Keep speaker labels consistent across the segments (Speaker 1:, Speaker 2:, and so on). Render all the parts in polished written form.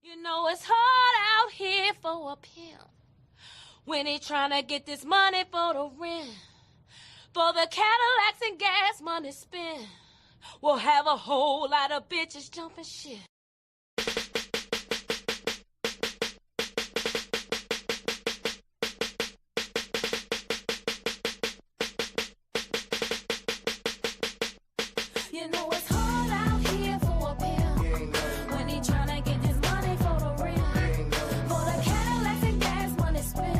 Speaker 1: You know it's hard out here for a pimp when he tryna get this money for the rent, for the Cadillacs and gas money spent. We'll have a whole lot of bitches jumping shit. You know it's hard out here for a pimp when he tryna get this money for the rent, for the Cadillacs and gas money spent.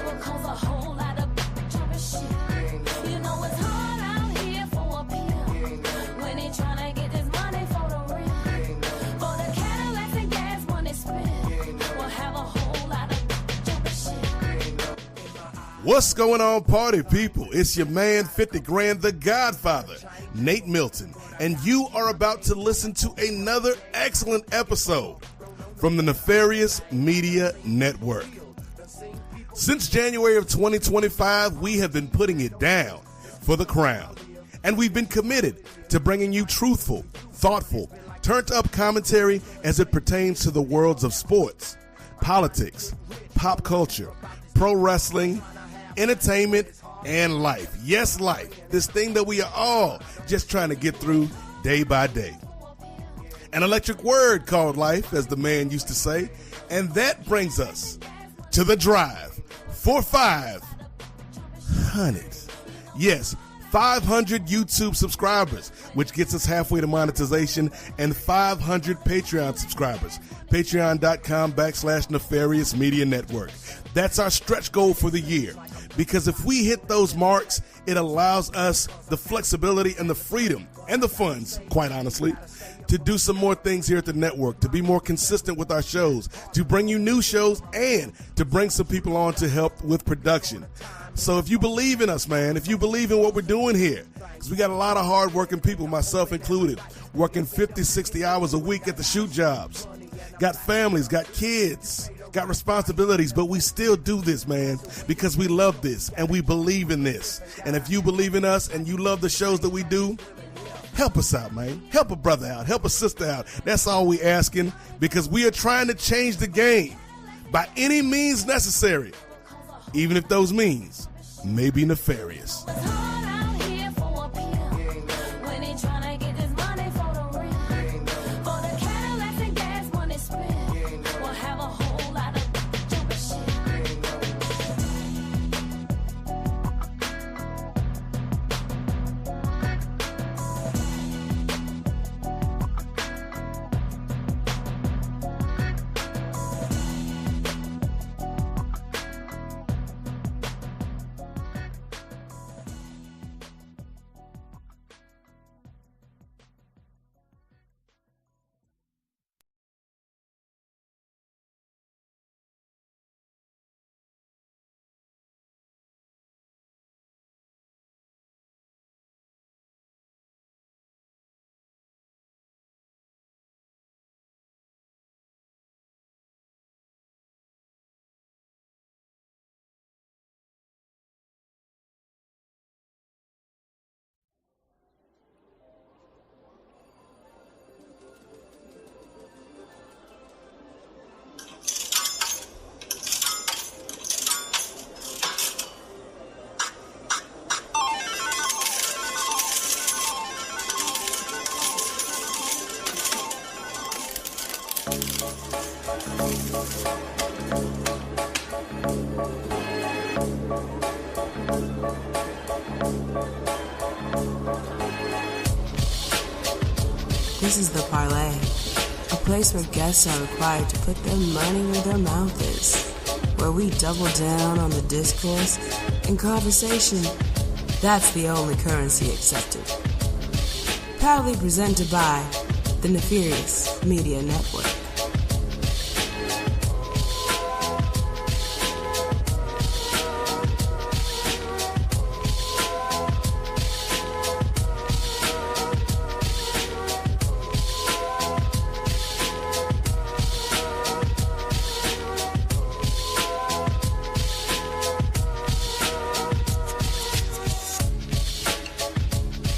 Speaker 1: Will cause a whole lot of jumping shit. You know it's hard out here for a pimp when he tryna get this money for the rent, for the Cadillacs and gas money spent. Will have a whole lot of jumping shit.
Speaker 2: What's going on, party people? It's your man, 50 Grand, the Godfather, Nate Milton, and you are about to listen to another excellent episode from the Nefarious Media Network. Since January of 2025, we have been putting it down for the crown, and we've been committed to bringing you truthful, thoughtful, turned-up commentary as it pertains to the worlds of sports, politics, pop culture, pro wrestling, entertainment, and life. Yes, life. This thing that we are all just trying to get through day by day. An electric word called life, as the man used to say. And that brings us to the drive for 500. Yes, 500 YouTube subscribers, which gets us halfway to monetization, and 500 Patreon subscribers. Patreon.com/Nefarious Media Network. That's our stretch goal for the year. Because if we hit those marks, it allows us the flexibility and the freedom and the funds, quite honestly, to do some more things here at the network, to be more consistent with our shows, to bring you new shows, and to bring some people on to help with production. So if you believe in us, man, if you believe in what we're doing here, because we got a lot of hard-working people, myself included, working 50, 60 hours a week at the shoot jobs, got families, got kids, got responsibilities, but we still do this, man, because we love this and we believe in this. And if you believe in us and you love the shows that we do, help us out, man. Help a brother out. Help a sister out. That's all we asking, because we are trying to change the game by any means necessary, even if those means may be nefarious.
Speaker 3: This is the Parley, a place where guests are required to put their money where their mouth is, where we double down on the discourse and conversation. That's the only currency accepted. Proudly presented by the Nefarious Media Network.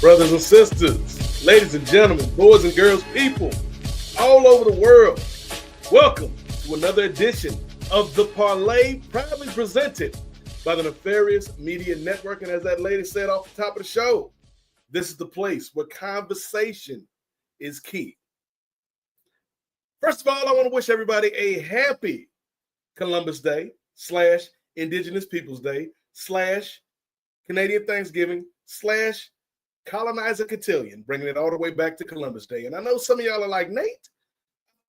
Speaker 2: Brothers and sisters, ladies and gentlemen, boys and girls, people all over the world, Welcome to another edition of The Parley, proudly presented by the Nefarious Media Network. And as that lady said off the top of the show, this is the place where conversation is key. First of all, I want to wish everybody a happy Columbus Day / Indigenous Peoples Day / Canadian Thanksgiving / Colonizer Cotillion, bringing it all the way back to Columbus Day. And I know some of y'all are like, Nate,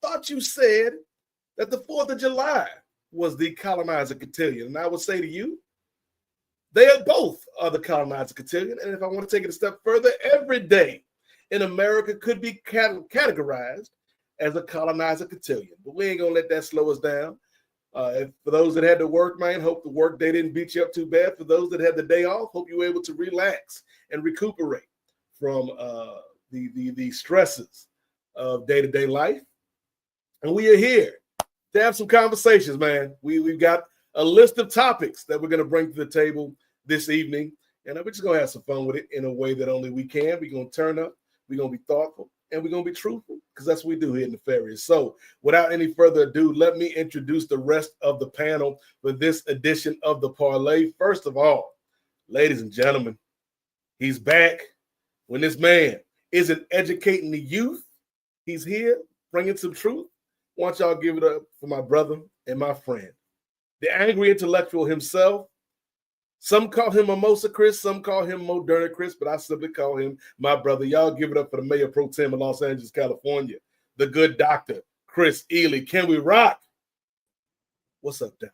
Speaker 2: I thought you said that the 4th of July was the Colonizer Cotillion. And I would say to you, they are both the Colonizer Cotillion. And if I want to take it a step further, every day in America could be categorized as a Colonizer Cotillion. But we ain't going to let that slow us down. For those that had to work, man, hope the work day didn't beat you up too bad. For those that had the day off, hope you were able to relax and recuperate from the stresses of day-to-day life. And we are here to have some conversations, man. We've got a list of topics that we're going to bring to the table this evening. And we're just going to have some fun with it in a way that only we can. We're going to turn up. We're going to be thoughtful. And we're going to be truthful because that's what we do here in Nefarious. So without any further ado, let me introduce the rest of the panel for this edition of The Parley. First of all, ladies and gentlemen, he's back. When this man isn't educating the youth, he's here bringing some truth. Why don't y'all give it up for my brother and my friend, the angry intellectual himself. Some call him Mimosa Chris, some call him Moderna Chris, but I simply call him my brother. Y'all give it up for the Mayor Pro Tem of Los Angeles, California, the good doctor, Chris Ely. Can we rock? What's up, Doc?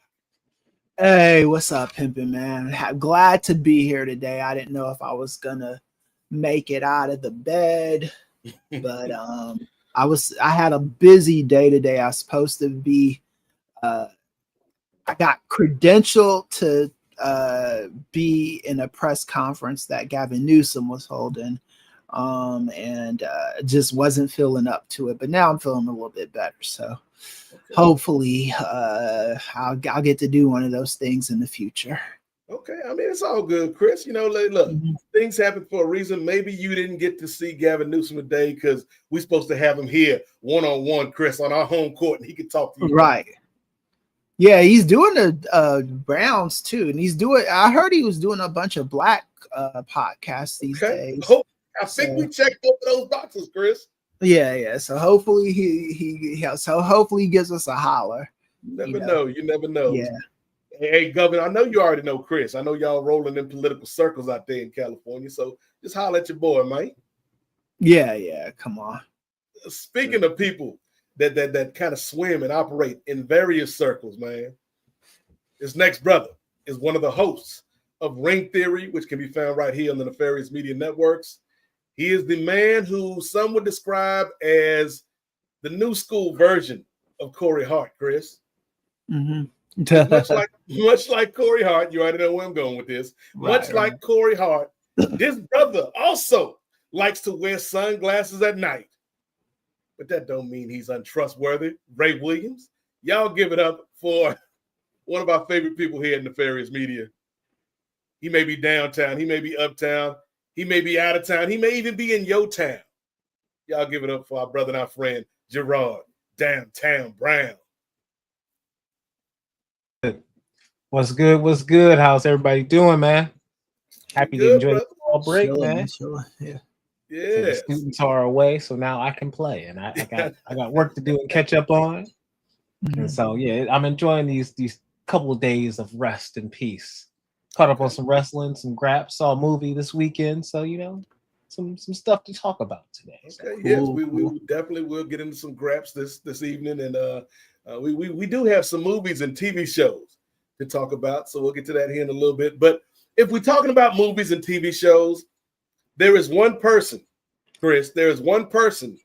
Speaker 4: Hey, what's up, pimpin', man? Glad to be here today. I didn't know if I was gonna make it out of the bed, but I had a busy day today. I was supposed to be I got credentialed to be in a press conference that Gavin Newsom was holding, and just wasn't feeling up to it. But now I'm feeling a little bit better, so hopefully I'll get to do one of those things in the future.
Speaker 2: Okay, I mean, it's all good, Chris. You know, look, things happen for a reason. Maybe you didn't get to see Gavin Newsom today because we're supposed to have him here one-on-one, Chris, on our home court, and he could talk to you.
Speaker 4: Right. Yeah, he's doing the Browns too, and I heard he was doing a bunch of black podcasts these days.
Speaker 2: I think we checked both of those boxes, Chris.
Speaker 4: Yeah. So hopefully he gives us a holler.
Speaker 2: You never know.
Speaker 4: Yeah.
Speaker 2: Hey, Governor, I know you already know Chris. I know y'all rolling in political circles out there in California, so just holler at your boy, man.
Speaker 4: Yeah. Come on.
Speaker 2: Speaking of people that kind of swim and operate in various circles, man, his next brother is one of the hosts of Ring Theory, which can be found right here on the Nefarious Media Networks. He is the man who some would describe as the new school version of Corey Hart, Chris.
Speaker 4: Mm-hmm.
Speaker 2: much like Corey Hart, you already know where I'm going with this. Like Corey Hart, this brother also likes to wear sunglasses at night. But that don't mean he's untrustworthy. Ray Williams, y'all give it up for one of our favorite people here in Nefarious Media. He may be downtown, he may be uptown, he may be out of town, he may even be in your town. Y'all give it up for our brother and our friend, Gerard Downtown Brown.
Speaker 5: What's good? How's everybody doing, man? Happy to enjoy the fall break, man.
Speaker 4: Yeah.
Speaker 2: Yeah.
Speaker 5: So the students are away, so now I can play, and I got work to do and catch up on. Mm-hmm. And so I'm enjoying these couple of days of rest and peace. Caught up on some wrestling, some graps, saw a movie this weekend, so some stuff to talk about today.
Speaker 2: Okay,
Speaker 5: so,
Speaker 2: yes, we definitely will get into some graps this evening, and we do have some movies and TV shows to talk about, so we'll get to that here in a little bit. But if we're talking about movies and TV shows, there is one person, Chris, there is one person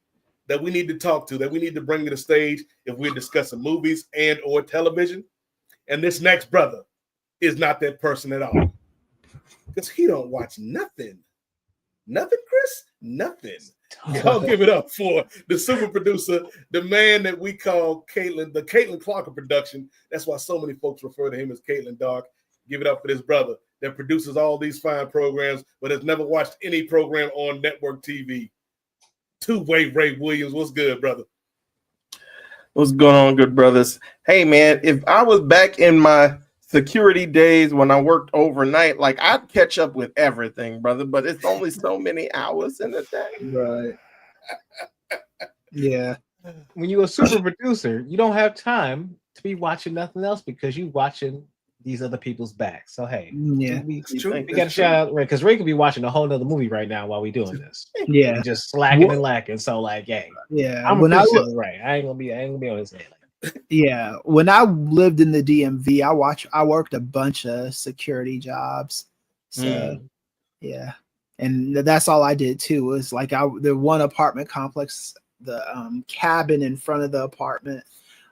Speaker 2: that we need to talk to, that we need to bring to the stage if we're discussing movies and or television. And this next brother is not that person at all. Because he don't watch nothing. Nothing, Chris? Nothing. Y'all give it up for the super producer, the man that we call Caitlin, the Caitlin Clark of production. That's why so many folks refer to him as Caitlin Dark. Give it up for this brother that produces all these fine programs, but has never watched any program on network TV. Two-way Ray Williams. What's good, brother?
Speaker 6: What's going on, good brothers? Hey, man, if I was back in my security days when I worked overnight, like I'd catch up with everything, brother. But it's only so many hours in a day.
Speaker 4: Right. Yeah.
Speaker 5: When you're a super producer, you don't have time to be watching nothing else because you watching these other people's backs. So hey,
Speaker 4: Yeah.
Speaker 5: we
Speaker 6: true.
Speaker 5: got to shout out Ray because Ray could be watching a whole nother movie right now while we doing this.
Speaker 4: Yeah.
Speaker 5: And just slacking and lacking. So like, hey,
Speaker 4: Yeah.
Speaker 5: I'm
Speaker 4: When I
Speaker 5: appreciative of Ray. I ain't gonna be on his head.
Speaker 4: Yeah, when I lived in the DMV, I worked a bunch of security jobs. So yeah, and that's all I did too. Was like the one apartment complex, the cabin in front of the apartment.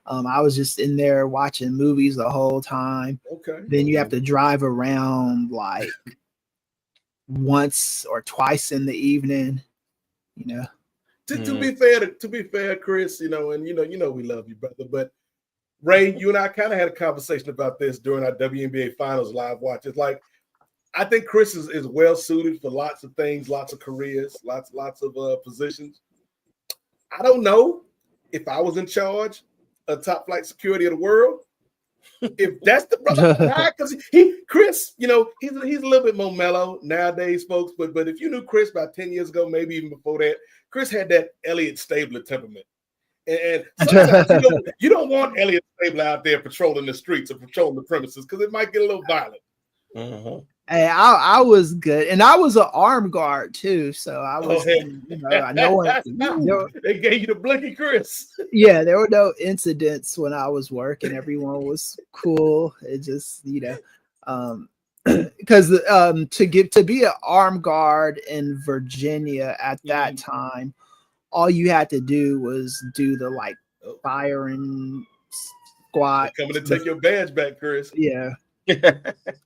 Speaker 4: I was just in there watching movies the whole time.
Speaker 2: Okay.
Speaker 4: Then you have to drive around like once or twice in the evening. You know.
Speaker 2: To be fair, Chris, you know, and you know we love you, brother. But Ray, you and I kind of had a conversation about this during our WNBA Finals live watch. It's like I think Chris is well suited for lots of things, lots of careers, lots of positions. I don't know if I was in charge of top flight security of the world. If that's the brother, because Chris, you know, he's a little bit more mellow nowadays, folks. But if you knew Chris about 10 years ago, maybe even before that, Chris had that Elliot Stabler temperament. And sometimes you don't want Elliot Stabler out there patrolling the streets or patrolling the premises because it might get a little violent.
Speaker 4: Hey, I was good, and I was an armed guard too, so I was.
Speaker 2: They gave you the blinky, Chris.
Speaker 4: Yeah, there were no incidents when I was working. Everyone was cool. It just because to be an armed guard in Virginia at that time, all you had to do was do the like firing squat.
Speaker 2: They're coming to take your badge back, Chris.
Speaker 4: Yeah.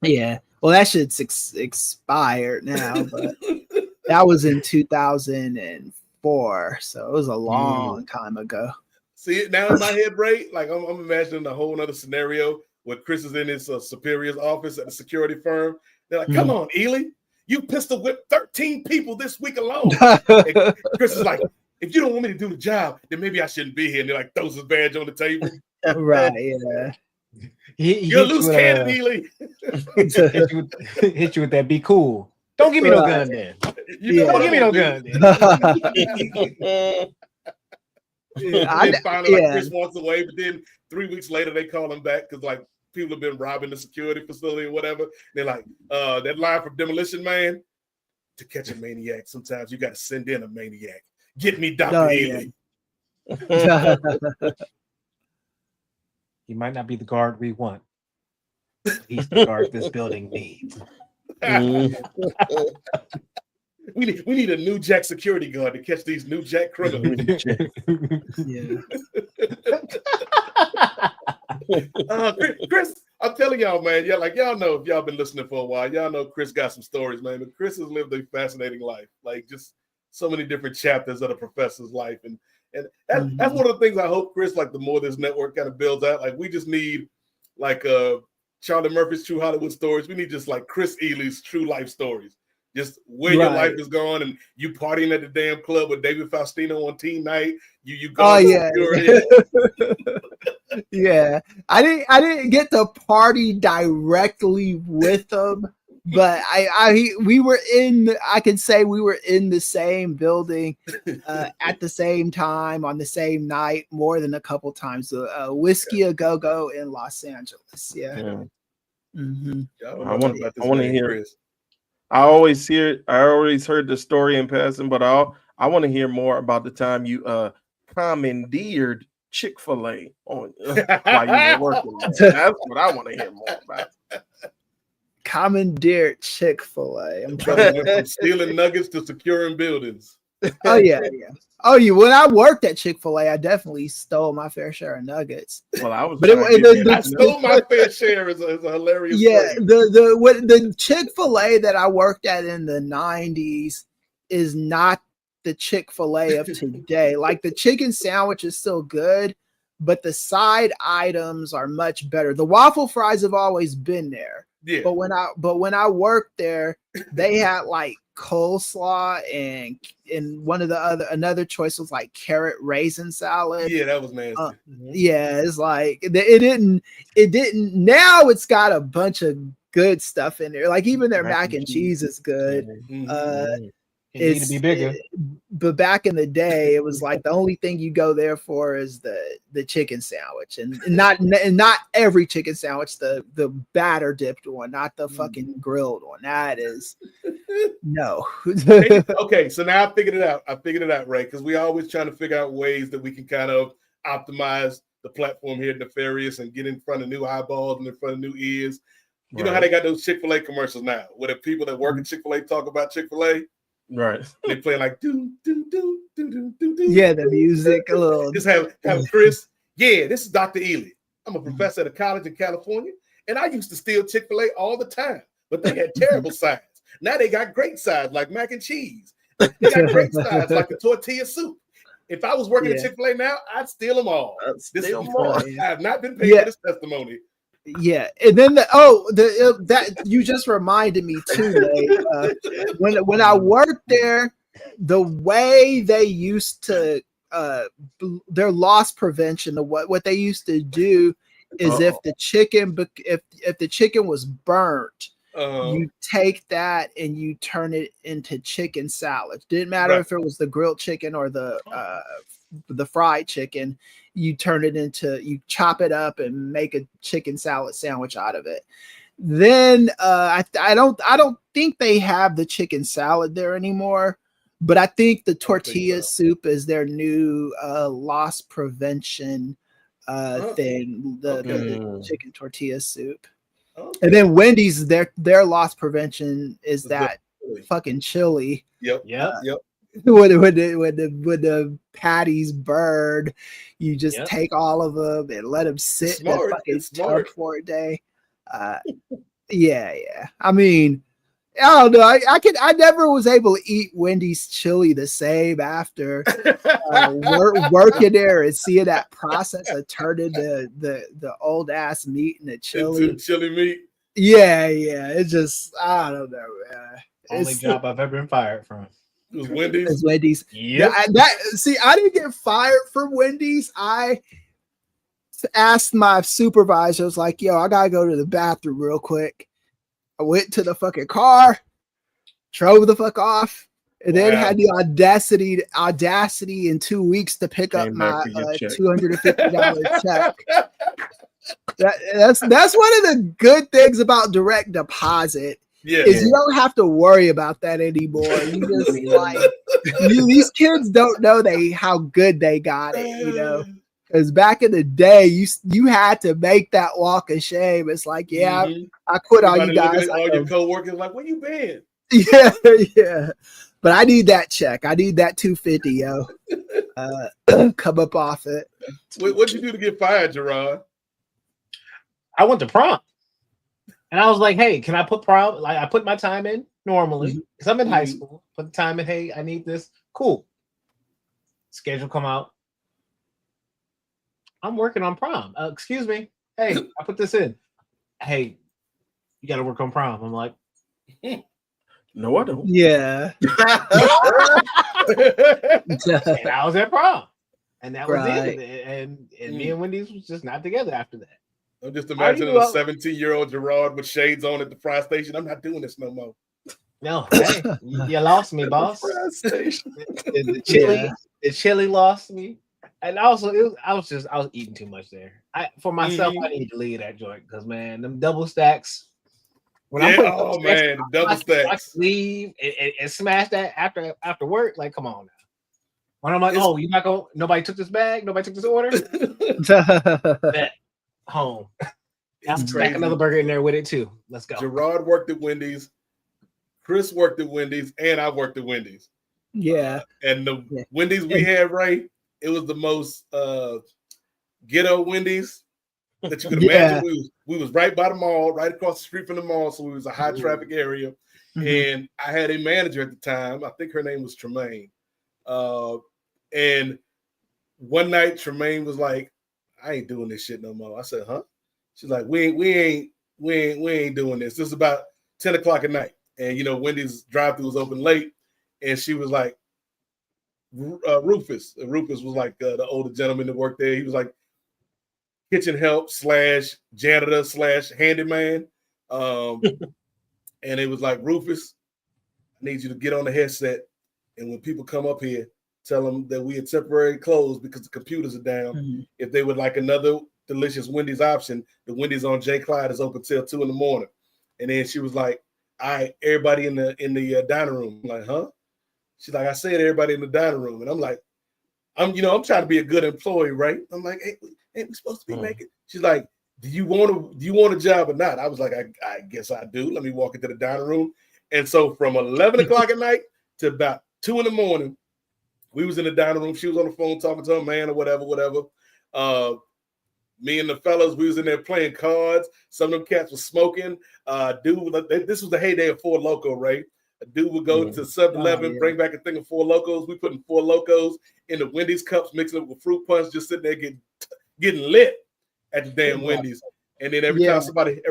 Speaker 4: Yeah. Well, that shit's expired now, but that was in 2004, so it was a long time ago.
Speaker 2: See it now in my head, Ray. Like I'm imagining a whole other scenario where Chris is in his superior's office at the security firm. They're like, "Come on, Ely, you pistol whipped 13 people this week alone." And Chris is like, "If you don't want me to do the job, then maybe I shouldn't be here." And they're like, throws his badge on the table.
Speaker 4: Right? Yeah.
Speaker 2: You're a loose cannon, Ely.
Speaker 5: hit you with that. Be cool. Don't give me no gun then. Don't give me no gun then.
Speaker 2: Finally, like Chris wants away, but then 3 weeks later they call him back because like people have been robbing the security facility or whatever. They're like, that line from Demolition Man, to catch a maniac, sometimes you got to send in a maniac. Get me Dr. Ely.
Speaker 5: He might not be the guard we want. He's the guard this building needs.
Speaker 2: We need a new Jack security guard to catch these new Jack criminals. Chris, I'm telling y'all, man, y'all know if y'all been listening for a while, y'all know Chris got some stories, man. But Chris has lived a fascinating life, like just so many different chapters of a professor's life, and that's one of the things I hope, Chris, like the more this network kind of builds out, like we just need like Charlie Murphy's True Hollywood Stories. We need just like Chris Ely's true life stories. Just where your life is going and you partying at the damn club with David Faustino on teen night. You go.
Speaker 4: Oh yeah. Yeah. I didn't get to party directly with him, but we were I can say we were in the same building at the same time on the same night more than a couple times. Whiskey a Go-Go in Los Angeles. Yeah. Mm-hmm.
Speaker 6: I want to hear Chris. I always heard the story in passing, but I want to hear more about the time you commandeered Chick-fil-A on while you were working. That's what I want to hear more about.
Speaker 4: Commandeered Chick-fil-A.
Speaker 2: I'm trying to go from stealing nuggets to securing buildings.
Speaker 4: Oh yeah. Oh, when I worked at Chick-fil-A, I definitely stole my fair share of nuggets.
Speaker 6: Well, I was,
Speaker 2: I stole my fair share is a hilarious.
Speaker 4: Yeah, the Chick-fil-A that I worked at in the 90s is not the Chick-fil-A of today. Like the chicken sandwich is still good, but the side items are much better. The waffle fries have always been there,
Speaker 2: Yeah.
Speaker 4: But when I worked there, they had like coleslaw and one of the another choice was like carrot raisin salad.
Speaker 2: Yeah, that was nasty.
Speaker 4: Yeah, it's like it didn't. Now it's got a bunch of good stuff in there. Like even their mac and cheese is good.
Speaker 5: It need to be bigger.
Speaker 4: But back in the day, it was like the only thing you go there for is the chicken sandwich, and not every chicken sandwich, the batter dipped one, not the fucking grilled one. That is no.
Speaker 2: Okay, so now I figured it out, Ray, because we always trying to figure out ways that we can kind of optimize the platform here at Nefarious and get in front of new eyeballs and in front of new ears. You know how they got those Chick-fil-A commercials now, where the people that work at Chick-fil-A talk about Chick-fil-A.
Speaker 6: Right.
Speaker 2: They play like do do do do do do do.
Speaker 4: Yeah, the music a little.
Speaker 2: Just have Chris. Yeah, this is Dr. Ely. I'm a professor at a college in California, and I used to steal Chick-fil-A all the time, but they had terrible sides. Now they got great sides like mac and cheese. They got great sides like the tortilla soup. If I was working at Chick-fil-A now, I'd steal them all. I have not been paid for this testimony.
Speaker 4: Yeah, and then that you just reminded me too. When I worked there, the way they used to their loss prevention, what they used to do is if the chicken was burnt, you take that and you turn it into chicken salad. Didn't matter if it was the grilled chicken or the fried chicken. You turn it into, you chop it up and make a chicken salad sandwich out of it. Then I don't think they have the chicken salad there anymore, but I think the tortilla soup is their new loss prevention thing. The chicken tortilla soup. And then Wendy's, their loss prevention is that fucking chili.
Speaker 2: Yep.
Speaker 4: When the patties burn, you just take all of them and let them sit in the fucking tub for a day. Yeah. I mean, I don't know. I never was able to eat Wendy's chili the same after working there and seeing that process of turning the old ass meat into chili.
Speaker 2: Into chili meat.
Speaker 4: Yeah. It's just, I don't know, man.
Speaker 5: Only job I've ever been fired from.
Speaker 2: It was Wendy's.
Speaker 4: It's Wendy's.
Speaker 5: Yep.
Speaker 4: I didn't get fired from Wendy's. I asked my supervisor, I was like, yo, I gotta go to the bathroom real quick. I went to the fucking car, drove the fuck off, and then had the audacity in 2 weeks to pick up my $250 check. That's one of the good things about direct deposit. Is you don't have to worry about that anymore. You just like these kids don't know how good they got it, you know. Because back in the day, you had to make that walk of shame. It's like, I quit all you guys.
Speaker 2: All your coworkers like, where you been?
Speaker 4: Yeah. But I need that check. I need that $250, yo. Come up off it.
Speaker 2: What'd you do to get fired, Gerard?
Speaker 5: I went to prom. And I was like, hey, can I put prom? Like, I put my time in normally because I'm in high school. Put the time in. Hey, I need this. Cool. Schedule come out. I'm working on prom. Excuse me. Hey, I put this in. Hey, you got to work on prom. I'm like,
Speaker 6: no, I don't.
Speaker 4: Yeah.
Speaker 5: And I was at prom. And that was it. And me and Wendy's was just not together after that.
Speaker 2: I'm just imagining a 17-year-old Gerard with shades on at the fry station. I'm not doing this no more.
Speaker 5: No, hey, you lost me, boss. The chili lost me, and also I was eating too much there. For myself, I need to leave that joint because man, them double stacks.
Speaker 2: When I'm double stacks.
Speaker 5: Leave and smash that after work. Like, come on now. When I'm like, you're not going. Nobody took this bag. Nobody took this order. Bet. Home. I'll stack another burger in there with it too. Let's go.
Speaker 2: Gerard worked at Wendy's, Chris worked at Wendy's, and I worked at Wendy's.
Speaker 4: Yeah.
Speaker 2: And the Wendy's we had, Ray, it was the most ghetto Wendy's that you could imagine. We was right by the mall, right across the street from the mall, so it was a high traffic area. And I had a manager at the time. I think her name was Tremaine. And one night Tremaine was like, I ain't doing this shit no more. I said, huh? She's like, we ain't we ain't doing this. This is about 10 o'clock at night. And, you know, Wendy's drive-thru was open late. And she was like, Rufus. Rufus was like the older gentleman that worked there. He was like kitchen help / janitor / handyman. And it was like, Rufus, I need you to get on the headset. And when people come up here, tell them that we had temporarily closed because the computers are down. Mm-hmm. If they would like another delicious Wendy's option, the Wendy's on J. Clyde is open till 2 a.m. And then she was like, all right, everybody in the dining room. I'm like, huh? She's like, I said everybody in the dining room. And I'm like, I'm trying to be a good employee, right? I'm like, hey, ain't we supposed to be making? She's like, do you want a job or not? I was like, I guess I do. Let me walk into the dining room. And so from 11 o'clock at night to about 2 a.m, we was in the dining room. She was on the phone talking to her man or whatever. Me and the fellas, we was in there playing cards. Some of them cats was smoking. This was the heyday of Four Loko, right? A dude would go to 7-Eleven, bring back a thing of Four Lokos. We putting Four Lokos in the Wendy's cups, mixing it with fruit punch, just sitting there getting lit at the damn Wendy's. And then every time somebody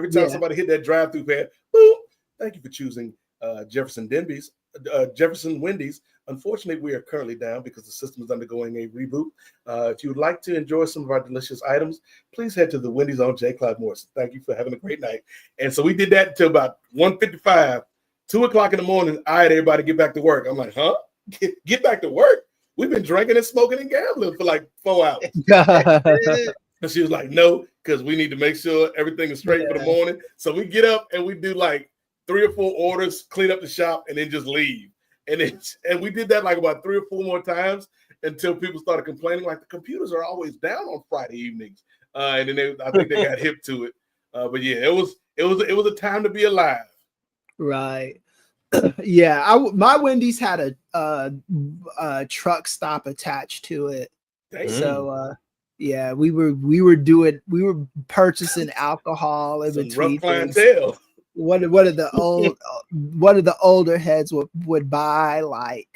Speaker 2: hit that drive-through pad, boom, thank you for choosing Jefferson Wendy's. Unfortunately, we are currently down because the system is undergoing a reboot. If you would like to enjoy some of our delicious items, please head to the Wendy's on J. Clyde Morrison. Thank you for having a great night. And so we did that until about 1:55, 2 o'clock in the morning. All right, everybody get back to work. I'm like, huh? Get back to work? We've been drinking and smoking and gambling for like 4 hours. And she was like, no, because we need to make sure everything is straight for the morning. So we get up and we do like 3 or 4 orders, clean up the shop, and then just leave. And we did that like about 3 or 4 more times until people started complaining, like the computers are always down on Friday evenings. And then I think they got hip to it. But yeah, it was a time to be alive.
Speaker 4: Right. Yeah. My Wendy's had a truck stop attached to it. So yeah, we were purchasing alcohol in between. Rough clientele. What are the older heads would buy like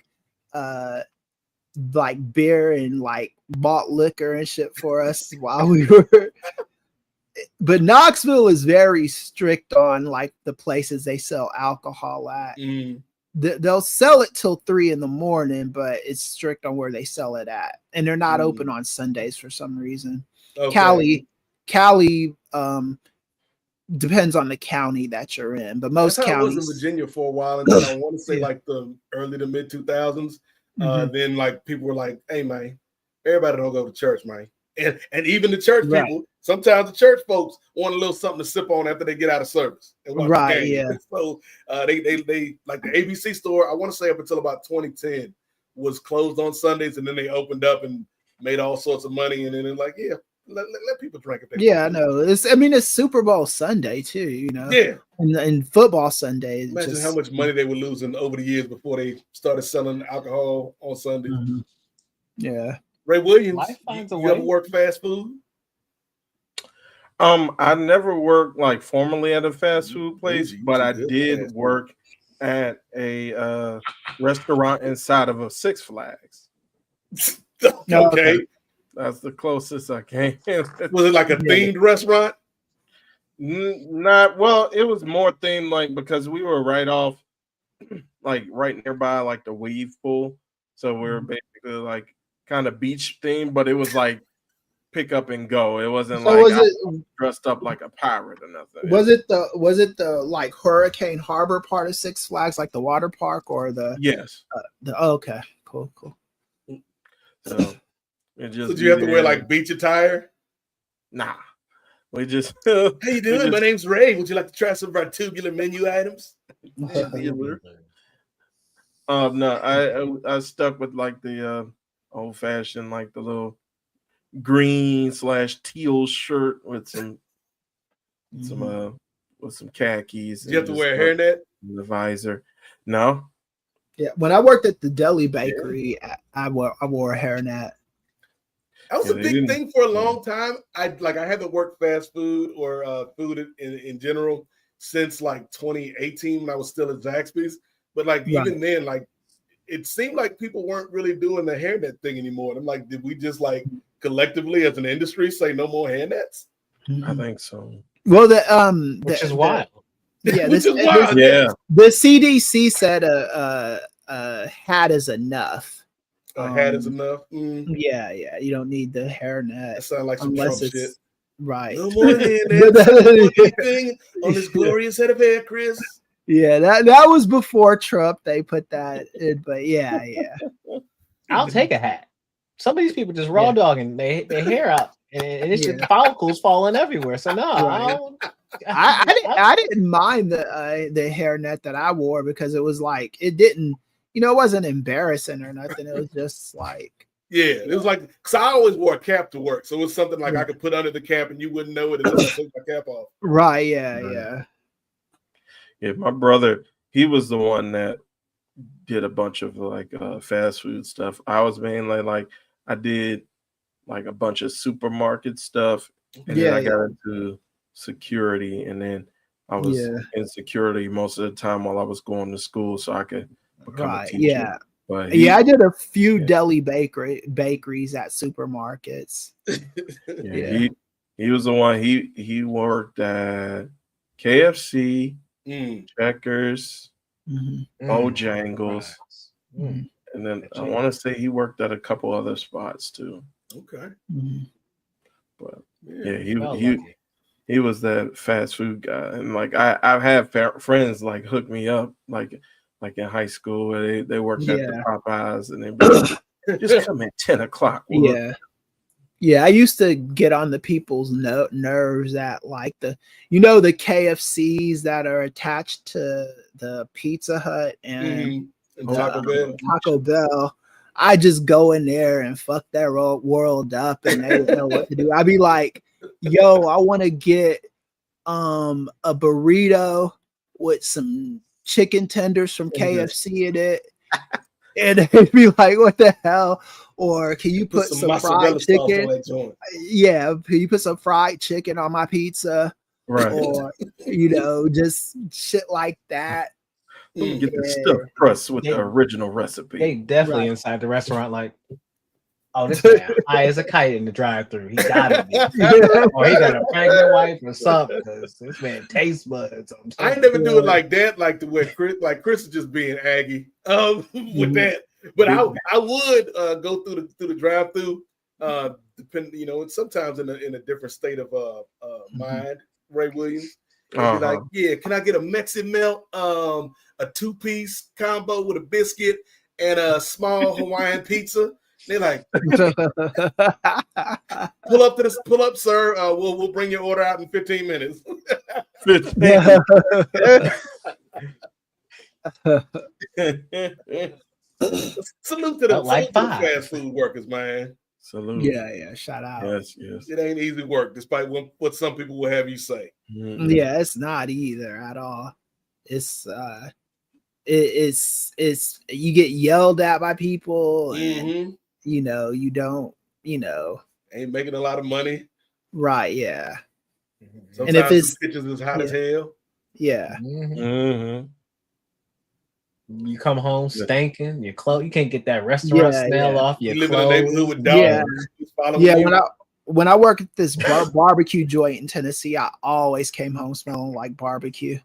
Speaker 4: beer and like malt liquor and shit for us while we were. But Knoxville is very strict on like the places they sell alcohol at. They'll sell it till 3 a.m, but it's strict on where they sell it at, and they're not open on Sundays for some reason. Okay. Cali, depends on the county that you're in, but most counties.
Speaker 2: I was in Virginia for a while until I want to say like the early to mid 2000s. Then like people were like, "Hey man, everybody don't go to church, man." And even the church people, sometimes the church folks want a little something to sip on after they get out of service. And watch the game. Yeah. So they like the ABC store. I want to say up until about 2010 was closed on Sundays, and then they opened up and made all sorts of money. And then they're like, yeah. Let people drink if they
Speaker 4: I know. It's Super Bowl Sunday too, you know. Yeah. And football Sunday.
Speaker 2: Imagine how much money they were losing over the years before they started selling alcohol on Sunday.
Speaker 4: Yeah.
Speaker 2: Ray Williams, you ever work fast food?
Speaker 6: I never worked like formally at a fast food place, but I did work at a restaurant inside of a Six Flags.
Speaker 2: Okay.
Speaker 6: That's the closest I came.
Speaker 2: Was it like a themed restaurant?
Speaker 6: Not well. It was more themed, like because we were right off, like right nearby, like the wave pool. So we were basically like kind of beach themed, but it was like pick up and go. It wasn't dressed up like a pirate or nothing.
Speaker 4: Was it the like Hurricane Harbor part of Six Flags, like the water park, or the?
Speaker 6: Yes.
Speaker 4: Okay. Cool.
Speaker 6: So.
Speaker 2: So did you have to wear like beach attire?
Speaker 6: Nah. We just
Speaker 2: how you doing? My name's Ray. Would you like to try some of our tubular menu items?
Speaker 6: No, I stuck with like the old fashioned, like the little green / teal shirt with some khakis.
Speaker 2: Did you have to wear a hairnet?
Speaker 6: The visor. No.
Speaker 4: Yeah, when I worked at the deli bakery, I wore a hairnet.
Speaker 2: That was a big thing for a long time. I haven't worked fast food or food in general since like 2018 when I was still at Zaxby's. But like even then, like it seemed like people weren't really doing the hairnet thing anymore. And I'm like, did we just like collectively as an industry say no more hairnets?
Speaker 6: I think so.
Speaker 4: Well,
Speaker 5: which is wild.
Speaker 4: Yeah,
Speaker 2: Which is wild.
Speaker 6: Yeah.
Speaker 4: the CDC said a hat is enough.
Speaker 2: A hat is enough.
Speaker 4: Yeah, you don't need the hairnet.
Speaker 2: That sounds like some
Speaker 4: unless
Speaker 2: Trump
Speaker 4: it's
Speaker 2: shit.
Speaker 4: right.
Speaker 2: No more hairnet. Anything on this glorious head of hair, Chris.
Speaker 4: Yeah, that was before Trump. They put that in, but yeah.
Speaker 5: I'll take a hat. Some of these people just raw dogging their hair out, and it's just follicles falling everywhere. So no,
Speaker 4: I didn't mind the hairnet that I wore because it was like it didn't, it wasn't embarrassing or nothing. It was just like
Speaker 2: it was like because I always wore a cap to work, so it was something like I could put under the cap and you wouldn't know it unless I took my cap off.
Speaker 4: Right? Yeah.
Speaker 6: Yeah, my brother, he was the one that did a bunch of like fast food stuff. I was mainly like I did like a bunch of supermarket stuff, and then I got into security, and then I was in security most of the time while I was going to school, so I could become a teacher.
Speaker 4: Yeah.
Speaker 6: But
Speaker 4: I did a few deli bakeries at supermarkets.
Speaker 6: He was the one. He worked at KFC, Checkers, Bojangles, and then I want to say he worked at a couple other spots too.
Speaker 2: Okay.
Speaker 6: But he was that fast food guy, and like I've had friends like hook me up like in high school where they worked at the Popeyes, and they'd be like, just come at 10 o'clock.
Speaker 4: Yeah, I used to get on the people's nerves at like the KFCs that are attached to the Pizza Hut and Taco Bell. I just go in there and fuck their world up, and they didn't know what to do. I'd be like, "Yo, I want to get a burrito with some chicken tenders from KFC in it," and they'd be like, "What the hell?" Or can you put some fried chicken? Yeah, can you put some fried chicken on my pizza?
Speaker 6: Right.
Speaker 4: Or just shit like that.
Speaker 6: Get the stuffed crust with the original recipe.
Speaker 5: They definitely inside the restaurant like, oh, this man high as a kite in the drive-thru. He gotta be. Or he got a pregnant wife or something. Because this man taste buds.
Speaker 2: I ain't never do it like that, like the way Chris is just being Aggie with that. But I would go through the drive-through, depending, sometimes in a different state of mind. Ray Williams, be like, can I get a Mexican melt, a 2-piece combo with a biscuit and a small Hawaiian pizza? They're like, pull up, sir. We'll bring your order out in 15 minutes.
Speaker 6: 15.
Speaker 2: Salute to the fast food workers, man.
Speaker 6: Salute.
Speaker 4: Yeah. Shout out.
Speaker 6: Yes.
Speaker 2: It ain't easy work, despite what some people will have you say.
Speaker 4: Yeah, it's not either at all. It's you get yelled at by people, and you don't,
Speaker 2: ain't making a lot of money.
Speaker 4: Right? Yeah.
Speaker 2: Sometimes
Speaker 4: and if it's
Speaker 2: pictures is hot as hell.
Speaker 4: Yeah.
Speaker 5: You come home stinking, your clothes, you can't get that restaurant smell off your
Speaker 2: you
Speaker 5: clothes.
Speaker 2: live in a neighborhood with dogs.
Speaker 4: When I worked at this barbecue joint in Tennessee, I always came home smelling like barbecue.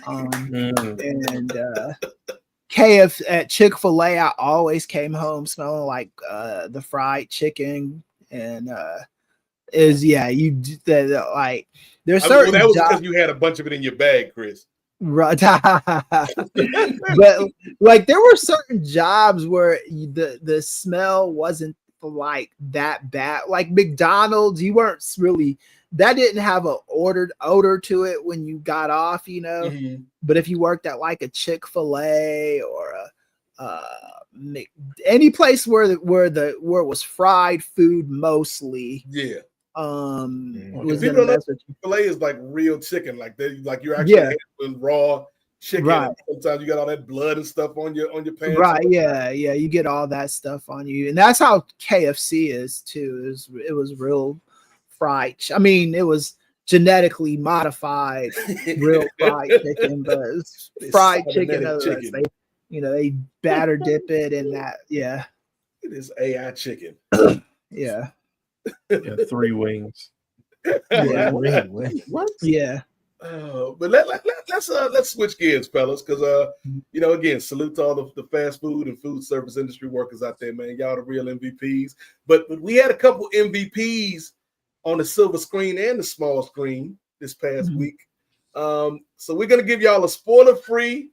Speaker 4: And at Chick-fil-A, I always came home smelling like the fried chicken, and there's certain
Speaker 2: that was because you had a bunch of it in your bag, Chris.
Speaker 4: Right. But like there were certain jobs where the smell wasn't like that bad. Like McDonald's, you weren't really, that didn't have an odor to it when you got off, But if you worked at like a Chick-fil-A or any place where it was fried food mostly,
Speaker 2: Chick-fil-A is like real chicken, like you're actually handling raw chicken.
Speaker 4: Right.
Speaker 2: Sometimes you got all that blood and stuff on your pants.
Speaker 4: Right. Yeah. You get all that stuff on you, and that's how KFC is too. It was real fried. I mean, it was genetically modified real fried chicken, but it's fried chicken. They batter dip it in that. Yeah.
Speaker 2: It is AI chicken.
Speaker 4: Yeah.
Speaker 6: 3 wings.
Speaker 4: Yeah.
Speaker 5: What?
Speaker 4: Yeah.
Speaker 2: But let's switch gears, fellas, because again, salute to all the fast food and food service industry workers out there, man. Y'all the real MVPs. But we had a couple MVPs on the silver screen and the small screen this past week. So we're gonna give y'all a spoiler-free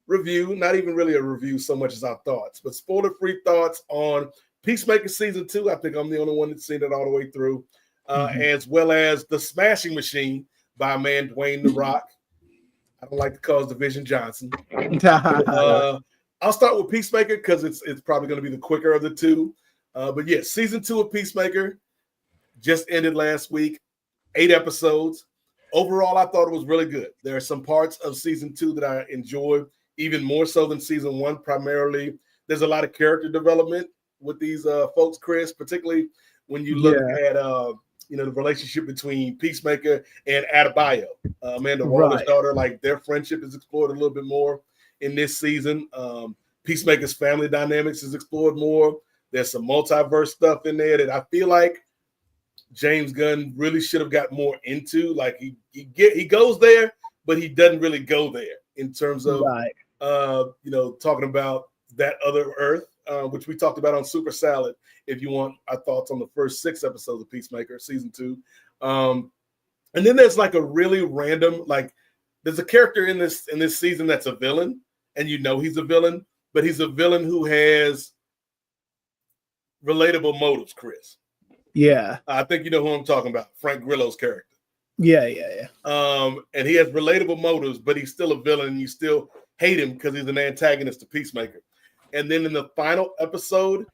Speaker 2: review, not even really a review so much as our thoughts, but spoiler-free thoughts on Peacemaker season 2. I think I'm the only one that's seen it all the way through, as well as The Smashing Machine by a man, Dwayne The Rock. I don't like to call Division Johnson. I'll start with Peacemaker because it's probably going to be the quicker of the two. But yeah, season 2 of Peacemaker just ended last week. 8 episodes. Overall, I thought it was really good. There are some parts of season 2 that I enjoyed even more so than season 1. Primarily, there's a lot of character development with these folks, Chris, particularly when you look at the relationship between Peacemaker and Adebayo, Amanda Waller's daughter. Like, their friendship is explored a little bit more in this season. Peacemaker's family dynamics is explored more. There's some multiverse stuff in there that I feel like James Gunn really should have got more into. Like, he goes there, but he doesn't really go there in terms of talking about that other Earth, which we talked about on Super Salad. If you want our thoughts on the first 6 episodes of Peacemaker season 2, and then there's like a really random, like, there's a character in this season that's a villain, and he's a villain, but he's a villain who has relatable motives, Chris.
Speaker 4: Yeah.
Speaker 2: I think you know who I'm talking about, Frank Grillo's character.
Speaker 4: Yeah.
Speaker 2: And he has relatable motives, but he's still a villain, and you still hate him because he's an antagonist to Peacemaker. And then in the final episode,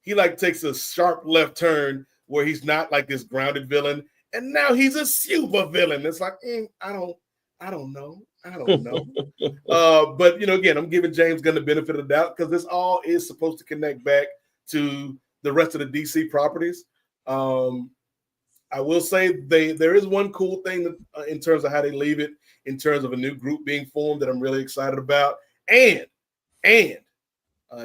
Speaker 2: he like takes a sharp left turn where he's not like this grounded villain, and now he's a super villain. It's like, I don't know. But again, I'm giving James Gunn the benefit of the doubt because this all is supposed to connect back to the rest of the DC properties. I will say there is one cool thing that, in terms of how they leave it, in terms of a new group being formed, that I'm really excited about. And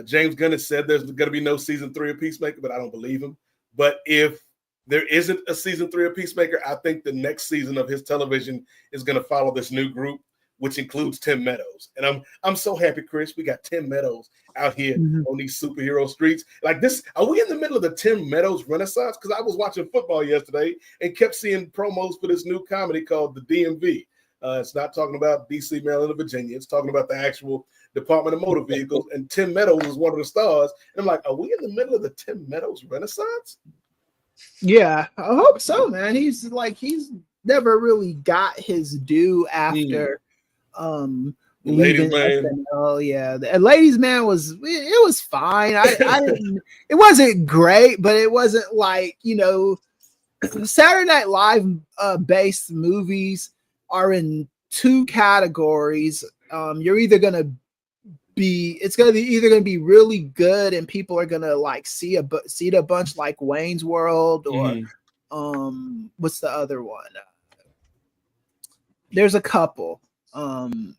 Speaker 2: James Gunn has said there's going to be no season 3 of Peacemaker, but I don't believe him. But if there isn't a season 3 of Peacemaker, I think the next season of his television is going to follow this new group, which includes Tim Meadows. And I'm so happy, Chris, we got Tim Meadows out here on these superhero streets. Like this, are we in the middle of the Tim Meadows renaissance? Because I was watching football yesterday and kept seeing promos for this new comedy called The DMV. It's not talking about DC, Maryland, or Virginia. It's talking about the actual Department of Motor Vehicles, and Tim Meadows was one of the stars. And I'm like, are we in the middle of the Tim Meadows renaissance?
Speaker 4: Yeah, I hope so, man. He's never really got his due after
Speaker 2: Ladies Man.
Speaker 4: Oh yeah, the Ladies Man was fine. I didn't. It wasn't great, but it wasn't like Saturday Night Live based movies are in 2 categories. You're either gonna be really good and people are gonna like see it a bunch like Wayne's World or what's the other one? There's a couple. And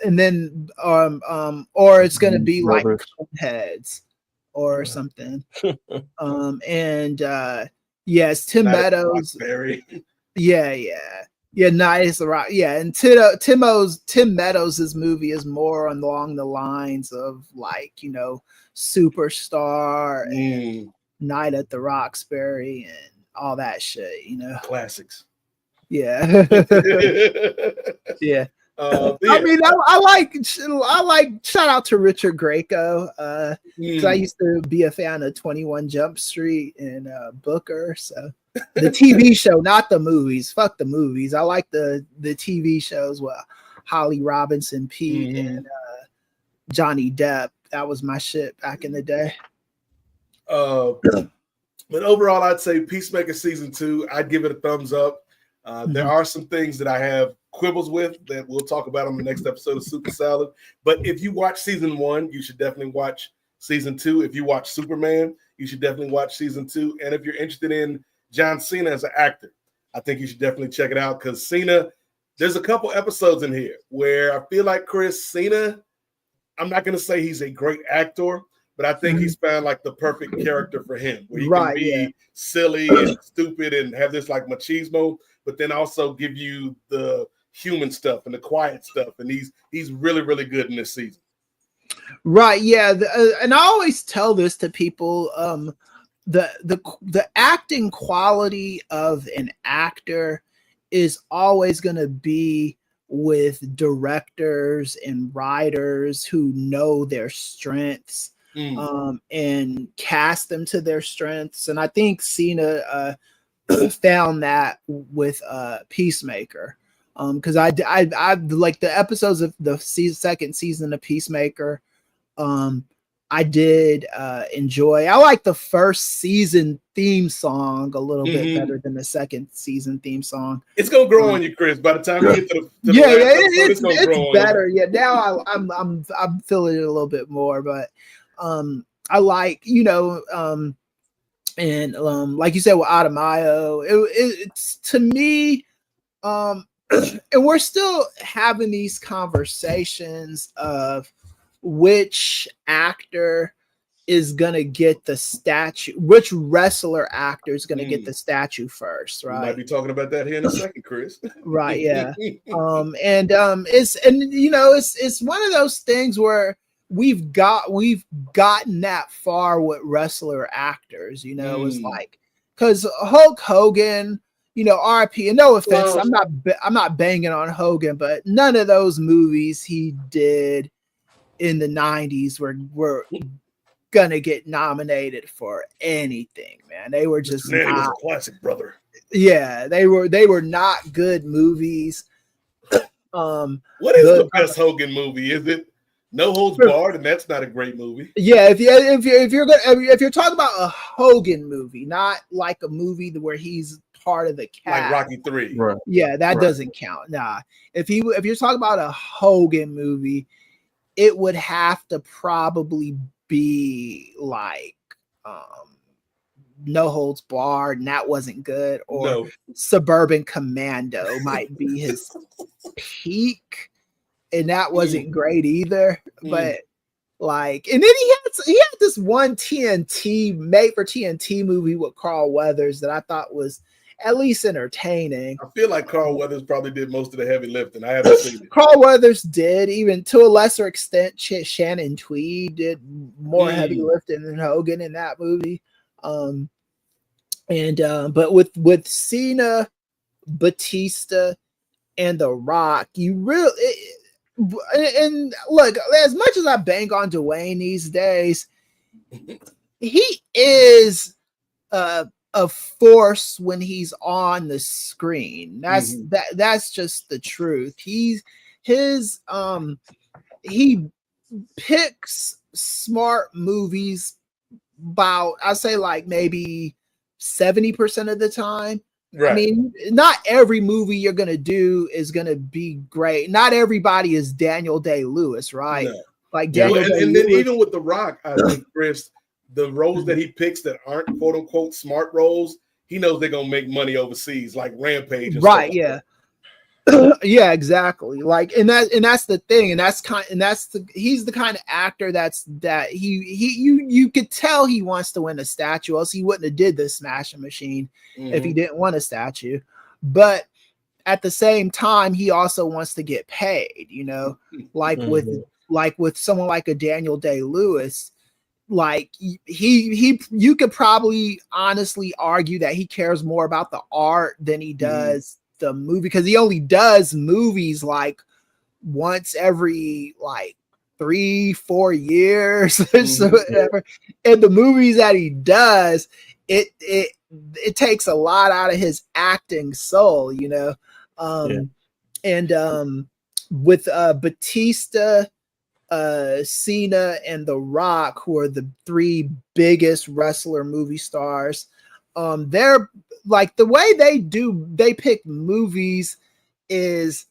Speaker 4: then or it's gonna be like Heads or something. Yes, Tim Meadows. Yeah, nice. Yeah, and Tim Meadows' movie is more along the lines of like Superstar and Night at the Roxbury and all that shit.
Speaker 2: Classics.
Speaker 4: Yeah. Yeah. I mean, I like shout out to Richard Grieco because I used to be a fan of 21 Jump Street and Booker. So the TV show, not the movies. Fuck the movies. I like the TV shows. Well, Holly Robinson Peete and Johnny Depp. That was my shit back in the day.
Speaker 2: But overall, I'd say Peacemaker season 2. I'd give it a thumbs up. There are some things that I have quibbles with that we'll talk about on the next episode of Super Salad. But if you watch season 1, you should definitely watch season 2. If you watch Superman, you should definitely watch season 2. And if you're interested in John Cena as an actor, I think you should definitely check it out because Cena, there's a couple episodes in here where I feel like Chris Cena, I'm not going to say he's a great actor, but I think he's found like the perfect character for him, where he can
Speaker 4: Right,
Speaker 2: be
Speaker 4: yeah.
Speaker 2: silly and stupid and have this like machismo, but then also give you the human stuff and the quiet stuff. And he's really, really good in this season.
Speaker 4: Right, yeah, and I always tell this to people. The acting quality of an actor is always going to be with directors and writers who know their strengths and cast them to their strengths. And I think Cena found that with Peacemaker, because I like the episodes of the second season of Peacemaker. I did enjoy. I like the first season theme song a little bit better than the second season theme song.
Speaker 2: It's gonna grow on you, Chris. By the time you get to the
Speaker 4: it's better. Yeah, now I'm feeling it a little bit more, but I like, you know, and like you said with Adamayo, it's to me, and we're still having these conversations of which actor is gonna get the statue, which wrestler actor is gonna get the statue first, right?
Speaker 2: We might be talking about that here in a second, Chris.
Speaker 4: Right, yeah. It's, and you know, it's one of those things where we've gotten that far with wrestler actors, you know. It's like, because Hulk Hogan, you know, RIP, and no offense, I'm not banging on Hogan, but none of those movies he did in the 90s were gonna get nominated for anything, man. They were just
Speaker 2: was a classic, brother.
Speaker 4: Yeah, they were not good movies.
Speaker 2: What is the best Hogan movie? Is it No Holds Barred? And that's not a great movie.
Speaker 4: Yeah, if you're talking about a Hogan movie, not like a movie where he's part of the cast,
Speaker 2: like Rocky 3.
Speaker 6: Right.
Speaker 4: Yeah, that doesn't count. Nah. If you're talking about a Hogan movie, it would have to probably be like No Holds Barred, and that wasn't good, or Suburban Commando might be his peak, and that wasn't great either. But like, and then he had this one TNT made for TNT movie with Carl Weathers that I thought was at least entertaining.
Speaker 2: I feel like Carl Weathers probably did most of the heavy lifting. I haven't seen it.
Speaker 4: Carl Weathers did, even to a lesser extent. Shannon Tweed did more heavy lifting than Hogan in that movie. But with Cena, Batista, and The Rock, you really and look, as much as I bang on Dwayne these days, he is a force when he's on the screen. That's just the truth. He picks smart movies about, I say, like maybe 70% of the time. Right. I mean, not every movie you're gonna do is gonna be great. Not everybody is Daniel Day-Lewis, right? No. Like Daniel Day-Lewis.
Speaker 2: And then even with The Rock, I think, Chris, the roles that he picks that aren't quote unquote smart roles, he knows they're gonna make money overseas, like Rampage. And
Speaker 4: right?
Speaker 2: Stuff.
Speaker 4: Yeah. Yeah, exactly. Like, and that's the thing, he's the kind of actor that you could tell he wants to win a statue, else he wouldn't have did this Smashing Machine if he didn't want a statue. But at the same time, he also wants to get paid, you know, like with someone like a Daniel Day-Lewis. Like you could probably honestly argue that he cares more about the art than he does the movie, because he only does movies like once every like 3-4 years so whatever. And the movies that he does, it takes a lot out of his acting soul, you know. And with Batista, Cena, and The Rock, who are the three biggest wrestler movie stars, they're like, the way they pick movies is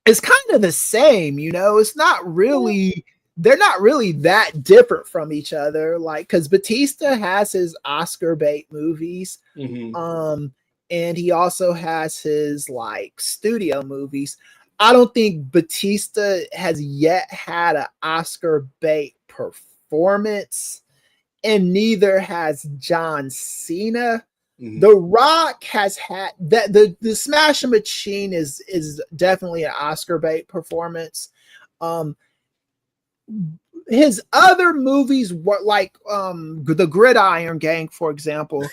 Speaker 4: kind of the same, you know. It's not really, they're not really that different from each other, like, because Batista has his Oscar bait movies, and he also has his like studio movies. I don't think Batista has yet had an Oscar bait performance. performance, and neither has John Cena. The Rock has had that the Smashing Machine is definitely an Oscar bait performance. His other movies were like the Gridiron Gang, for example.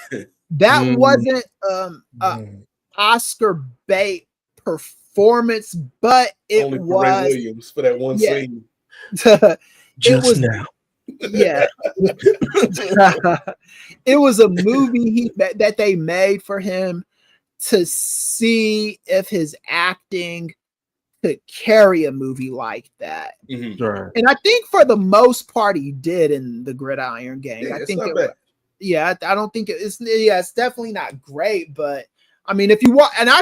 Speaker 4: That wasn't Oscar bait performance, but it
Speaker 2: Only
Speaker 4: was
Speaker 2: Serena Williams for that one scene.
Speaker 4: It was
Speaker 6: now.
Speaker 4: Yeah. It was a movie that they made for him to see if his acting could carry a movie like that.
Speaker 6: Sure.
Speaker 4: And I think for the most part he did in the Gridiron Gang.
Speaker 2: Yeah,
Speaker 4: I
Speaker 2: it's
Speaker 4: think
Speaker 2: not bad.
Speaker 4: I don't think it's definitely not great, but I mean, if you want, and I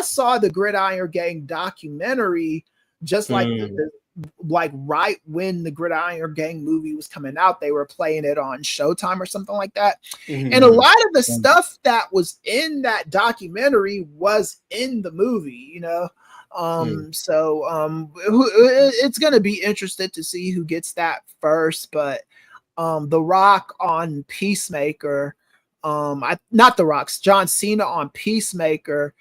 Speaker 4: saw the Gridiron Gang documentary just like like right when the Gridiron Gang movie was coming out, they were playing it on Showtime or something like that. And a lot of the stuff that was in that documentary was in the movie, you know. So it's gonna be interesting to see who gets that first, but The Rock on Peacemaker, not The Rock's John Cena on Peacemaker,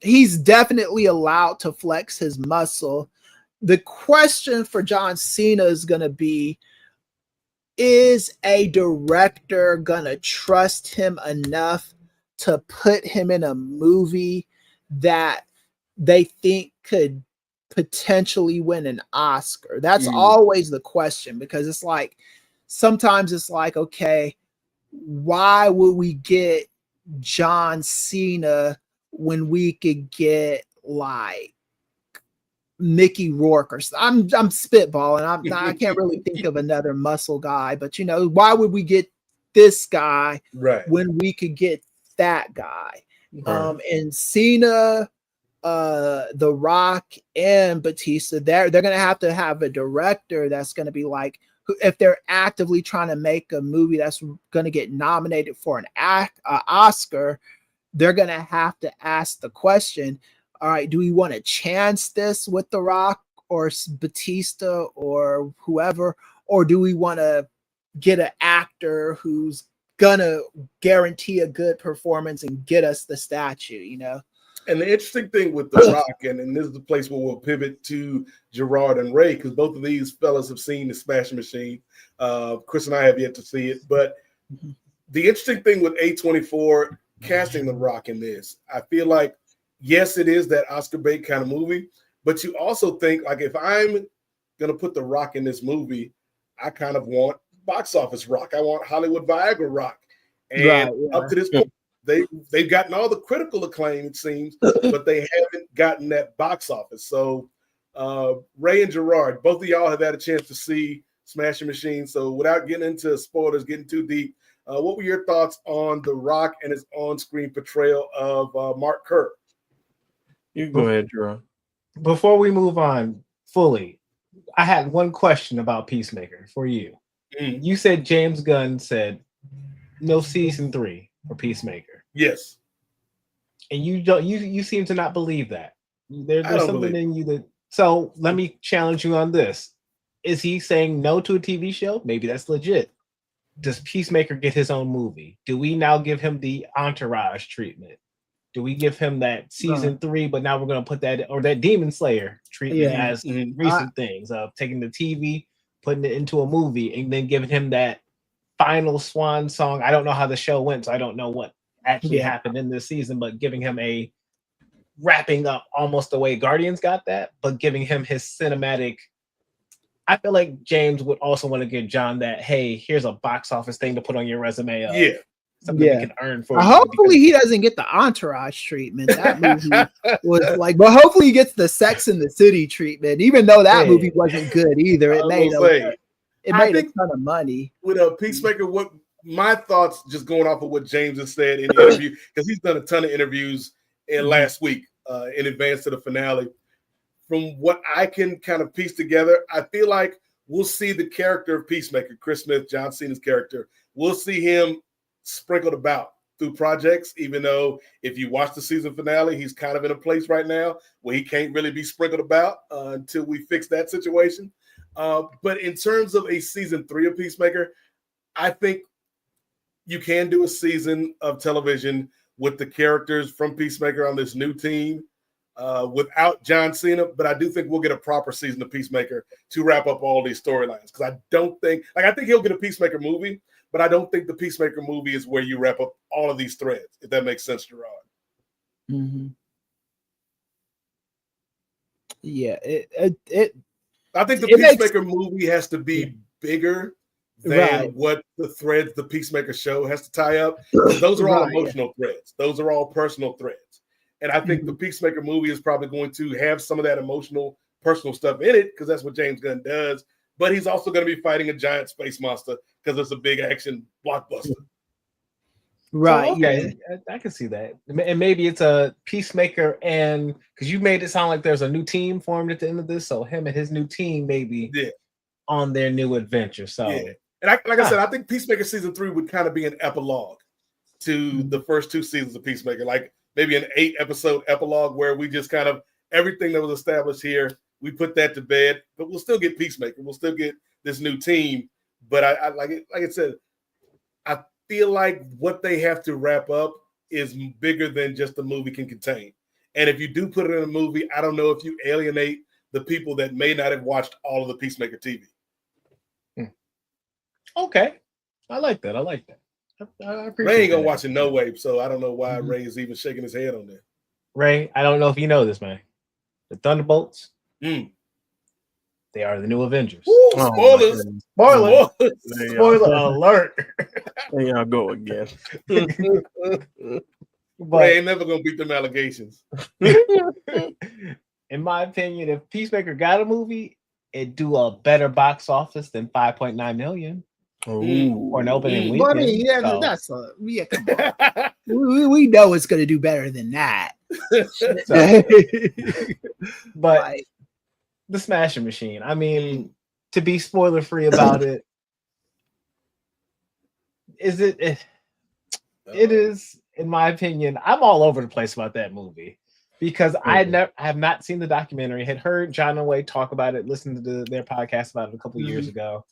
Speaker 4: he's definitely allowed to flex his muscle. The question for John Cena is going to be, is a director going to trust him enough to put him in a movie that they think could potentially win an Oscar? That's always the question, because it's like, sometimes it's like, okay, why would we get John Cena when we could get like Mickey Rourke or I'm spitballing. I can't really think of another muscle guy, but you know, why would we get this guy when we could get that guy? And Cena, The Rock, and Batista, they're gonna have to have a director that's gonna be like, if they're actively trying to make a movie that's gonna get nominated for an Oscar, they're gonna have to ask the question, all right, do we want to chance this with The Rock or Batista or whoever, or do we want to get an actor who's gonna guarantee a good performance and get us the statue, you know?
Speaker 2: And the interesting thing with The Rock, and this is the place where we'll pivot to Gerard and Ray, because both of these fellas have seen the Smashing Machine. Chris and I have yet to see it, but the interesting thing with A24 casting The Rock in this, I feel like, yes, it is that Oscar bait kind of movie, but you also think, like, if I'm going to put The Rock in this movie, I kind of want box office Rock. I want Hollywood Viagra Rock. And up to this point, they've gotten all the critical acclaim, it seems, but they haven't gotten that box office. So Ray and Gerard, both of y'all have had a chance to see Smashing Machine. So without getting into spoilers, getting too deep, what were your thoughts on The Rock and his on-screen portrayal of Mark Kerr?
Speaker 6: You go ahead, Gerard.
Speaker 5: Before we move on fully, I had one question about Peacemaker for you. You said James Gunn said no season 3 for Peacemaker.
Speaker 2: Yes.
Speaker 5: And you seem to not believe that. There's something in you that. So let me challenge you on this. Is he saying no to a TV show? Maybe that's legit. Does Peacemaker get his own movie? Do we now give him the Entourage treatment? Do we give him that season 3, but now we're going to put that, or that Demon Slayer treatment as recent things of taking the TV, putting it into a movie, and then giving him that final swan song? I don't know how the show went, so I don't know what actually happened in this season, but giving him a wrapping up almost the way Guardians got that, but giving him his cinematic. I feel like James would also want to give John that, hey, here's a box office thing to put on your resume. Something we can earn for.
Speaker 4: Hopefully he doesn't get the Entourage treatment. That movie was like, but hopefully he gets the Sex and the City treatment, even though that movie wasn't good either. It made a ton of money.
Speaker 2: With a Peacemaker, what my thoughts, just going off of what James has said in the interview, because he's done a ton of interviews in last week in advance to the finale. From what I can kind of piece together, I feel like we'll see the character of Peacemaker, Chris Smith, John Cena's character. We'll see him sprinkled about through projects, even though if you watch the season finale, he's kind of in a place right now where he can't really be sprinkled about until we fix that situation. But in terms of a season 3 of Peacemaker, I think you can do a season of television with the characters from Peacemaker on this new team without John Cena. But I do think we'll get a proper season of Peacemaker to wrap up all these storylines. Because I don't think, I think he'll get a Peacemaker movie, but I don't think the Peacemaker movie is where you wrap up all of these threads, if that makes sense, Gerard.
Speaker 4: Mm-hmm. Yeah,
Speaker 2: I think the Peacemaker movie has to be bigger than what the threads the Peacemaker show has to tie up. Those are all emotional threads. Those are all personal threads. And I think the Peacemaker movie is probably going to have some of that emotional, personal stuff in it because that's what James Gunn does. But he's also going to be fighting a giant space monster because it's a big action blockbuster.
Speaker 4: Right.
Speaker 5: So, okay, yeah. I can see that. And maybe it's a Peacemaker, and because you made it sound like there's a new team formed at the end of this, so him and his new team maybe on their new adventure. So,
Speaker 2: and I said, I think Peacemaker season 3 would kind of be an epilogue to the first 2 seasons of Peacemaker, like maybe an 8-episode epilogue where we just kind of everything that was established here, we put that to bed, but we'll still get Peacemaker, we'll still get this new team. But I like I said, I feel like what they have to wrap up is bigger than just the movie can contain. And if you do put it in a movie, I don't know if you alienate the people that may not have watched all of the Peacemaker TV.
Speaker 5: Okay. I like that. I appreciate
Speaker 2: Ray ain't gonna
Speaker 5: that.
Speaker 2: watch it no way, so I don't know why Ray is even shaking his head on that.
Speaker 5: Ray, I don't know if you know this, man. The Thunderbolts, they are the new Avengers.
Speaker 2: Ooh, spoilers.
Speaker 5: Spoiler alert.
Speaker 6: There y'all go again.
Speaker 5: But
Speaker 2: Ray ain't never gonna beat them allegations.
Speaker 5: In my opinion, if Peacemaker got a movie, it'd do a better box office than 5.9 million. Or an opening weekend.
Speaker 4: Come on. we know it's going to do better than that.
Speaker 5: But the Smashing Machine, I mean, to be spoiler free about it, it is, in my opinion, I'm all over the place about that movie because I have not seen the documentary, had heard John and Wade talk about it, listened to their podcast about it a couple years ago.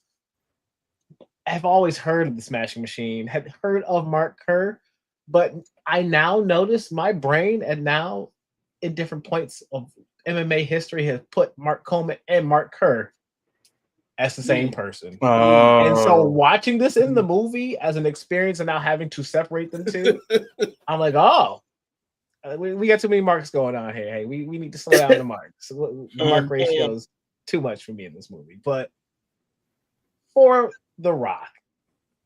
Speaker 5: I've always heard of the Smashing Machine, had heard of Mark Kerr, but I now notice my brain, and now in different points of MMA history, has put Mark Coleman and Mark Kerr as the same person. And so watching this in the movie as an experience and now having to separate them two, I'm like, we got too many marks going on here. Hey, we need to slow down the marks. The mark ratio is too much for me in this movie. But for The Rock,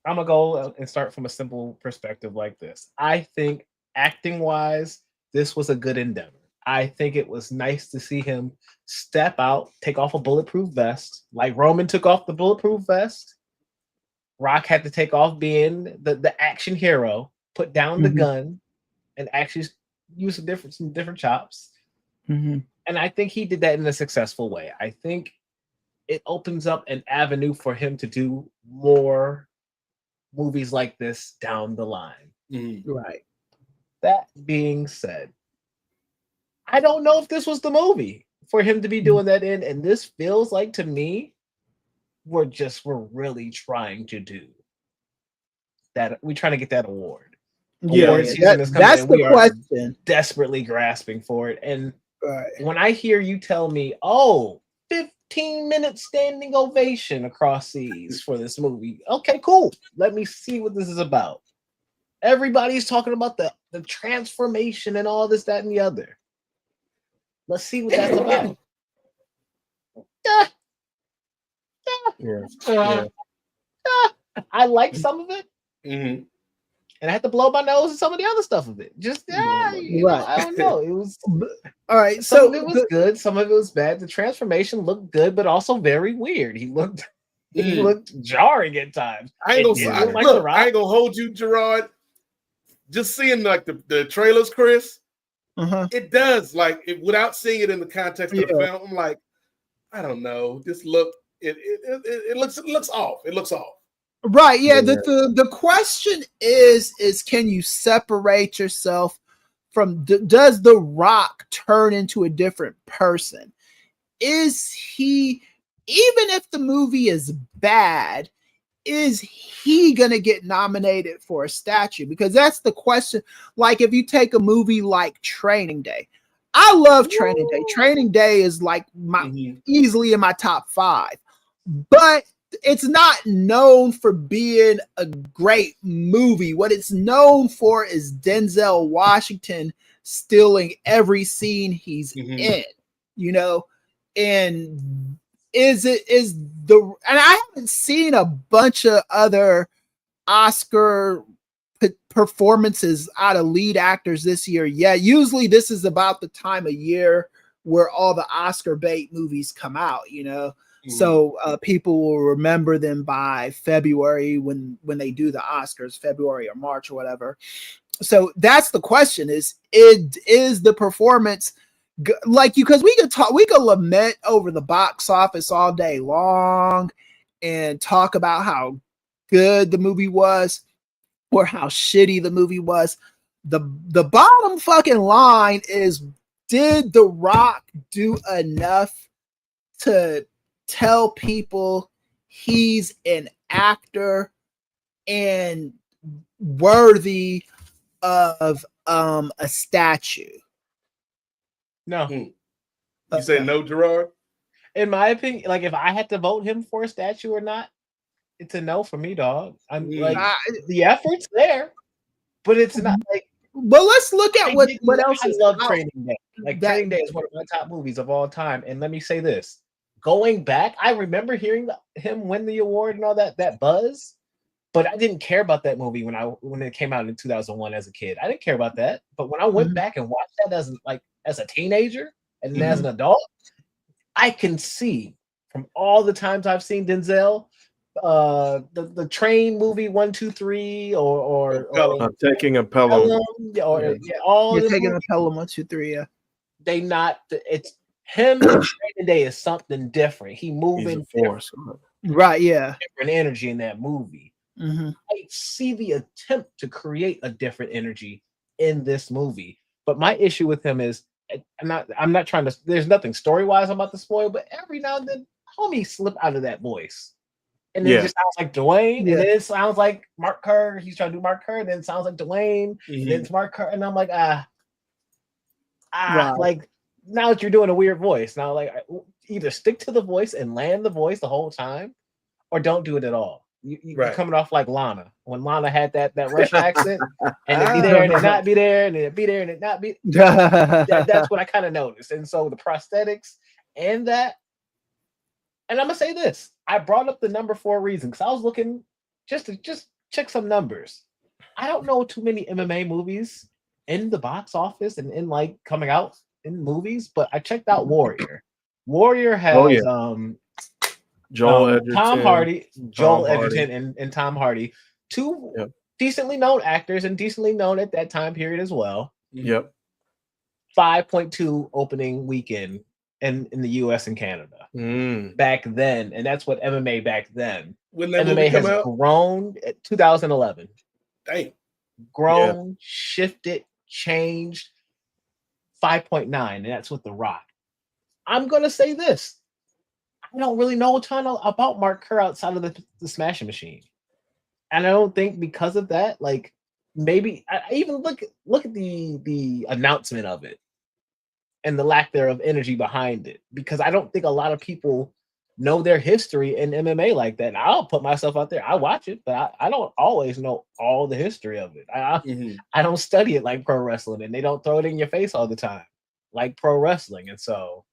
Speaker 5: I'm gonna go and start from a simple perspective like this. I think acting wise, this was a good endeavor. I think it was nice to see him step out, take off a bulletproof vest, like Roman took off the bulletproof vest. Rock had to take off being the action hero, put down the gun, and actually use some different chops. And I think he did that in a successful way. I think it opens up an avenue for him to do more movies like this down the line.
Speaker 4: Right.
Speaker 5: That being said, I don't know if this was the movie for him to be doing that in, and this feels like to me, we're really trying to do that. We're trying to get that award. Award season is coming,
Speaker 4: that's the question.
Speaker 5: Desperately grasping for it. And when I hear you tell me, 15-minute standing ovation across seas for this movie. Okay, cool. Let me see what this is about. Everybody's talking about the transformation and all this, that, and the other. Let's see what that's about. I like some of it. And I had to blow my nose at some of the other stuff of it. Just I don't know. It was
Speaker 4: all right.
Speaker 5: Some of it was good, some of it was bad. The transformation looked good, but also very weird. He looked jarring at times.
Speaker 2: I ain't gonna hold you, Gerard. Just seeing like the trailers, Chris, it does without seeing it in the context of the film. I'm like, I don't know. This it looks off. It looks off.
Speaker 4: Right. Yeah. The question is can you separate yourself from? Does The Rock turn into a different person? Is he even if the movie is bad, is he gonna get nominated for a statue? Because that's the question. Like, if you take a movie like Training Day, I love Training Day. Training Day is like my easily in my top 5, but it's not known for being a great movie. What it's known for is Denzel Washington stealing every scene he's in, you know, and and I haven't seen a bunch of other Oscar performances out of lead actors this year. Yeah, usually this is about the time of year where all the Oscar bait movies come out, you know. So people will remember them by February when they do the Oscars, February or March or whatever. So that's the question: is the performance like you? Because we could lament over the box office all day long and talk about how good the movie was or how shitty the movie was. The bottom fucking line is, did The Rock do enough to tell people he's an actor and worthy of a statue?
Speaker 5: No.
Speaker 2: You say no, Gerard?
Speaker 5: In my opinion, like if I had to vote him for a statue or not, it's a no for me, dog. I'm like the effort's there, but it's not like.
Speaker 4: But let's look at what else.
Speaker 5: I love Training Day. Like Training Day is one of my top movies of all time. And let me say this: going back, I remember hearing him win the award and all that buzz, but I didn't care about that movie when it came out in 2001 as a kid. I didn't care about that. But when I went back and watched that as a teenager and as an adult, I can see from all the times I've seen Denzel, the Train movie 1, 2, 3, or
Speaker 6: Taking a Pelham,
Speaker 5: all
Speaker 4: Taking a Pelham 1, 2, 3, yeah.
Speaker 5: It's him. And Training Day is something different. He moving
Speaker 6: force,
Speaker 4: right? Yeah, different
Speaker 5: energy in that movie. I see the attempt to create a different energy in this movie, but my issue with him is I'm not trying to. There's nothing story wise I'm about to spoil, but every now and then, homie slip out of that voice. And then it just sounds like Dwayne, and then it sounds like Mark Kerr. He's trying to do Mark Kerr, and then it sounds like Dwayne, and then it's Mark Kerr, and I'm like, like now that you're doing a weird voice, now like either stick to the voice and land the voice the whole time, or don't do it at all. You're coming off like Lana when Lana had that Russian accent, and it'd be there and it not be there, and it'd be there and it not be. That's what I kind of noticed, and so the prosthetics and that. And I'm gonna say this: I brought up the number for a reason because I was looking just to check some numbers. I don't know too many MMA movies in the box office and in like coming out in movies, but I checked out Warrior. Warrior has
Speaker 6: Joel Edgerton,
Speaker 5: Tom Hardy, Joel Edgerton, and Tom Hardy, two decently known actors and decently known at that time period as well. 5.2 opening weekend in the US and Canada back then, and that's what MMA back then.
Speaker 2: When that
Speaker 5: MMA has
Speaker 2: out?
Speaker 5: grown at 2011.
Speaker 2: Dang.
Speaker 5: Grown, shifted, changed 5.9, and that's with The Rock. I'm gonna say this: I don't really know a ton about Mark Kerr outside of the Smashing Machine, and I don't think because of that, like maybe I even look at the announcement of it and the lack thereof energy behind it, because I don't think a lot of people know their history in MMA like that. And I'll put myself out there. I watch it, but I don't always know all the history of it. I don't study it like pro wrestling, and they don't throw it in your face all the time like pro wrestling. And so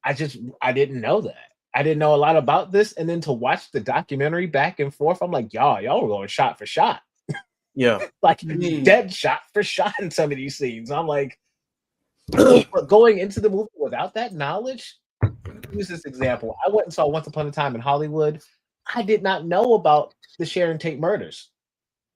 Speaker 5: I didn't know that. I didn't know a lot about this. And then to watch the documentary back and forth, I'm like, y'all were going shot for shot. Like dead shot for shot in some of these scenes. I'm like, but going into the movie without that knowledge, use this example. I went and saw Once Upon a Time in Hollywood. I did not know about the Sharon Tate murders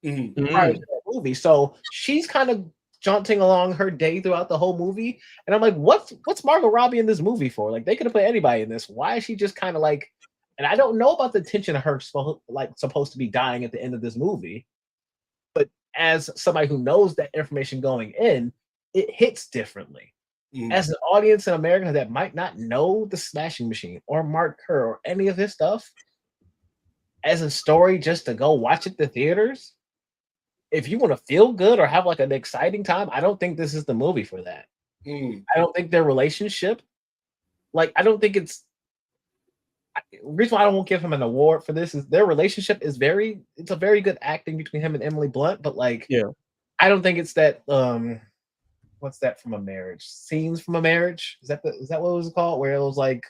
Speaker 5: prior to that movie. So she's kind of jaunting along her day throughout the whole movie. And I'm like, what's Margot Robbie in this movie for? Like, they could have put anybody in this. Why is she just kind of like, and I don't know about the tension of her supposed to be dying at the end of this movie. But as somebody who knows that information going in, it hits differently. as an audience in America that might not know the Smashing Machine or Mark Kerr or any of his stuff, as a story just to go watch it to theaters, if you want to feel good or have like an exciting time, I don't think this is the movie for that. I don't think their relationship, like, I don't think it's. The reason why I won't give him an award for this is their relationship is it's a very good acting between him and Emily Blunt, but like, I don't think it's that. What's that from a marriage? Scenes from a marriage? Is that what it was called? Where it was like,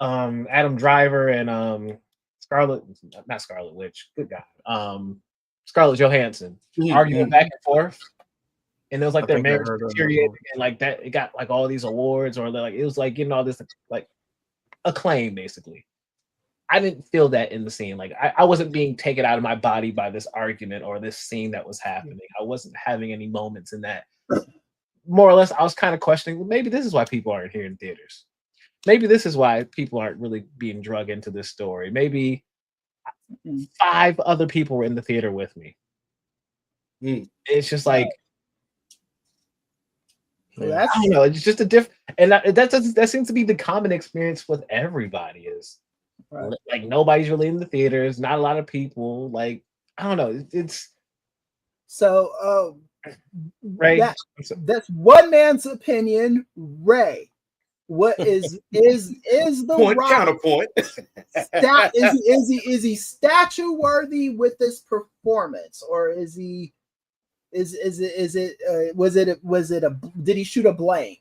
Speaker 5: Adam Driver and not Scarlet Witch. Good God, Scarlett Johansson arguing back and forth, and it was like their marriage deteriorated, and like that it got like all these awards, or like it was like getting all this like acclaim basically. I didn't feel that in the scene. Like I wasn't being taken out of my body by this argument or this scene that was happening. I wasn't having any moments in that. More or less, I was kind of questioning, well, maybe this is why people aren't here in theaters. Maybe this is why people aren't really being drug into this story. Maybe 5 other people were in the theater with me. It's just like, I don't know. It's just a different, and that seems to be the common experience with everybody. Is like nobody's really in the theaters. Not a lot of people. Like, I don't know. It's
Speaker 4: so.
Speaker 5: Ray,
Speaker 4: that's one man's opinion. Ray, what is the
Speaker 7: point
Speaker 4: Rock
Speaker 7: counterpoint?
Speaker 4: Is he statue worthy with this performance, or is he? Was it a? Did he shoot a blank?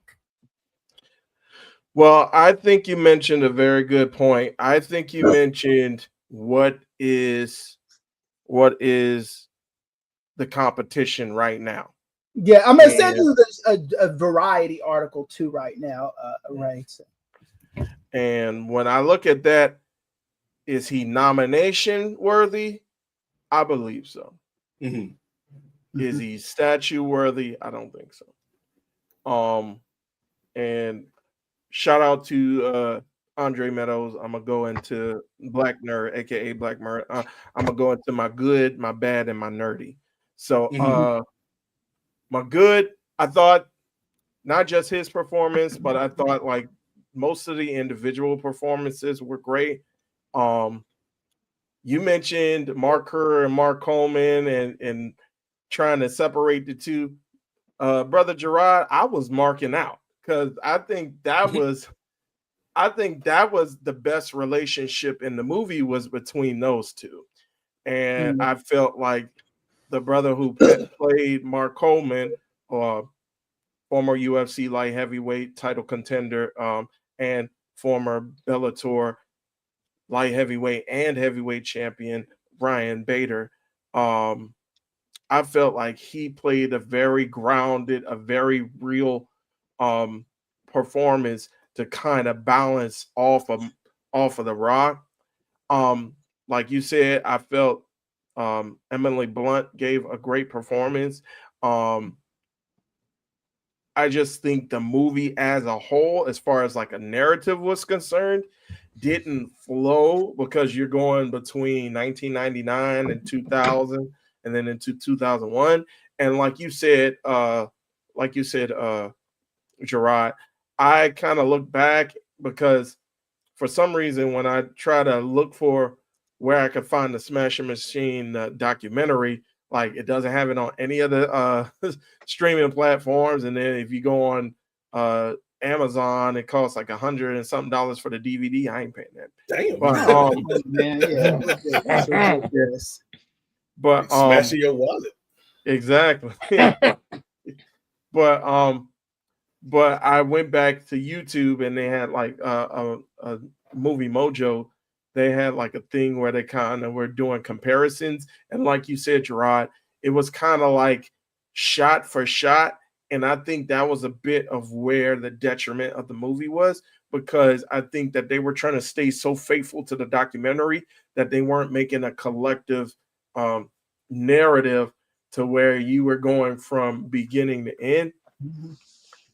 Speaker 6: Well, I think you mentioned a very good point. I think you mentioned what is the competition right now.
Speaker 4: Yeah, I'm gonna send you a Variety article too right now, Ray.
Speaker 6: And when I look at that, is he nomination worthy? I believe so. Is he statue worthy? I don't think so. And shout out to Andre Meadows. I'm gonna go into Black Nerd, aka Black Nerd. I'm gonna go into my good, my bad, and my nerdy. So my good, I thought not just his performance, but I thought like most of the individual performances were great. You mentioned Mark Kerr and Mark Coleman and trying to separate the two. Brother Gerard, I was marking out because I think that was the best relationship in the movie was between those two. And I felt like the brother who played Mark Coleman, former UFC light heavyweight title contender, and former Bellator light heavyweight and heavyweight champion, Ryan Bader. I felt like he played a very grounded, a very real performance to kind of balance off of the Rock. Like you said, I felt Emily Blunt gave a great performance. I just think the movie as a whole, as far as like a narrative was concerned, didn't flow because you're going between 1999 and 2000 and then into 2001. And like you said, Gerard, I kind of look back because for some reason, when I try to look for where I could find the Smashing Machine documentary, like it doesn't have it on any of the streaming platforms. And then if you go on Amazon, it costs like $100 and something for the DVD. I ain't paying that.
Speaker 7: Damn,
Speaker 6: but,
Speaker 4: man, yeah.
Speaker 6: But
Speaker 7: smashing your wallet.
Speaker 6: Exactly. But I went back to YouTube and they had like a Movie Mojo. They had like a thing where they kind of were doing comparisons. And like you said, Gerard, it was kind of like shot for shot. And I think that was a bit of where the detriment of the movie was, because I think that they were trying to stay so faithful to the documentary that they weren't making a collective narrative to where you were going from beginning to end.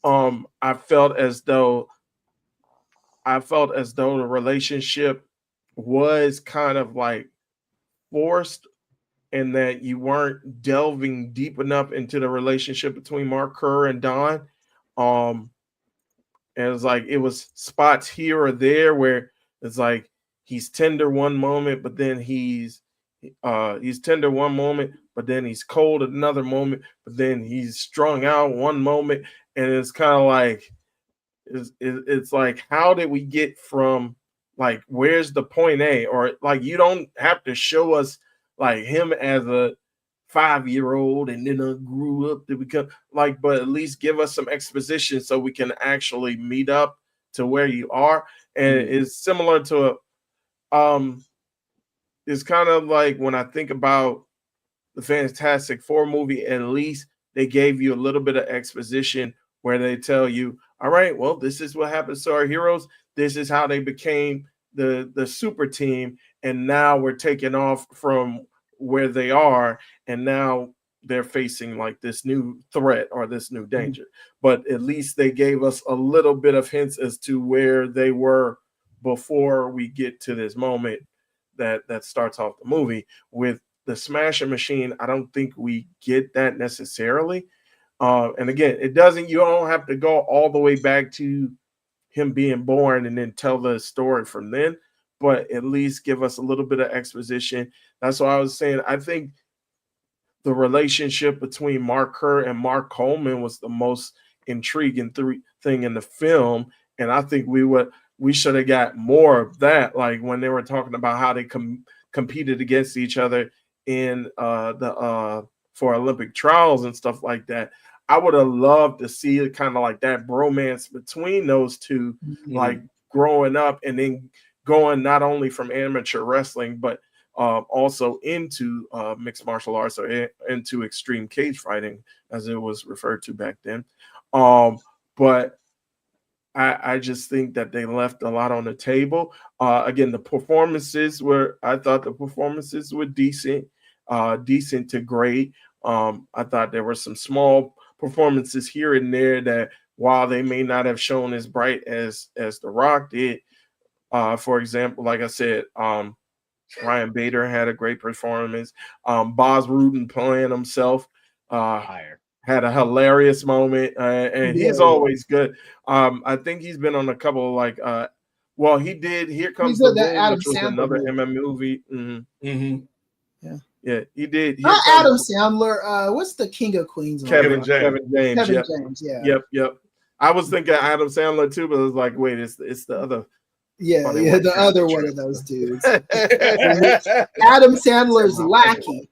Speaker 6: I felt as though the relationship was kind of like forced, and that you weren't delving deep enough into the relationship between Mark Kerr and Don. And it's like it was spots here or there where it's like he's tender one moment, but then he's tender one moment, but then he's cold another moment, but then he's strung out one moment, and it's kind of like it's like, how did we get from like where's the point A? Or like you don't have to show us like him as a 5-year-old and then grew up to become like, but at least give us some exposition so we can actually meet up to where you are. And it's similar to it's kind of like when I think about the Fantastic Four movie, at least they gave you a little bit of exposition where they tell you, all right, well, this is what happens to our heroes. This is how they became the super team. And now we're taking off from where they are. And now they're facing like this new threat or this new danger. But at least they gave us a little bit of hints as to where they were before we get to this moment that starts off the movie. With the Smasher Machine, I don't think we get that necessarily. And again, you don't have to go all the way back to him being born and then tell the story from then, but at least give us a little bit of exposition. That's what I was saying. I think the relationship between Mark Kerr and Mark Coleman was the most intriguing thing in the film. And I think we should have got more of that. Like when they were talking about how they competed against each other in for Olympic trials and stuff like that. I would have loved to see it kind of like that bromance between those two, like growing up and then going not only from amateur wrestling, but also into mixed martial arts or into extreme cage fighting, as it was referred to back then. But I just think that they left a lot on the table. Again, I thought the performances were decent to great. I thought there were some small performances here and there that, while they may not have shown as bright as The Rock did, for example, like I said, Ryan Bader had a great performance. Bas Rutten playing himself had a hilarious moment, and he's always good. I think he's been on a couple of like, well, he did Here Comes the Boom, which was another MM movie. Yeah, he did.
Speaker 4: Not Adam Sandler. What's the King of Queens?
Speaker 6: Kevin James.
Speaker 4: Kevin James. Yeah.
Speaker 6: Yep. I was thinking Adam Sandler too, but it was like, wait, it's the other.
Speaker 4: Yeah, the other one of those dudes. Adam Sandler's lackey.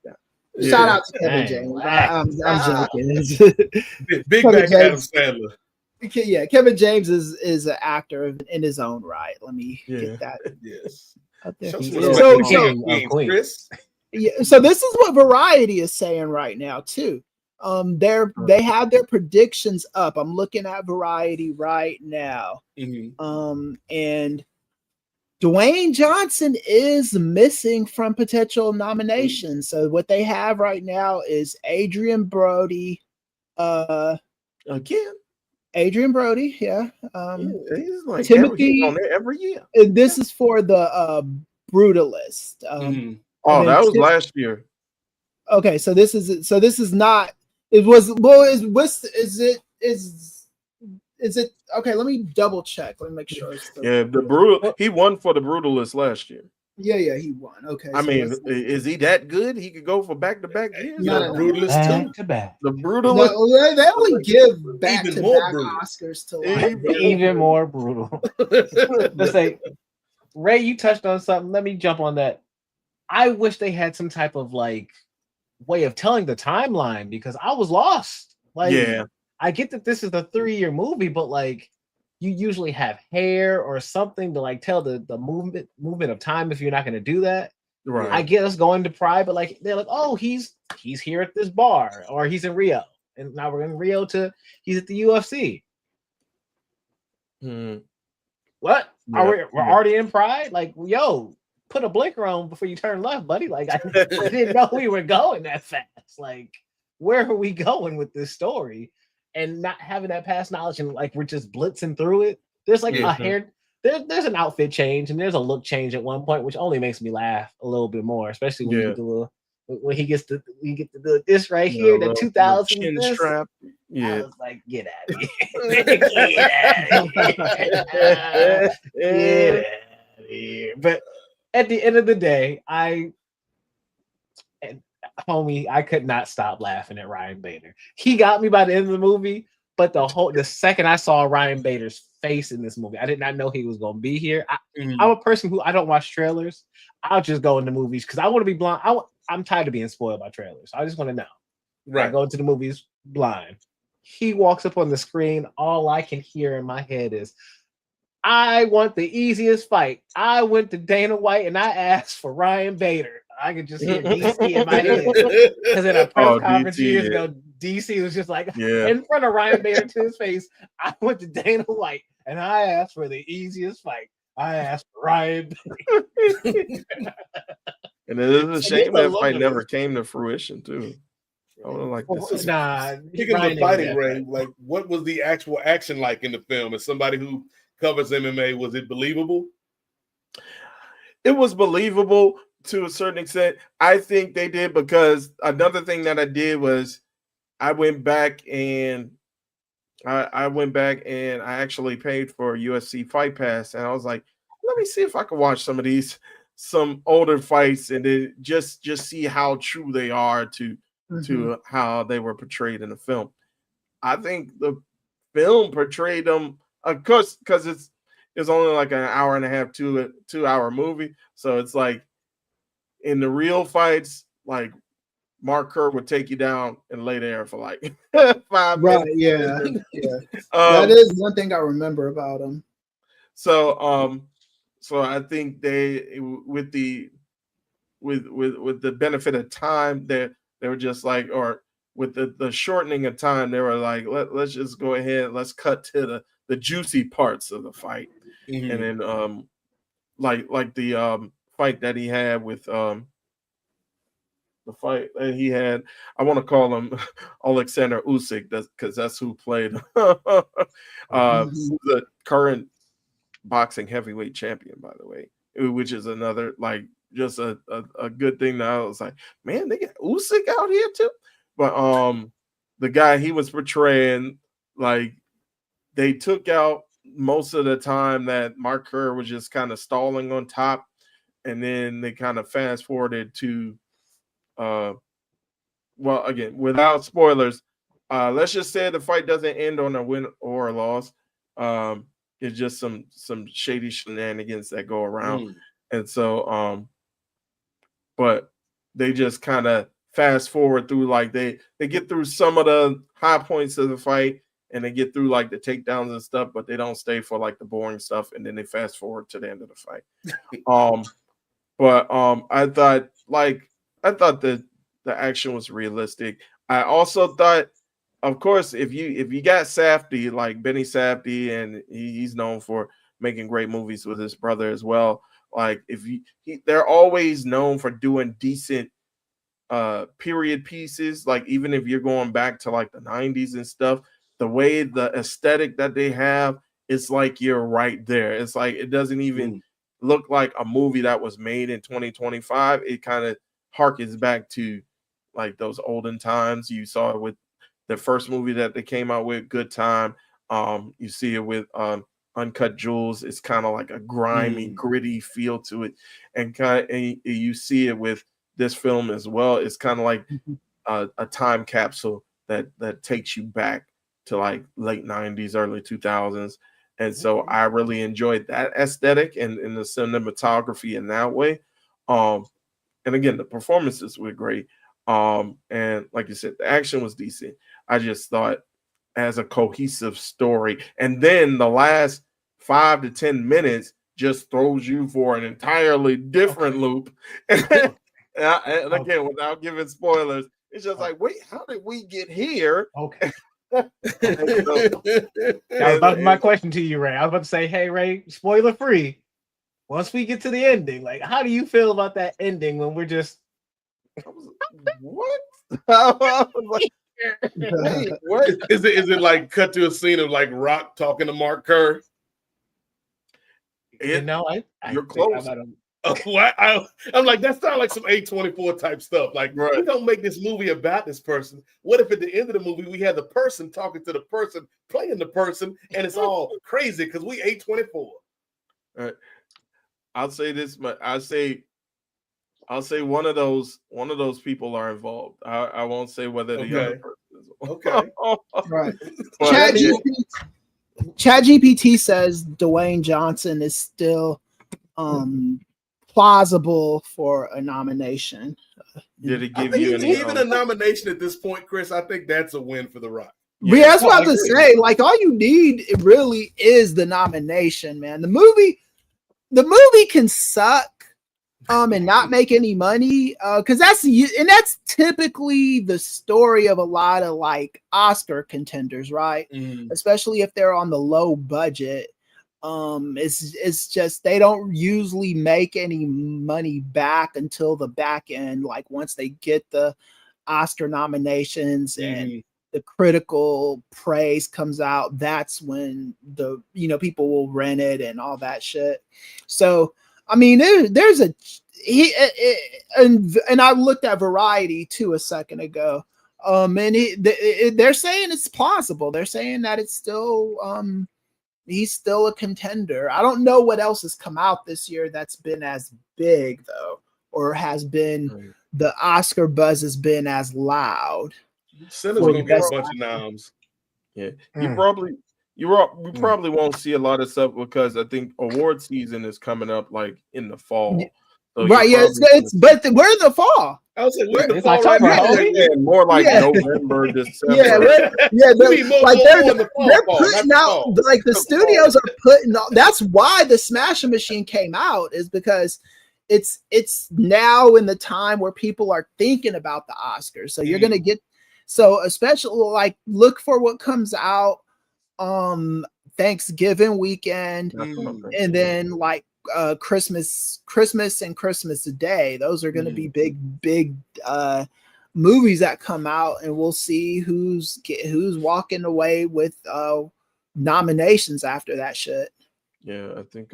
Speaker 4: Shout out to Kevin James. I'm joking.
Speaker 2: Big back Adam Sandler.
Speaker 4: Yeah, Kevin James is an actor in his own right. Let me get that.
Speaker 2: Yes.
Speaker 4: Chris. Yeah, so this is what Variety is saying right now too. They have their predictions up. I'm looking at Variety right now. And Dwayne Johnson is missing from potential nominations. So what they have right now is Adrian Brody. Adrian Brody, yeah.
Speaker 6: He's like
Speaker 4: Timothy
Speaker 6: on there every year.
Speaker 4: And this is for the Brutalist.
Speaker 6: Oh, that was last year.
Speaker 4: Okay, so this is not. It was. Well, is it okay? Let me double check. Let me make sure.
Speaker 6: The Brutal. He won for the Brutalist last year.
Speaker 4: Yeah, he won. Okay.
Speaker 6: I mean, is he that good? He could go for back-to-back years.
Speaker 4: No.
Speaker 6: Brutalist too. The Brutalist.
Speaker 4: No, they only give back-to-back Oscars to like
Speaker 5: even more brutal. Let's say, Ray, you touched on something. Let me jump on that. I wish they had some type of like way of telling the timeline, because I was lost. Like, yeah, I get that this is a 3-year movie, but like you usually have hair or something to like tell the movement of time if you're not going to do that. Right. I get us going to Pride, but like they're like, oh, he's here at this bar, or he's in Rio, and now we're in Rio to he's at the UFC. What? Yeah. We're already in Pride? Like, yo, put a blinker on before you turn left, buddy. Like, I didn't know we were going that fast. Like, where are we going with this story? And not having that past knowledge, and like we're just blitzing through it. There's like a hair, there's an outfit change, and there's a look change at one point, which only makes me laugh a little bit more, especially when you get the when he gets to do this right
Speaker 6: You
Speaker 5: here,
Speaker 6: know,
Speaker 5: the
Speaker 6: the
Speaker 5: 2000
Speaker 6: chin
Speaker 5: this.
Speaker 6: strap.
Speaker 5: I
Speaker 6: Yeah.
Speaker 5: was like, get out of here. Get out of here. But at the end of the day, homie, I could not stop laughing at Ryan Bader. He got me by the end of the movie, but the second I saw Ryan Bader's face in this movie, I did not know he was going to be here. I'm a person who I don't watch trailers. I'll just go into movies because I want to be blind. I'm tired of being spoiled by trailers. I just want to know.
Speaker 2: Right.
Speaker 5: I go into the movies blind. He walks up on the screen. All I can hear in my head is, I want the easiest fight. I went to Dana White and I asked for Ryan Bader. I could just hear DC in my head. Because in a press conference years ago, DC was just like, in front of Ryan Bader to his face, I went to Dana White and I asked for the easiest fight. I asked for Ryan Bader.
Speaker 6: And it is a shame that fight never came to fruition, too. I would like this.
Speaker 2: Speaking of the fighting, Ray, like, what was the actual action like in the film? As somebody who covers MMA, was it believable?
Speaker 6: It was believable to a certain extent. I think they did, because another thing that I did was I went back and I actually paid for UFC Fight Pass, and I was like, let me see if I can watch some older fights and then just see how true they are to how they were portrayed in the film. I think the film portrayed them, of course, because it's only like an hour and a half, 2-hour movie. So it's like in the real fights, like Mark Kerr would take you down and lay there for like 5 minutes.
Speaker 4: Right, yeah. That is one thing I remember about him.
Speaker 6: So I think they, with the benefit of time, they were just like, or with the shortening of time, they were like, let's just go ahead, let's cut to the juicy parts of the fight. And then like the fight that he had with the fight that he had, I want to call him Alexander Usyk, because that's who played the current boxing heavyweight champion, by the way, which is another, like, just a good thing. Now I was like, man, they got Usyk out here too. But the guy he was portraying, like, they took out most of the time that Mark Kerr was just kind of stalling on top, and then they kind of fast forwarded to well, again, without spoilers, let's just say the fight doesn't end on a win or a loss. It's just some shady shenanigans that go around. And so but they just kind of fast forward through, like, they get through some of the high points of the fight, and they get through like the takedowns and stuff, but they don't stay for like the boring stuff, and then they fast forward to the end of the fight. But I thought that the action was realistic. I also thought, of course, if you got Safdie, like Benny Safdie, and he's known for making great movies with his brother as well. Like, they're always known for doing decent period pieces. Like, even if you're going back to like the 90s and stuff, the way the aesthetic that they have, it's like you're right there. It's like it doesn't even look like a movie that was made in 2025. It kind of harkens back to like those olden times. You saw it with the first movie that they came out with, Good Time. You see it with Uncut Jewels. It's kind of like a grimy, gritty feel to it, and you see it with this film as well. It's kind of like a time capsule that takes you back to like late 90s, early 2000s. And so I really enjoyed that aesthetic and the cinematography in that way. And again, the performances were great. And like you said, the action was decent. I just thought, as a cohesive story, and then the last 5 to 10 minutes just throws you for an entirely different loop. And again, without giving spoilers, it's just like, wait, how did we get here?
Speaker 5: Okay. That was about my question to you, Ray. I was about to say, hey, Ray, spoiler free. Once we get to the ending, like, how do you feel about that ending when we're just
Speaker 6: what?
Speaker 2: Wait, what is it? Is it like cut to a scene of like Rock talking to Mark Kerr?
Speaker 6: You're close.
Speaker 2: I'm like, that sounds like some A24 type stuff. Like, we don't make this movie about this person. What if at the end of the movie we had the person talking to the person playing the person, and it's all crazy because we A24.
Speaker 6: All right. I'll say this, but I'll say one of those people are involved. I won't say whether the other person is involved.
Speaker 4: Okay. Right. ChatGPT says Dwayne Johnson is still plausible for a nomination.
Speaker 6: Did it give you
Speaker 2: even a nomination at this point, Chris? I think that's a win for The Rock.
Speaker 4: Yeah, that's what I was to say. Like, all you need, it really is the nomination, man. The movie can suck and not make any money, because that's typically the story of a lot of like Oscar contenders, right? Especially if they're on the low budget. It's just they don't usually make any money back until the back end, like once they get the Oscar nominations and the critical praise comes out. That's when the people will rent it and all that shit. So I mean, there's and I looked at Variety too a second ago. And they're saying it's possible. They're saying that it's still he's still a contender. I don't know what else has come out this year that's been as big though, or has been the Oscar buzz has been as loud.
Speaker 2: Sinner's gonna get a bunch of noms.
Speaker 6: Yeah, you probably won't see a lot of stuff because I think award season is coming up like in the fall. So
Speaker 4: right? Yeah, but we're in the fall.
Speaker 2: I was like, we're in the fall right
Speaker 6: now. More like November, December.
Speaker 4: They're putting out like the studios are putting out. That's why the Smashing Machine came out, is because it's now in the time where people are thinking about the Oscars. So you're gonna get especially like look for what comes out Thanksgiving weekend, and then like Christmas and Christmas Day. Those are going to be big movies that come out, and we'll see who's walking away with nominations after that shit.
Speaker 6: Yeah, I think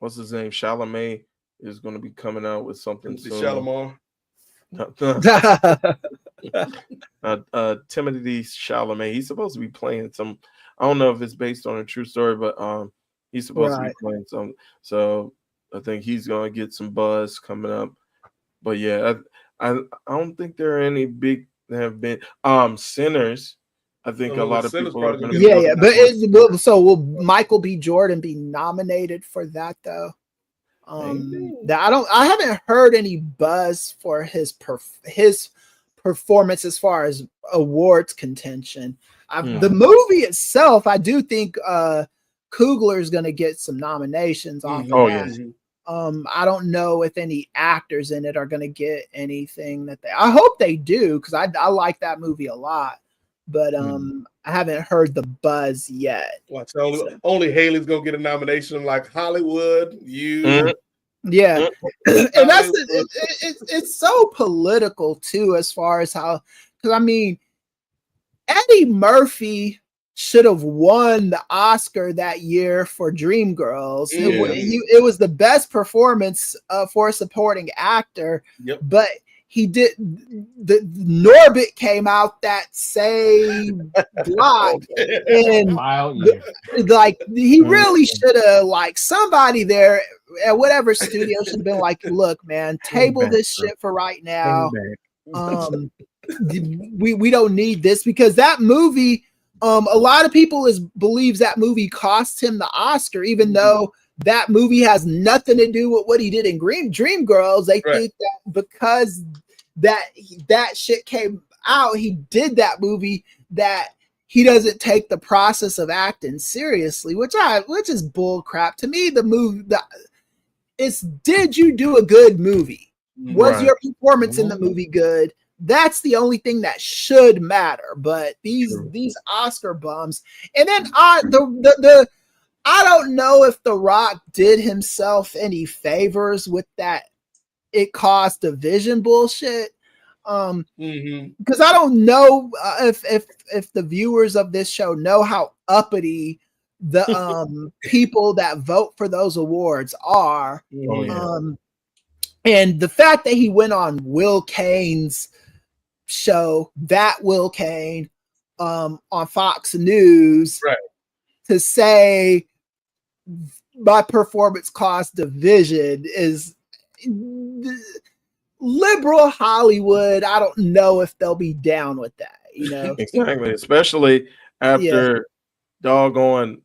Speaker 6: what's his name, Chalamet is going to be coming out with something soon.
Speaker 2: Shalamar.
Speaker 6: Timothy Chalamet. He's supposed to be playing some. I don't know if it's based on a true story, but he's supposed to be playing some. So I think he's gonna get some buzz coming up. But yeah, I don't think there are any big that have been Sinners. I think a lot of people are gonna
Speaker 4: will Michael B. Jordan be nominated for that though? I haven't heard any buzz for his performance as far as awards contention. The movie itself, I do think Coogler is going to get some nominations off of that. I don't know if any actors in it are going to get anything I hope they do, because I like that movie a lot, but I haven't heard the buzz yet.
Speaker 2: Watch, only Haley's going to get a nomination, like Hollywood, you.
Speaker 4: Yeah, and that's it's so political too, as far as how, because I mean, Eddie Murphy should have won the Oscar that year for Dreamgirls. It was the best performance for a supporting actor, but he did. The Norbit came out that same block, and like he really should have, like, somebody there at whatever studio should have been like, look, man, table this shit for right now. We don't need this, because that movie, a lot of people believes that movie cost him the Oscar, even though that movie has nothing to do with what he did in Dreamgirls. They think that because that shit came out, he did that movie, that he doesn't take the process of acting seriously, which is bull crap. To me, the movie did you do a good movie? Was your performance in the movie good? That's the only thing that should matter. But these Oscar bums, and then I don't know if The Rock did himself any favors with that it caused division bullshit. Because I don't know if the viewers of this show know how uppity the people that vote for those awards are.
Speaker 6: Oh, yeah.
Speaker 4: And the fact that he went on Will Kane's show, That Will Kane, on Fox News,
Speaker 2: Right,
Speaker 4: to say my performance caused division is liberal Hollywood. I don't know if they'll be down with that, you know.
Speaker 6: Exactly, especially after doggone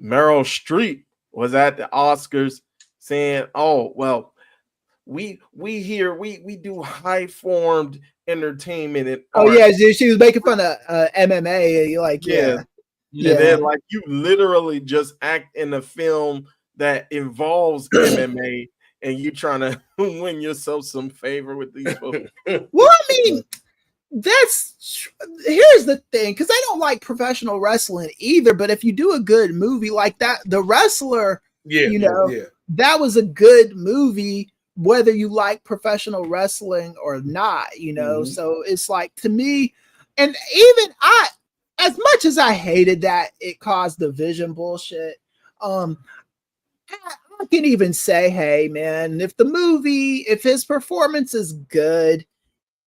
Speaker 6: Meryl Streep was at the Oscars saying, "Oh, well, we here we do high formed entertainment and art."
Speaker 4: Yeah, she was making fun of MMA. Like,
Speaker 6: And then like you literally just act in a film that involves MMA and you trying to win yourself some favor with these folks.
Speaker 4: Well, I mean, here's the thing, because I don't like professional wrestling either, but if you do a good movie like that, The Wrestler, that was a good movie, whether you like professional wrestling or not, you know. So it's like, to me, and even as much as I hated that it caused division bullshit, I can even say, hey man, if his performance is good,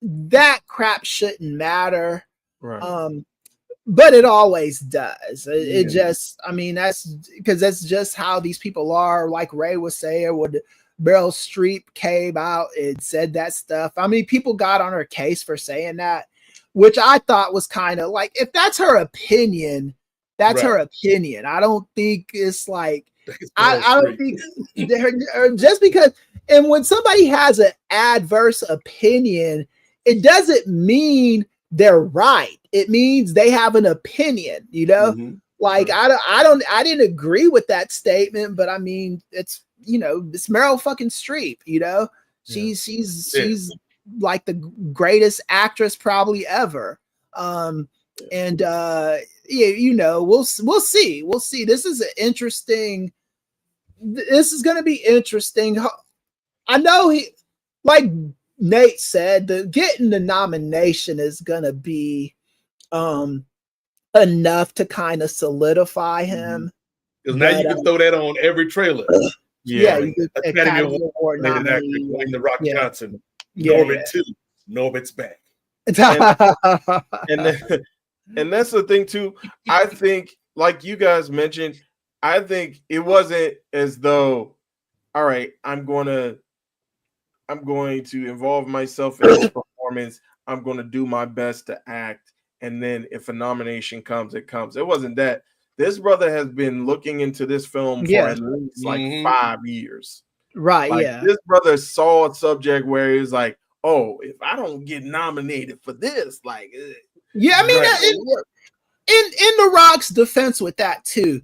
Speaker 4: that crap shouldn't matter.
Speaker 6: Right.
Speaker 4: But it always does. It just, I mean, that's because that's just how these people are. Like Ray was saying, when Meryl Streep came out and said that stuff, I mean, people got on her case for saying that, which I thought was kind of like, if that's her opinion, that's her opinion. I don't think it's like, I don't think just because, and when somebody has an adverse opinion, it doesn't mean they're right. It means they have an opinion, you know. Like I didn't agree with that statement, but I mean, it's, you know, it's Meryl fucking Streep, you know. She's like the greatest actress probably ever. And you know, we'll see. This is going to be interesting. I know like Nate said, getting the nomination is going to be enough to kind of solidify him.
Speaker 2: Because now you can throw that on every trailer.
Speaker 4: You could
Speaker 2: Academy Award nominee, Dwayne The Rock Johnson. Norbit 2. Norbit's back.
Speaker 6: And that's the thing too. I think, like you guys mentioned, I think it wasn't as though, all right, I'm going to involve myself in this performance. I'm going to do my best to act, and then if a nomination comes, it comes. It wasn't that. This brother has been looking into this film for at least like 5 years.
Speaker 4: Right.
Speaker 6: Like, this brother saw a subject where he was like, oh, if I don't get nominated for this, like,
Speaker 4: I mean, in The Rock's defense with that too,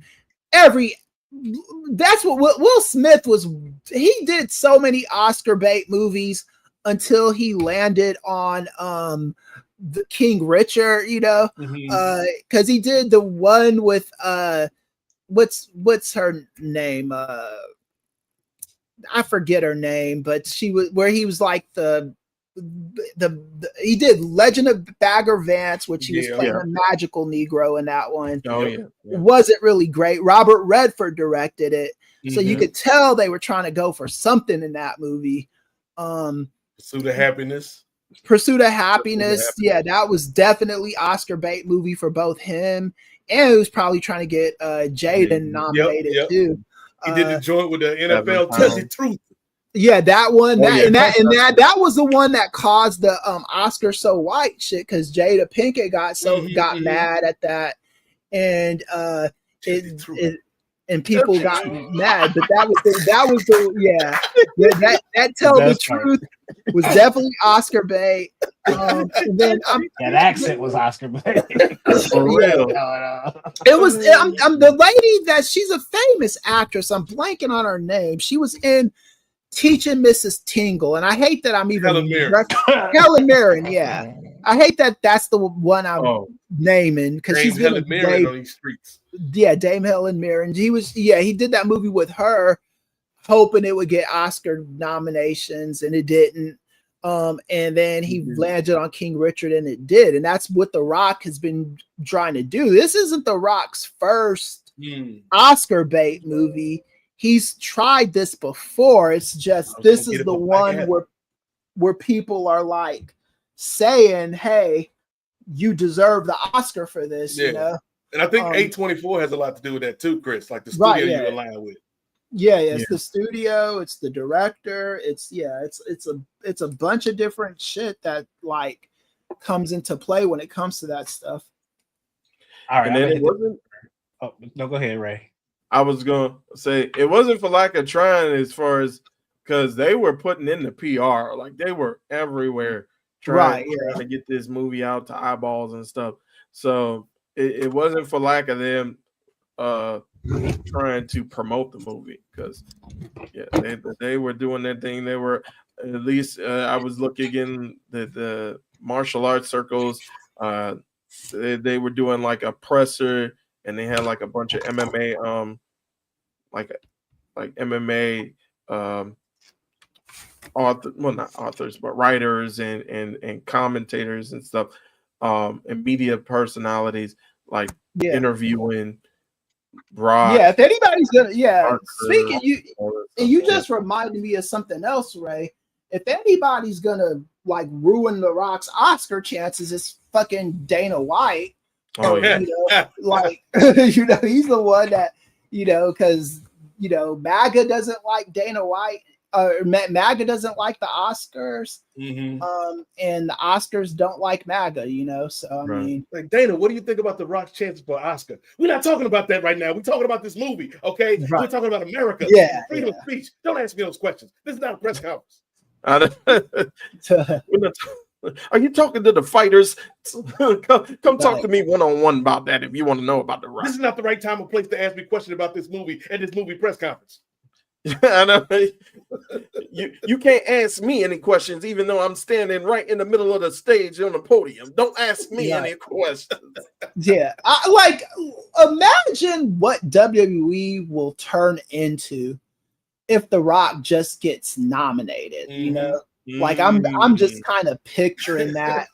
Speaker 4: that's what Will Smith was. He did so many Oscar bait movies until he landed on the King Richard, you know, because he did the one with what's her name? I forget her name, but she was where he was like the he did Legend of Bagger Vance, which he was playing a magical Negro in that one. Wasn't really great. Robert Redford directed it, so you could tell they were trying to go for something in that movie.
Speaker 2: Pursuit of Happiness. Yeah, that was definitely Oscar bait movie for both him, and he was probably trying to get Jaden nominated too. He did the joint with the NFL Tell the Truth. Yeah, that one. That was the one that caused the Oscar So White shit, because Jada Pinkett got mad at that, and and people got mad. But that was that Tell the Truth was definitely Oscar bait. And then
Speaker 5: that accent was Oscar bait.
Speaker 6: For real.
Speaker 4: It was. I'm the lady that she's a famous actress. I'm blanking on her name. She was in Teaching Mrs. Tingle, and I hate that I'm even Helen Mirren. Yeah, I hate that that's the one I'm naming, because she's been Helen Mirren on these streets. Yeah, Dame Helen Mirren. He did that movie with her, hoping it would get Oscar nominations, and it didn't. And then he landed on King Richard, and it did. And that's what The Rock has been trying to do. This isn't The Rock's first Oscar bait movie. He's tried this before. It's just this is the one where people are like saying, "Hey, you deserve the Oscar for this," you know.
Speaker 2: And I think A24 has a lot to do with that too, Chris. Like the studio you align with.
Speaker 4: It's the studio, it's the director, it's a bunch of different shit that like comes into play when it comes to that stuff.
Speaker 5: All right,
Speaker 6: and then it wasn't.
Speaker 5: Oh no, go ahead, Ray.
Speaker 6: I was gonna say it wasn't for lack of trying, as far as because they were putting in the PR, like they were everywhere trying to get this movie out to eyeballs and stuff. So it wasn't for lack of them trying to promote the movie, because they were doing their thing. They were, at least I was looking in the martial arts circles. They were doing like a presser, and they had like a bunch of MMA like MMA not authors, but writers and commentators and stuff, and media personalities, like interviewing Brock.
Speaker 4: Yeah, if anybody's gonna speaking, you just reminded me of something else, Ray. If anybody's gonna like ruin The Rock's Oscar chances, it's fucking Dana White.
Speaker 6: Oh yeah,
Speaker 4: like he's the one that because MAGA doesn't like Dana White. MAGA doesn't like the Oscars, and the Oscars don't like MAGA. So I mean,
Speaker 2: like Dana, what do you think about The Rock's chances for Oscar? We're not talking about that right now. We're talking about this movie, okay? We're talking about America. Freedom of speech. Don't ask me those questions. This is not a press conference.
Speaker 6: Are you talking to the fighters? Come talk to me one-on-one about that if you want to know about The Rock.
Speaker 2: This is not the right time or place to ask me questions about this movie at this movie press conference.
Speaker 6: I know. You can't ask me any questions, even though I'm standing right in the middle of the stage on the podium. Don't ask me any questions.
Speaker 4: Imagine what WWE will turn into if The Rock just gets nominated. Like I'm just kind of picturing that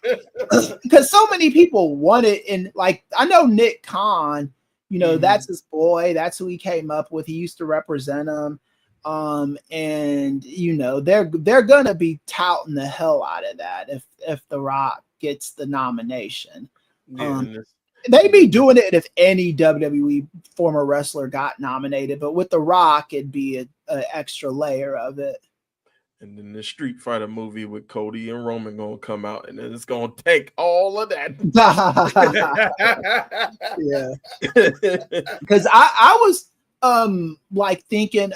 Speaker 4: because so many people want it, and like I know Nick Khan, that's his boy, that's who he came up with. He used to represent him, and they're gonna be touting the hell out of that if The Rock gets the nomination. They'd be doing it if any WWE former wrestler got nominated, but with The Rock, it'd be an extra layer of it.
Speaker 6: And then the Street Fighter movie with Cody and Roman gonna come out, and then it's gonna take all of that.
Speaker 4: Because I was like thinking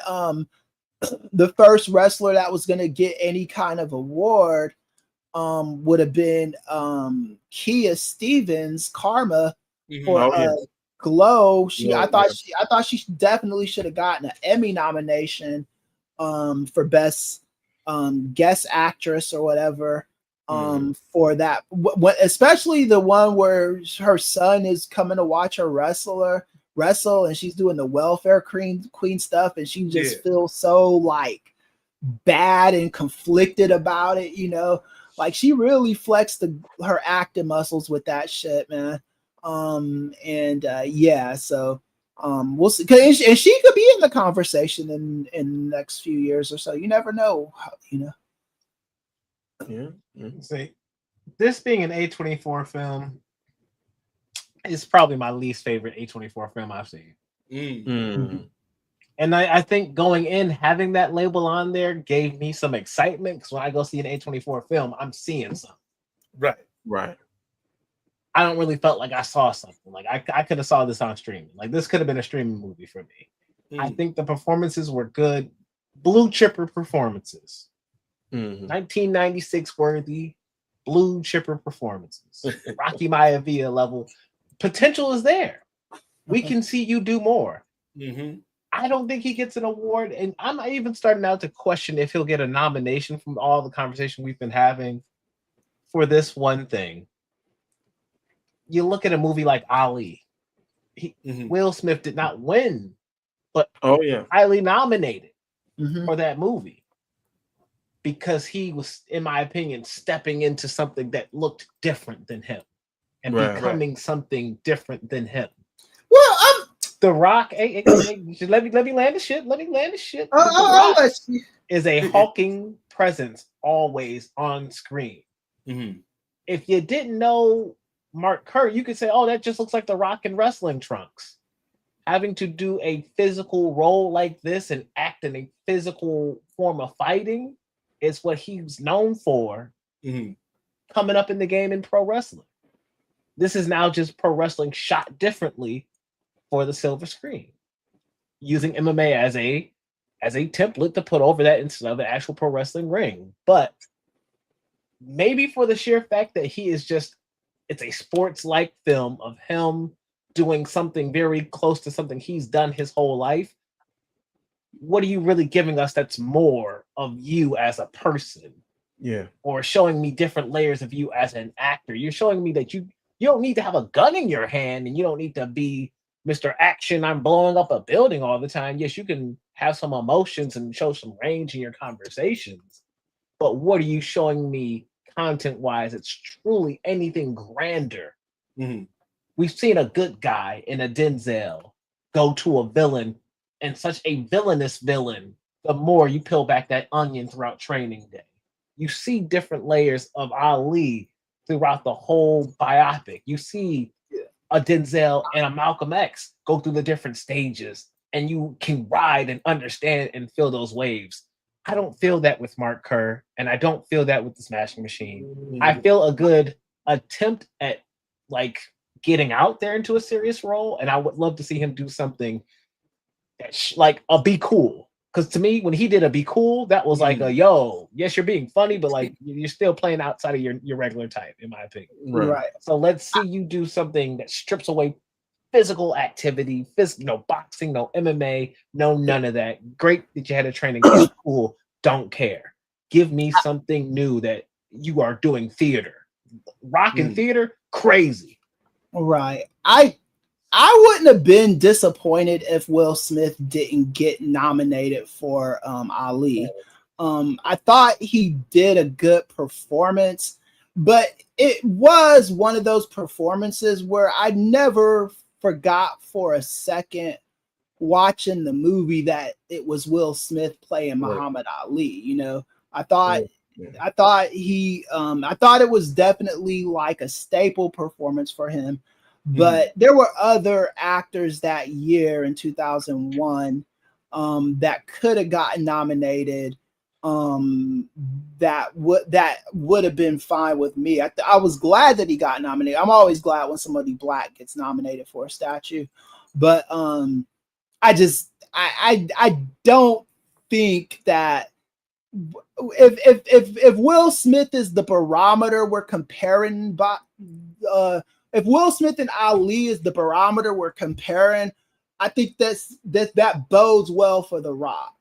Speaker 4: the first wrestler that was gonna get any kind of award would have been Kia Stevens, Karma, for Glow. I thought she definitely should have gotten an Emmy nomination for best guest actress or whatever for that, especially the one where her son is coming to watch her wrestle, and she's doing the welfare queen stuff, and she just feels so like bad and conflicted about it, like she really flexed her acting muscles with that shit, man. So we'll see, and she could be in the conversation in the next few years or so. You never know,
Speaker 5: See, this being an A24 film is probably my least favorite A24 film I've seen. And I think going in, having that label on there gave me some excitement, because when I go see an A24 film, I'm seeing something.
Speaker 6: Right.
Speaker 5: I don't really felt like I saw something. Like I could have saw this on streaming. Like this could have been a streaming movie for me. I think the performances were good, blue chipper performances, 1996 worthy, blue chipper performances. Rocky Maivia level potential is there. We can see you do more. I don't think he gets an award, and I'm even starting out to question if he'll get a nomination from all the conversation we've been having for this one thing. You look at a movie like Ali. Will Smith did not win, but highly nominated for that movie because he was, in my opinion, stepping into something that looked different than him and becoming something different than him.
Speaker 4: Well,
Speaker 5: The Rock. Hey, just let me land the shit. Let me land the shit.
Speaker 4: I'll let you.
Speaker 5: Is a hulking presence always on screen.
Speaker 6: Mhm.
Speaker 5: If you didn't know Mark Kerr, you could say, "Oh, that just looks like The Rock in wrestling trunks." Having to do a physical role like this and act in a physical form of fighting is what he's known for.
Speaker 6: Mhm.
Speaker 5: Coming up in the game in pro wrestling, this is now just pro wrestling shot differently for the silver screen, using MMA as a template to put over that instead of the actual pro wrestling ring. But maybe for the sheer fact that it's a sports-like film of him doing something very close to something he's done his whole life. What are you really giving us that's more of you as a person?
Speaker 6: Yeah.
Speaker 5: Or showing me different layers of you as an actor. You're showing me that you don't need to have a gun in your hand and you don't need to be Mr. Action, I'm blowing up a building all the time. Yes, you can have some emotions and show some range in your conversations. But what are you showing me content-wise? It's truly anything grander.
Speaker 6: Mhm.
Speaker 5: We've seen a good guy in a Denzel go to a villain, and such a villainous villain, the more you peel back that onion throughout Training Day. You see different layers of Ali throughout the whole biopic. You see a Denzel and a Malcolm X go through the different stages, and you can ride and understand and feel those waves. I don't feel that with Mark Kerr, and I don't feel that with the Smashing Machine. I feel a good attempt at like getting out there into a serious role, and I would love to see him do something that's like a Be Cool. Because to me, when he did a Be Cool, that was like a yo, yes, you're being funny, but like you're still playing outside of your regular type, in my opinion.
Speaker 4: Right.
Speaker 5: So let's see you do something that strips away physical activity, no boxing, no MMA, no none of that. Great that you had a training camp. Cool. Don't care. Give me something new that you are doing theater. Rock and theater, crazy.
Speaker 4: Right. I wouldn't have been disappointed if Will Smith didn't get nominated for Ali. I thought he did a good performance, but it was one of those performances where I never forgot for a second watching the movie that it was Will Smith playing Muhammad Ali. You know, I thought it was definitely like a staple performance for him. But there were other actors that year in 2001 that could have gotten nominated. That would have been fine with me. I was glad that he got nominated. I'm always glad when somebody black gets nominated for a statue, but I don't think that if Will Smith is the barometer we're comparing by. If Will Smith and Ali is the barometer we're comparing, I think that bodes well for The Rock.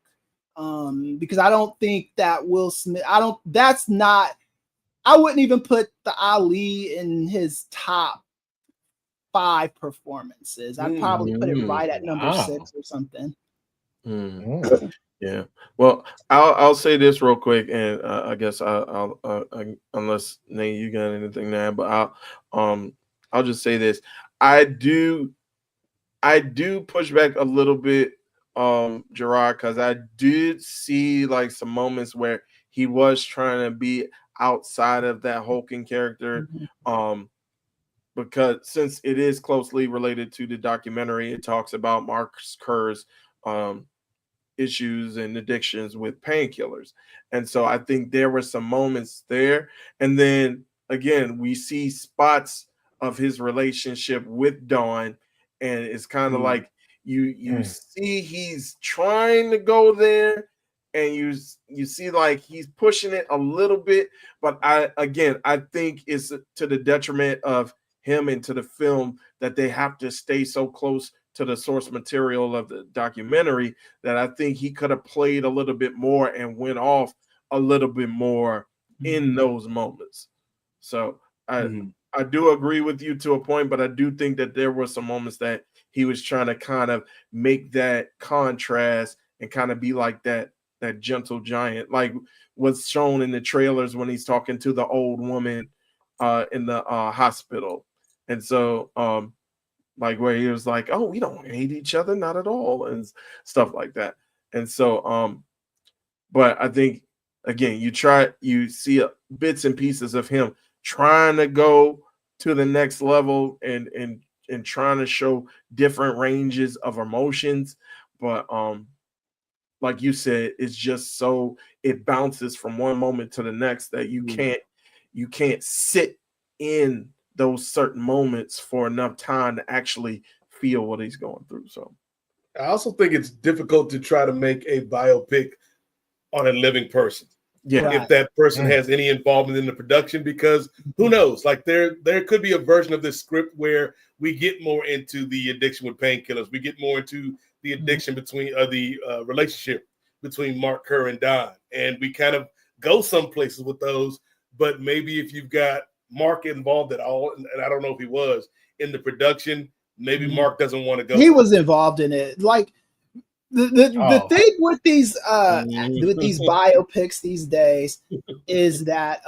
Speaker 4: Because I don't think that Will Smith, I wouldn't even put the Ali in his top 5 performances. I'd probably put it right at number 6 or something.
Speaker 6: Yeah. Well, I'll say this real quick, and I guess I'll unless Nate, you got anything there, but I'll just say this. I do push back a little bit, Gerard, because I did see like some moments where he was trying to be outside of that hulking character. Because since it is closely related to the documentary, it talks about Mark Kerr's issues and addictions with painkillers. And so I think there were some moments there. And then again, we see spots of his relationship with Dawn, and it's kind of like you see he's trying to go there, and you see like he's pushing it a little bit, but I think it's to the detriment of him and to the film that they have to stay so close to the source material of the documentary that I think he could have played a little bit more and went off a little bit more in those moments. So I do agree with you to a point, but I do think that there were some moments that he was trying to kind of make that contrast and kind of be like that gentle giant, like what's shown in the trailers when he's talking to the old woman in the hospital. And so like where he was like, "Oh, we don't hate each other, not at all," and stuff like that. And so, but I think again, you see bits and pieces of him trying to go to the next level and trying to show different ranges of emotions, but like you said, it's just so it bounces from one moment to the next that you can't sit in those certain moments for enough time to actually feel what he's going through. So
Speaker 2: I also think it's difficult to try to make a biopic on a living person.
Speaker 6: Yeah,
Speaker 4: Right.
Speaker 2: If that person has any involvement in the production, because who knows? Like there could be a version of this script where we get more into the addiction with painkillers. We get more into the addiction between the relationship between Mark Kerr and Don, and we kind of go some places with those. But maybe if you've got Mark involved at all, and I don't know if he was in the production, maybe Mark doesn't want to go.
Speaker 4: He was involved in it. Like the thing with these biopics these days is that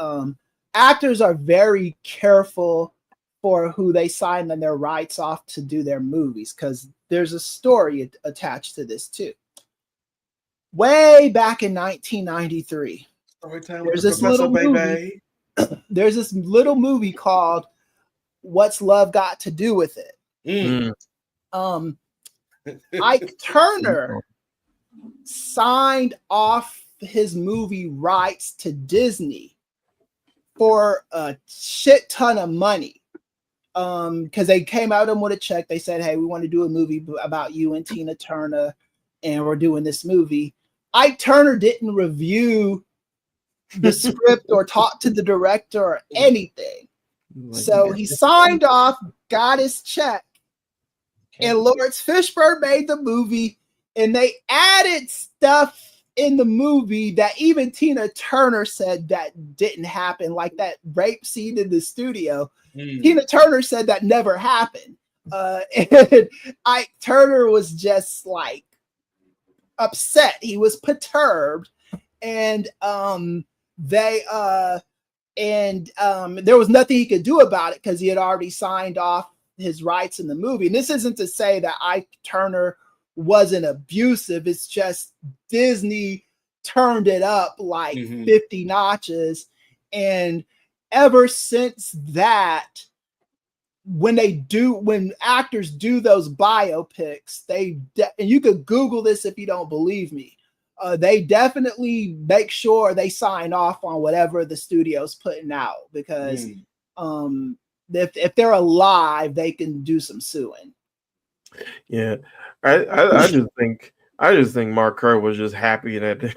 Speaker 4: actors are very careful for who they sign their rights off to do their movies, because there's a story attached to this too. Way back in 1993, there's this little movie called "What's Love Got to Do with It?" Ike Turner signed off his movie rights to Disney for a shit ton of money, because they came out of him with a check. They said, "Hey, we want to do a movie about you and Tina Turner, and we're doing this movie." Ike Turner didn't review the script or talk to the director or anything. So he signed off, got his check, and Lawrence Fishburne made the movie, and they added stuff in the movie that even Tina Turner said that didn't happen, like that rape scene in the studio. Tina Turner said that never happened. And Ike Turner was just like upset. He was perturbed, and there was nothing he could do about it because he had already signed off his rights in the movie. And this isn't to say that Ike Turner wasn't abusive. It's just Disney turned it up like 50 notches. And ever since that, when actors do those biopics, and you could Google this if you don't believe me, they definitely make sure they sign off on whatever the studio's putting out, because if they're alive, they can do some suing.
Speaker 6: Yeah, I just think Mark Kerr was just happy that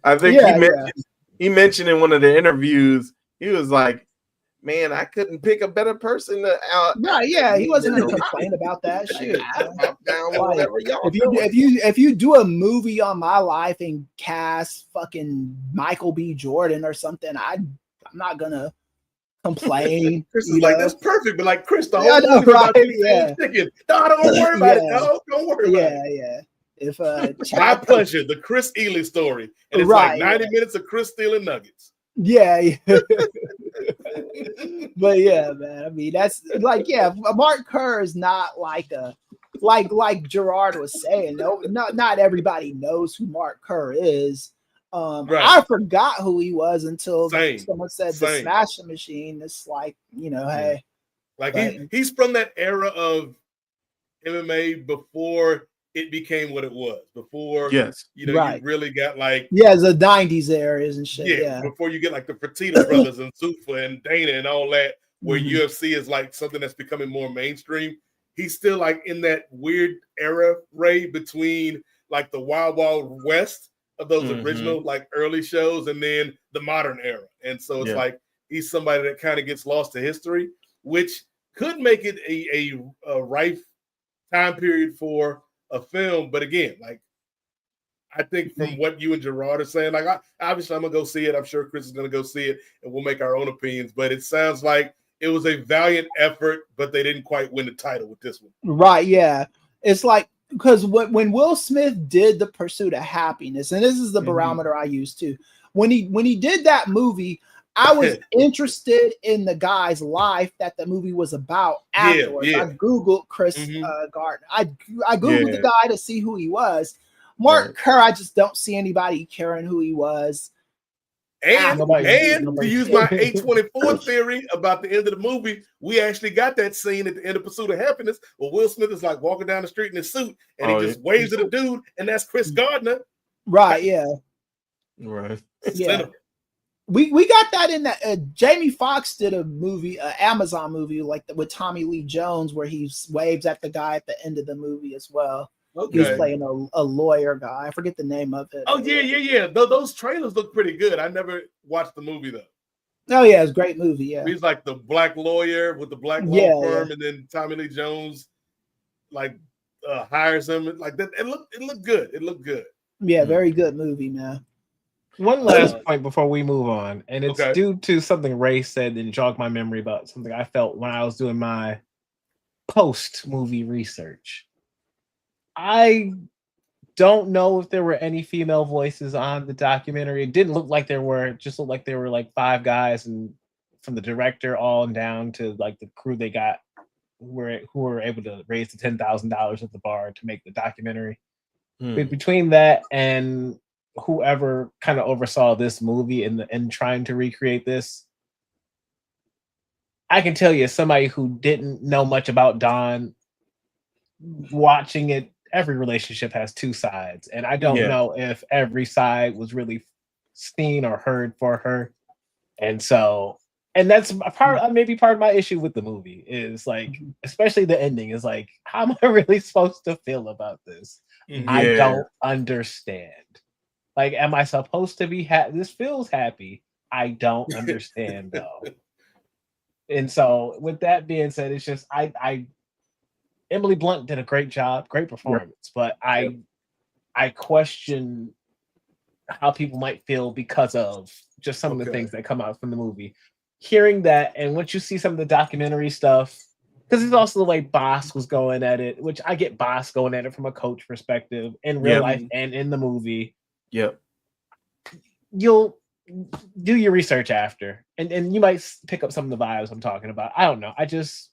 Speaker 6: I think he mentioned in one of the interviews, he was like, "Man, I couldn't pick a better person to out."
Speaker 4: Right, yeah, he wasn't going to complain about that shit. If you do a movie on my life and cast fucking Michael B. Jordan or something, I'm not gonna complain.
Speaker 2: Chris is like, "That's perfect," but like, Chris, the whole movie about chicken. No, don't worry about it. No, don't worry about it.
Speaker 4: Yeah. If
Speaker 2: My pleasure, the Chris Ely story, and it's like 90 minutes of Chris stealing nuggets.
Speaker 4: Yeah. But yeah, man. I mean, that's like, Mark Kerr is not like like Gerard was saying. No, not everybody knows who Mark Kerr is. I forgot who he was until someone said the Smashing Machine. It's like, hey,
Speaker 2: like he's from that era of MMA before it became what it was. Before, you really got like
Speaker 4: the 90s eras and shit. Yeah,
Speaker 2: before you get like the Fertitta brothers and Zuffa and Dana and all that, where UFC is like something that's becoming more mainstream. He's still like in that weird era, Ray, between like the Wild Wild West of those original like early shows and then the modern era. And so it's like he's somebody that kind of gets lost to history, which could make it a rife time period for a film. But again, like I think from what you and Gerard are saying, like obviously I'm gonna go see it. I'm sure Chris is gonna go see it, and we'll make our own opinions. But it sounds like it was a valiant effort, but they didn't quite win the title with this one.
Speaker 4: Right? Yeah, it's like because when Will Smith did The Pursuit of Happiness, and this is the barometer I use too. When he did that movie, I was interested in the guy's life that the movie was about afterwards.
Speaker 2: Yeah.
Speaker 4: I Googled Chris Gardner. I Googled the guy to see who he was. Mark Kerr, I just don't see anybody caring who he was.
Speaker 2: And to use my A24 theory about the end of the movie, we actually got that scene at the end of Pursuit of Happiness where Will Smith is like walking down the street in his suit and he just waves at a dude, and that's Chris Gardner.
Speaker 4: Right, yeah.
Speaker 6: Right.
Speaker 4: Yeah. We got that in that. Jamie Foxx did a movie, an Amazon movie, like with Tommy Lee Jones, where he waves at the guy at the end of the movie as well. Okay. He was playing a lawyer guy. I forget the name of it.
Speaker 2: Oh, yeah. Those trailers look pretty good. I never watched the movie, though.
Speaker 4: Oh, yeah, it's a great movie, yeah.
Speaker 2: He's like the black lawyer with the black law firm, and then Tommy Lee Jones, like, hires him. Like that. It looked good. It looked good.
Speaker 4: Yeah, very good movie, man.
Speaker 5: One last point before we move on, and it's due to something Ray said and jogged my memory about something I felt when I was doing my post-movie research. I don't know if there were any female voices on the documentary. It didn't look like there were. It just looked like there were like 5 guys, and from the director all down to like the crew they got who were able to raise the $10,000 at the bar to make the documentary. But between that and whoever kind of oversaw this movie and trying to recreate this, I can tell you, as somebody who didn't know much about Dawn, watching it, every relationship has 2 sides, and I don't know if every side was really seen or heard for her, and that's maybe part of my issue with the movie is like, especially the ending is like, how am I really supposed to feel about this? I don't understand. Like, am I supposed to be happy? This feels happy. I don't understand though. And so, with that being said, it's just Emily Blunt did a great job, great performance, but I question how people might feel because of just some of the things that come out from the movie. Hearing that, and once you see some of the documentary stuff, because it's also the way Boss was going at it, which I get Boss going at it from a coach perspective in real life and in the movie. Yep. You'll do your research after, and you might pick up some of the vibes I'm talking about. I don't know. I just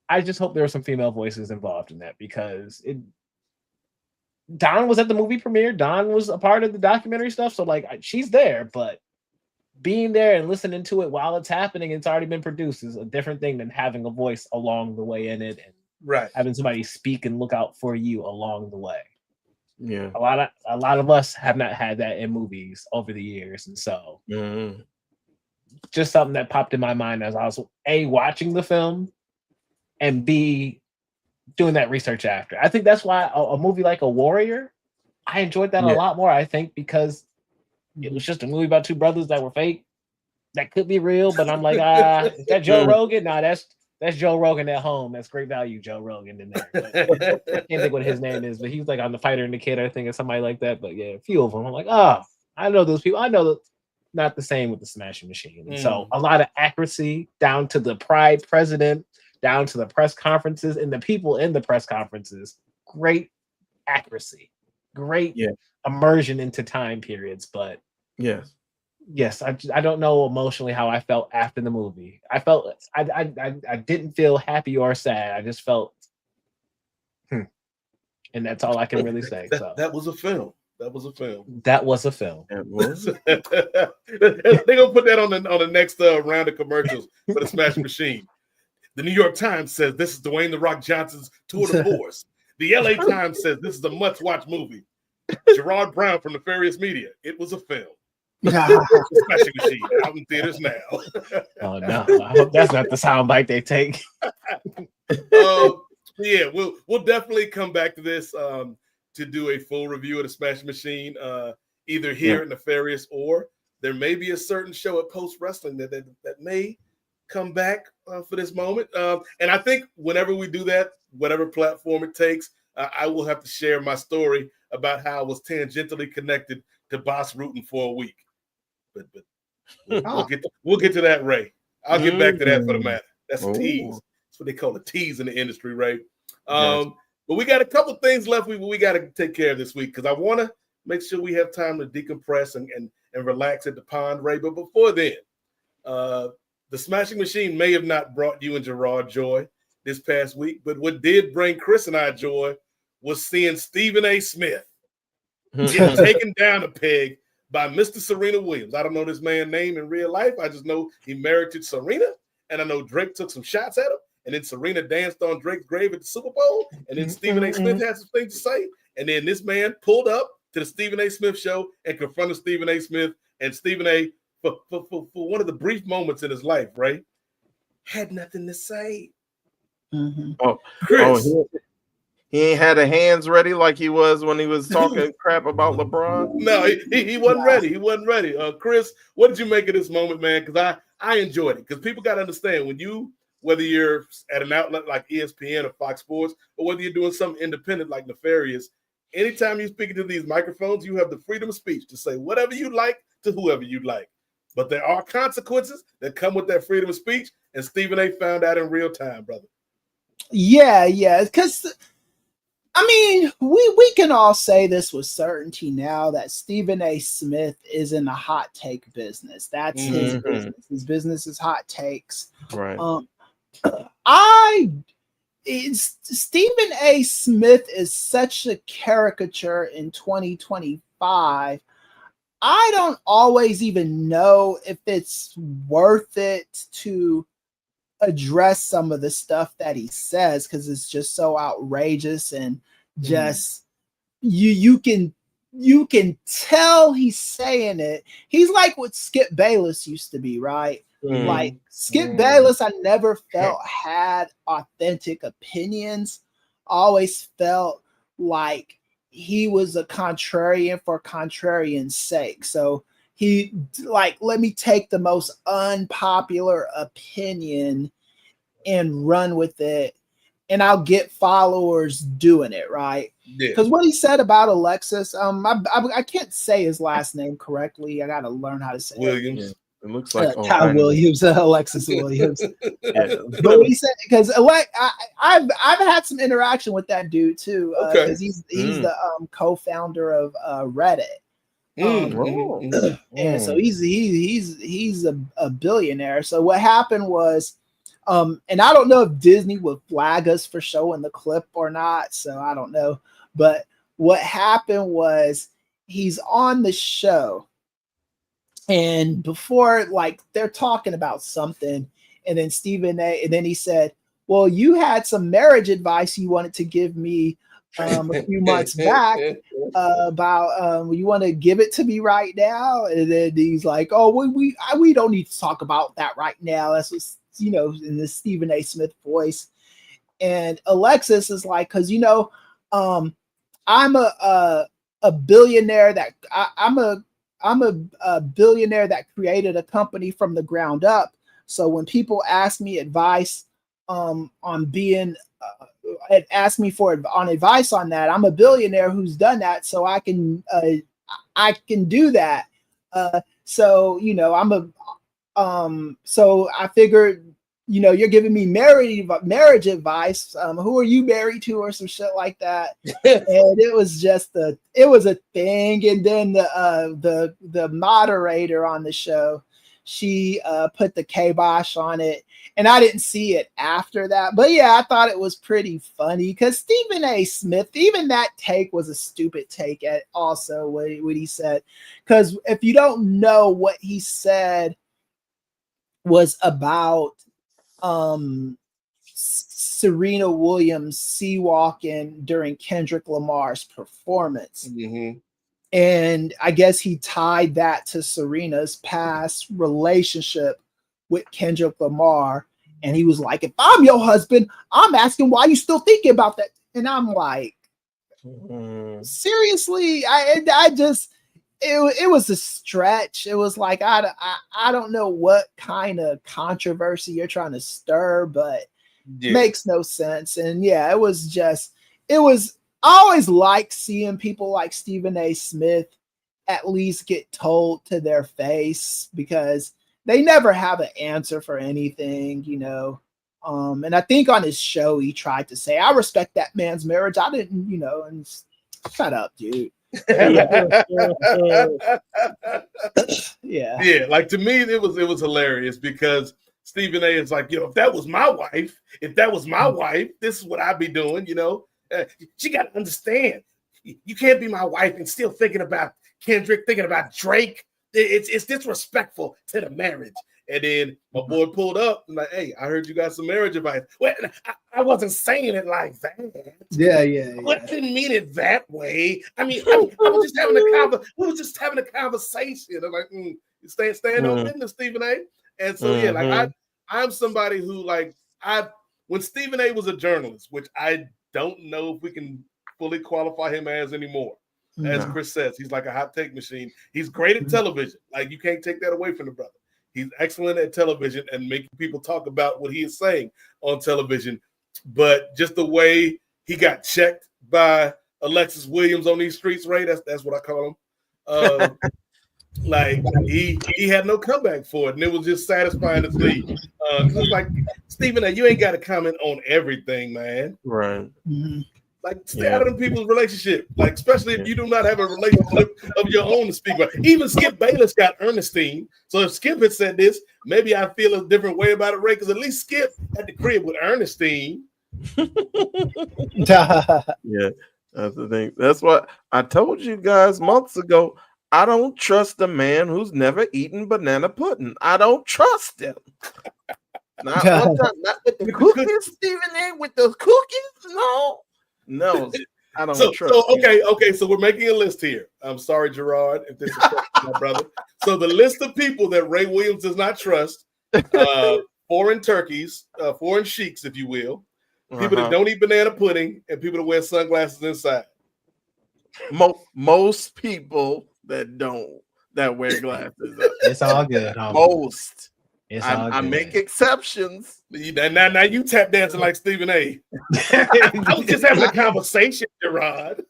Speaker 5: hope there were some female voices involved in that, because Dawn was at the movie premiere. Dawn was a part of the documentary stuff. So like, she's there, but being there and listening to it while it's happening, it's already been produced, is a different thing than having a voice along the way in it, and having somebody speak and look out for you along the way. Yeah, a lot of us have not had that in movies over the years, and so just something that popped in my mind as I was watching the film, and B, doing that research after. I think that's why a movie like A Warrior, I enjoyed that a lot more, I think, because it was just a movie about 2 brothers that were fake. That could be real, but I'm like, is that Joe Rogan? Nah, that's Joe Rogan at home. That's great value, Joe Rogan in there. But I can't think what his name is, but he's like on The Fighter and the Kid, I think, or somebody like that. But yeah, a few of them. I'm like, I know those people. I know not the same with the Smashing Machine. And so a lot of accuracy down to the Pride president, down to the press conferences and the people in the press conferences. Great accuracy, great immersion into time periods. But yes, I don't know emotionally how I felt after the movie. I felt I didn't feel happy or sad. I just felt, and that's all I can really say.
Speaker 2: That was a film. That was a film.
Speaker 5: That was a film.
Speaker 2: It was. They're gonna put that on the next round of commercials for the Smash Machine. The New York Times says this is Dwayne "The Rock" Johnson's tour de force. The LA Times says this is a must-watch movie. Gerard Brown from Nefarious Media. It was a film. Smashing Machine out in theaters now.
Speaker 5: Oh no! I hope that's not the soundbite they take.
Speaker 2: Yeah, we'll definitely come back to this to do a full review of the Smash Machine, either here at Nefarious, or there may be a certain show at Post Wrestling that may come back for this moment. And I think whenever we do that, whatever platform it takes, I will have to share my story about how I was tangentially connected to Boss rooting for a week. But we'll get to that, Ray. I'll get back to that for the matter. That's a tease. That's what they call a tease in the industry, Ray. But we got a couple things left we got to take care of this week, because I want to make sure we have time to decompress and relax at the pond, Ray. But before then, The Smashing Machine may have not brought you and Gerard joy this past week, but what did bring Chris and I joy was seeing Stephen A. Smith get taken down a peg by Mr. Serena Williams. I don't know this man's name in real life. I just know he married to Serena, and I know Drake took some shots at him, and then Serena danced on Drake's grave at the Super Bowl, and then Stephen A. Smith had some things to say, and then this man pulled up to the Stephen A. Smith show and confronted Stephen A. Smith, and Stephen A., for one of the brief moments in his life, right, had nothing to say. Chris.
Speaker 6: He ain't had the hands ready like he was when he was talking crap about LeBron.
Speaker 2: No, he wasn't ready. He wasn't ready. Chris, what did you make of this moment, man? Because I enjoyed it. Because people got to understand whether you're at an outlet like ESPN or Fox Sports, or whether you're doing something independent like Nefarious, anytime you're speaking to these microphones, you have the freedom of speech to say whatever you like to whoever you like. But there are consequences that come with that freedom of speech, and Stephen A. found out in real time, brother.
Speaker 4: Yeah, because I mean, we can all say this with certainty now that Stephen A. Smith is in the hot take business. That's his business. His business is hot takes.
Speaker 6: Right.
Speaker 4: Stephen A. Smith is such a caricature in 2025. I don't always even know if it's worth it to address some of the stuff that he says, because it's just so outrageous, and just you can tell he's saying it. He's like what Skip Bayless used to be, right? Like Skip Bayless, I never felt had authentic opinions. Always felt like he was a contrarian for contrarian's sake. So he let me take the most unpopular opinion and run with it, and I'll get followers doing it, right? Because what he said about Alexis, I can't say his last name correctly. I got to learn how to say
Speaker 2: Williams.
Speaker 6: Yeah. It looks like
Speaker 4: Williams, Alexis Williams. But what he said, because I've had some interaction with that dude too, because he's the co-founder of Reddit. And so he's a billionaire. So what happened was, and I don't know if Disney would flag us for showing the clip or not, so I don't know. But what happened was he's on the show, and before, they're talking about something, and then and then he said, well, you had some marriage advice you wanted to give me a few months back about you want to give it to me right now? And then he's like, oh, we don't need to talk about that right now. That's what, in the Stephen A. Smith voice. And Alexis is like, because I'm a billionaire that I'm a billionaire that created a company from the ground up. So when people ask me advice on being ask me for advice on that, I'm a billionaire who's done that, so I can do that. So so I figured, you're giving me marriage advice. Who are you married to, or some shit like that? And it was a thing. And then the moderator on the show, she put the kibosh on it, and I didn't see it after that. But yeah, I thought it was pretty funny because Stephen A. Smith, even that take was a stupid take at also what he said. Because if you don't know, what he said was about Serena Williams sea-walking during Kendrick Lamar's performance. And I guess he tied that to Serena's past relationship with Kendrick Lamar. And he was like, if I'm your husband, I'm asking why you still thinking about that. And I'm like, seriously? It was a stretch. It was like, I don't know what kind of controversy you're trying to stir, but makes no sense. And yeah, it was I always like seeing people like Stephen A. Smith at least get told to their face, because they never have an answer for anything, and I think on his show, he tried to say, I respect that man's marriage. I didn't, and shut up, dude.
Speaker 2: Yeah. Like to me, it was hilarious because Stephen A. is like, if that was my wife, this is what I'd be doing. She got to understand, you can't be my wife and still thinking about Kendrick, thinking about Drake. It's disrespectful to the marriage. And then my boy pulled up and like, hey, I heard you got some marriage advice. Well, I wasn't saying it like that.
Speaker 4: Yeah.
Speaker 2: I didn't mean it that way. I was just having we were just having a conversation. I'm like, stand on business, Stephen A. And so I'm somebody who when Stephen A. was a journalist, which I don't know if we can fully qualify him as anymore. As Chris says, he's like a hot take machine. He's great at television. Like you can't take that away from the brother. He's excellent at television and making people talk about what he is saying on television. But just the way he got checked by Alexis Williams on these streets, Ray, that's what I call him. Like he had no comeback for it, and it was just satisfying to see. Because like Stephen A., you ain't got to comment on everything, man.
Speaker 6: Right.
Speaker 2: Like stay out of them people's relationship. Like especially if you do not have a relationship of your own to speak about. Even Skip Bayless got Ernestine. So if Skip had said this, maybe I feel a different way about it, Ray. Because at least Skip at the crib with Ernestine.
Speaker 6: Yeah, that's the thing. That's what I told you guys months ago. I don't trust a man who's never eaten banana pudding. I don't trust him. Not one time. Not with the cookies, Stephen A. With the cookies? No, I don't trust.
Speaker 2: So okay. So we're making a list here. I'm sorry, Gerard, if this is my brother. So the list of people that Ray Williams does not trust: foreign turkeys, foreign sheiks, if you will, people that don't eat banana pudding, and people that wear sunglasses inside.
Speaker 6: Most people that wear glasses.
Speaker 5: It's all good.
Speaker 6: Most.
Speaker 5: I
Speaker 6: make exceptions.
Speaker 2: Now you tap dancing like Stephen A. I was just having a conversation, Gerard.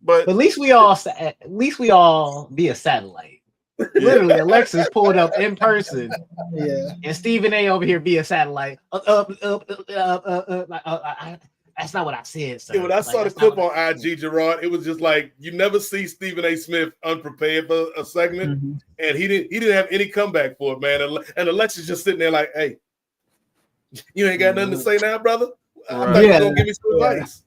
Speaker 6: But
Speaker 5: at least we all via satellite. Literally, Alexis pulled up in person.
Speaker 4: Yeah.
Speaker 5: And Stephen A. over here via satellite. That's not what I said, sir.
Speaker 2: Yeah, when I saw the clip on IG, Gerard, it was just like you never see Stephen A. Smith unprepared for a segment, and he didn't have any comeback for it, man. And Alexis just sitting there like, "Hey, you ain't got nothing to say now, brother. I thought you were gonna give me some advice."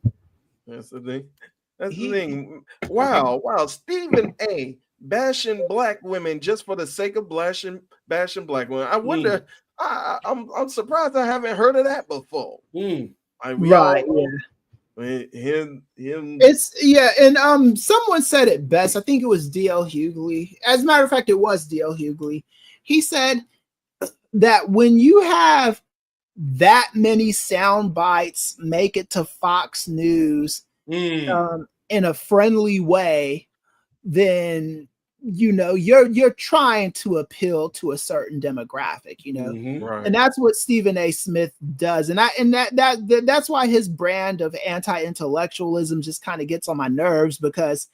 Speaker 6: That's the thing. That's the thing. Wow. Stephen A. bashing black women just for the sake of bashing black women. I wonder. I'm surprised I haven't heard of that before.
Speaker 4: Right.
Speaker 6: Him.
Speaker 4: It's and someone said it best. I think it was D.L. Hughley. As a matter of fact, it was D.L. Hughley. He said that when you have that many sound bites make it to Fox News in a friendly way, then you're trying to appeal to a certain demographic,
Speaker 6: Right.
Speaker 4: and that's what Stephen A. Smith does, and that's why his brand of anti-intellectualism just kind of gets on my nerves, because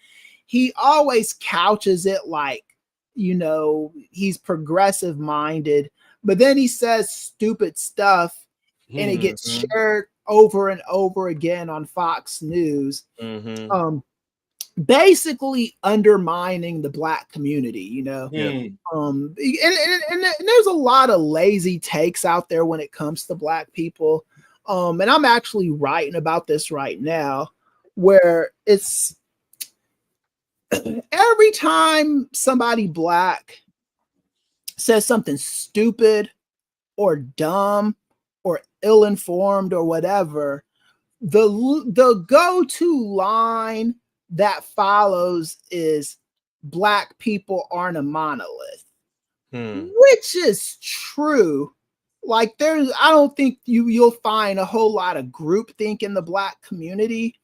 Speaker 4: he always couches it like he's progressive minded, but then he says stupid stuff and it gets shared over and over again on Fox News. Basically undermining the black community, and there's a lot of lazy takes out there when it comes to black people. And I'm actually writing about this right now, where it's every time somebody black says something stupid or dumb or ill-informed or whatever, the go-to line that follows is black people aren't a monolith, which is true. Like I don't think you'll find a whole lot of groupthink in the black community.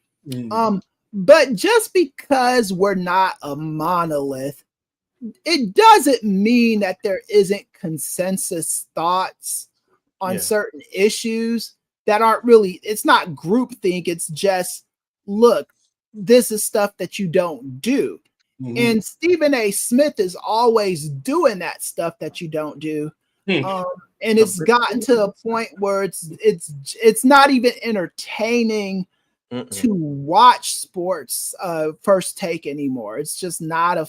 Speaker 4: But just because we're not a monolith, it doesn't mean that there isn't consensus thoughts on certain issues that aren't really, it's not groupthink. It's just, look, this is stuff that you don't do. And Stephen A. Smith is always doing that stuff that you don't do. And it's gotten to a point where it's not even entertaining to watch sports First Take anymore. It's just not a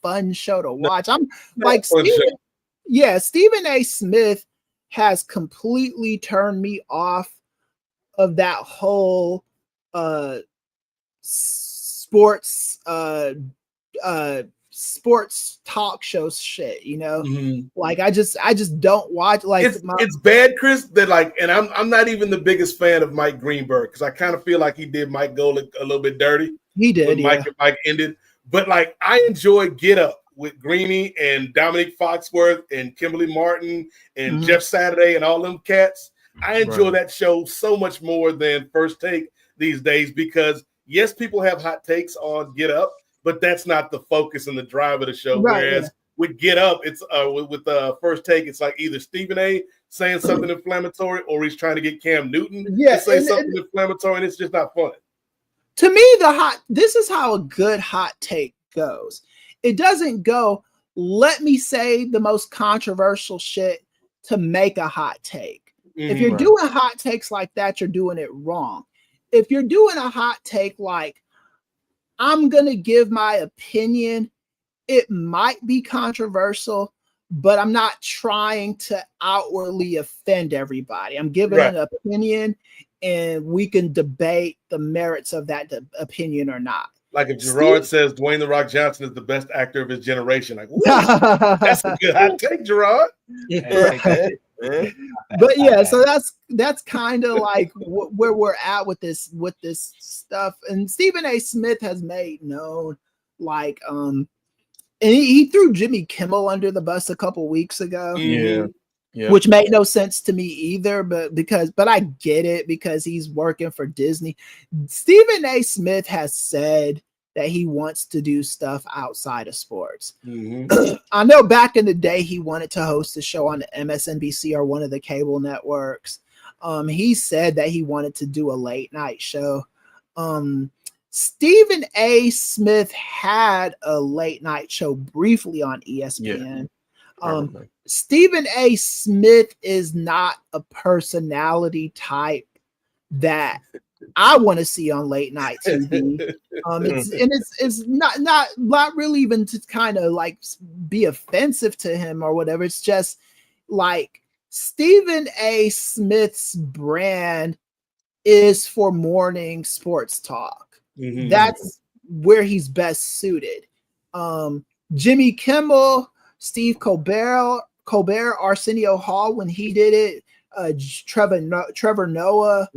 Speaker 4: fun show to watch. I'm like Stephen A. Smith has completely turned me off of that whole sports talk show shit, you know. Like I just don't watch. Like
Speaker 2: it's bad, Chris. That like, and I'm not even the biggest fan of Mike Greenberg because I kind of feel like he did Mike Golick a little bit dirty.
Speaker 4: He did,
Speaker 2: when Mike ended. But like, I enjoy Get Up with Greeny and Dominique Foxworth and Kimberly Martin and Jeff Saturday and all them cats. I enjoy that show so much more than First Take these days because yes, people have hot takes on Get Up, but that's not the focus and the drive of the show. Whereas with Get Up, it's with First Take, it's like either Stephen A. saying something inflammatory or he's trying to get Cam Newton to say something inflammatory, and it's just not fun.
Speaker 4: To me, this is how a good hot take goes. It doesn't go, let me say the most controversial shit to make a hot take. If you're doing hot takes like that, you're doing it wrong. If you're doing a hot take like, I'm going to give my opinion, it might be controversial, but I'm not trying to outwardly offend everybody. I'm giving an opinion, and we can debate the merits of that opinion or not.
Speaker 2: Like if Gerard says Dwayne "The Rock" Johnson is the best actor of his generation, like that's a good hot take, Gerard.
Speaker 4: But yeah, so that's kind of like where we're at with this stuff. And Stephen A. Smith has made known, like, and he threw Jimmy Kimmel under the bus a couple weeks ago. Which made no sense to me either, but I get it because he's working for Disney. Stephen A. Smith has said that he wants to do stuff outside of sports. I know back in the day he wanted to host a show on the MSNBC or one of the cable networks. He said that he wanted to do a late night show. Stephen A. Smith had a late night show briefly on ESPN. Stephen A. Smith is not a personality type that I want to see on late night TV. It's not really even to kind of like be offensive to him or whatever. It's just like Stephen A. Smith's brand is for morning sports talk. That's where he's best suited. Jimmy Kimmel, Steve Colbert, Arsenio Hall when he did it, Trevor Noah,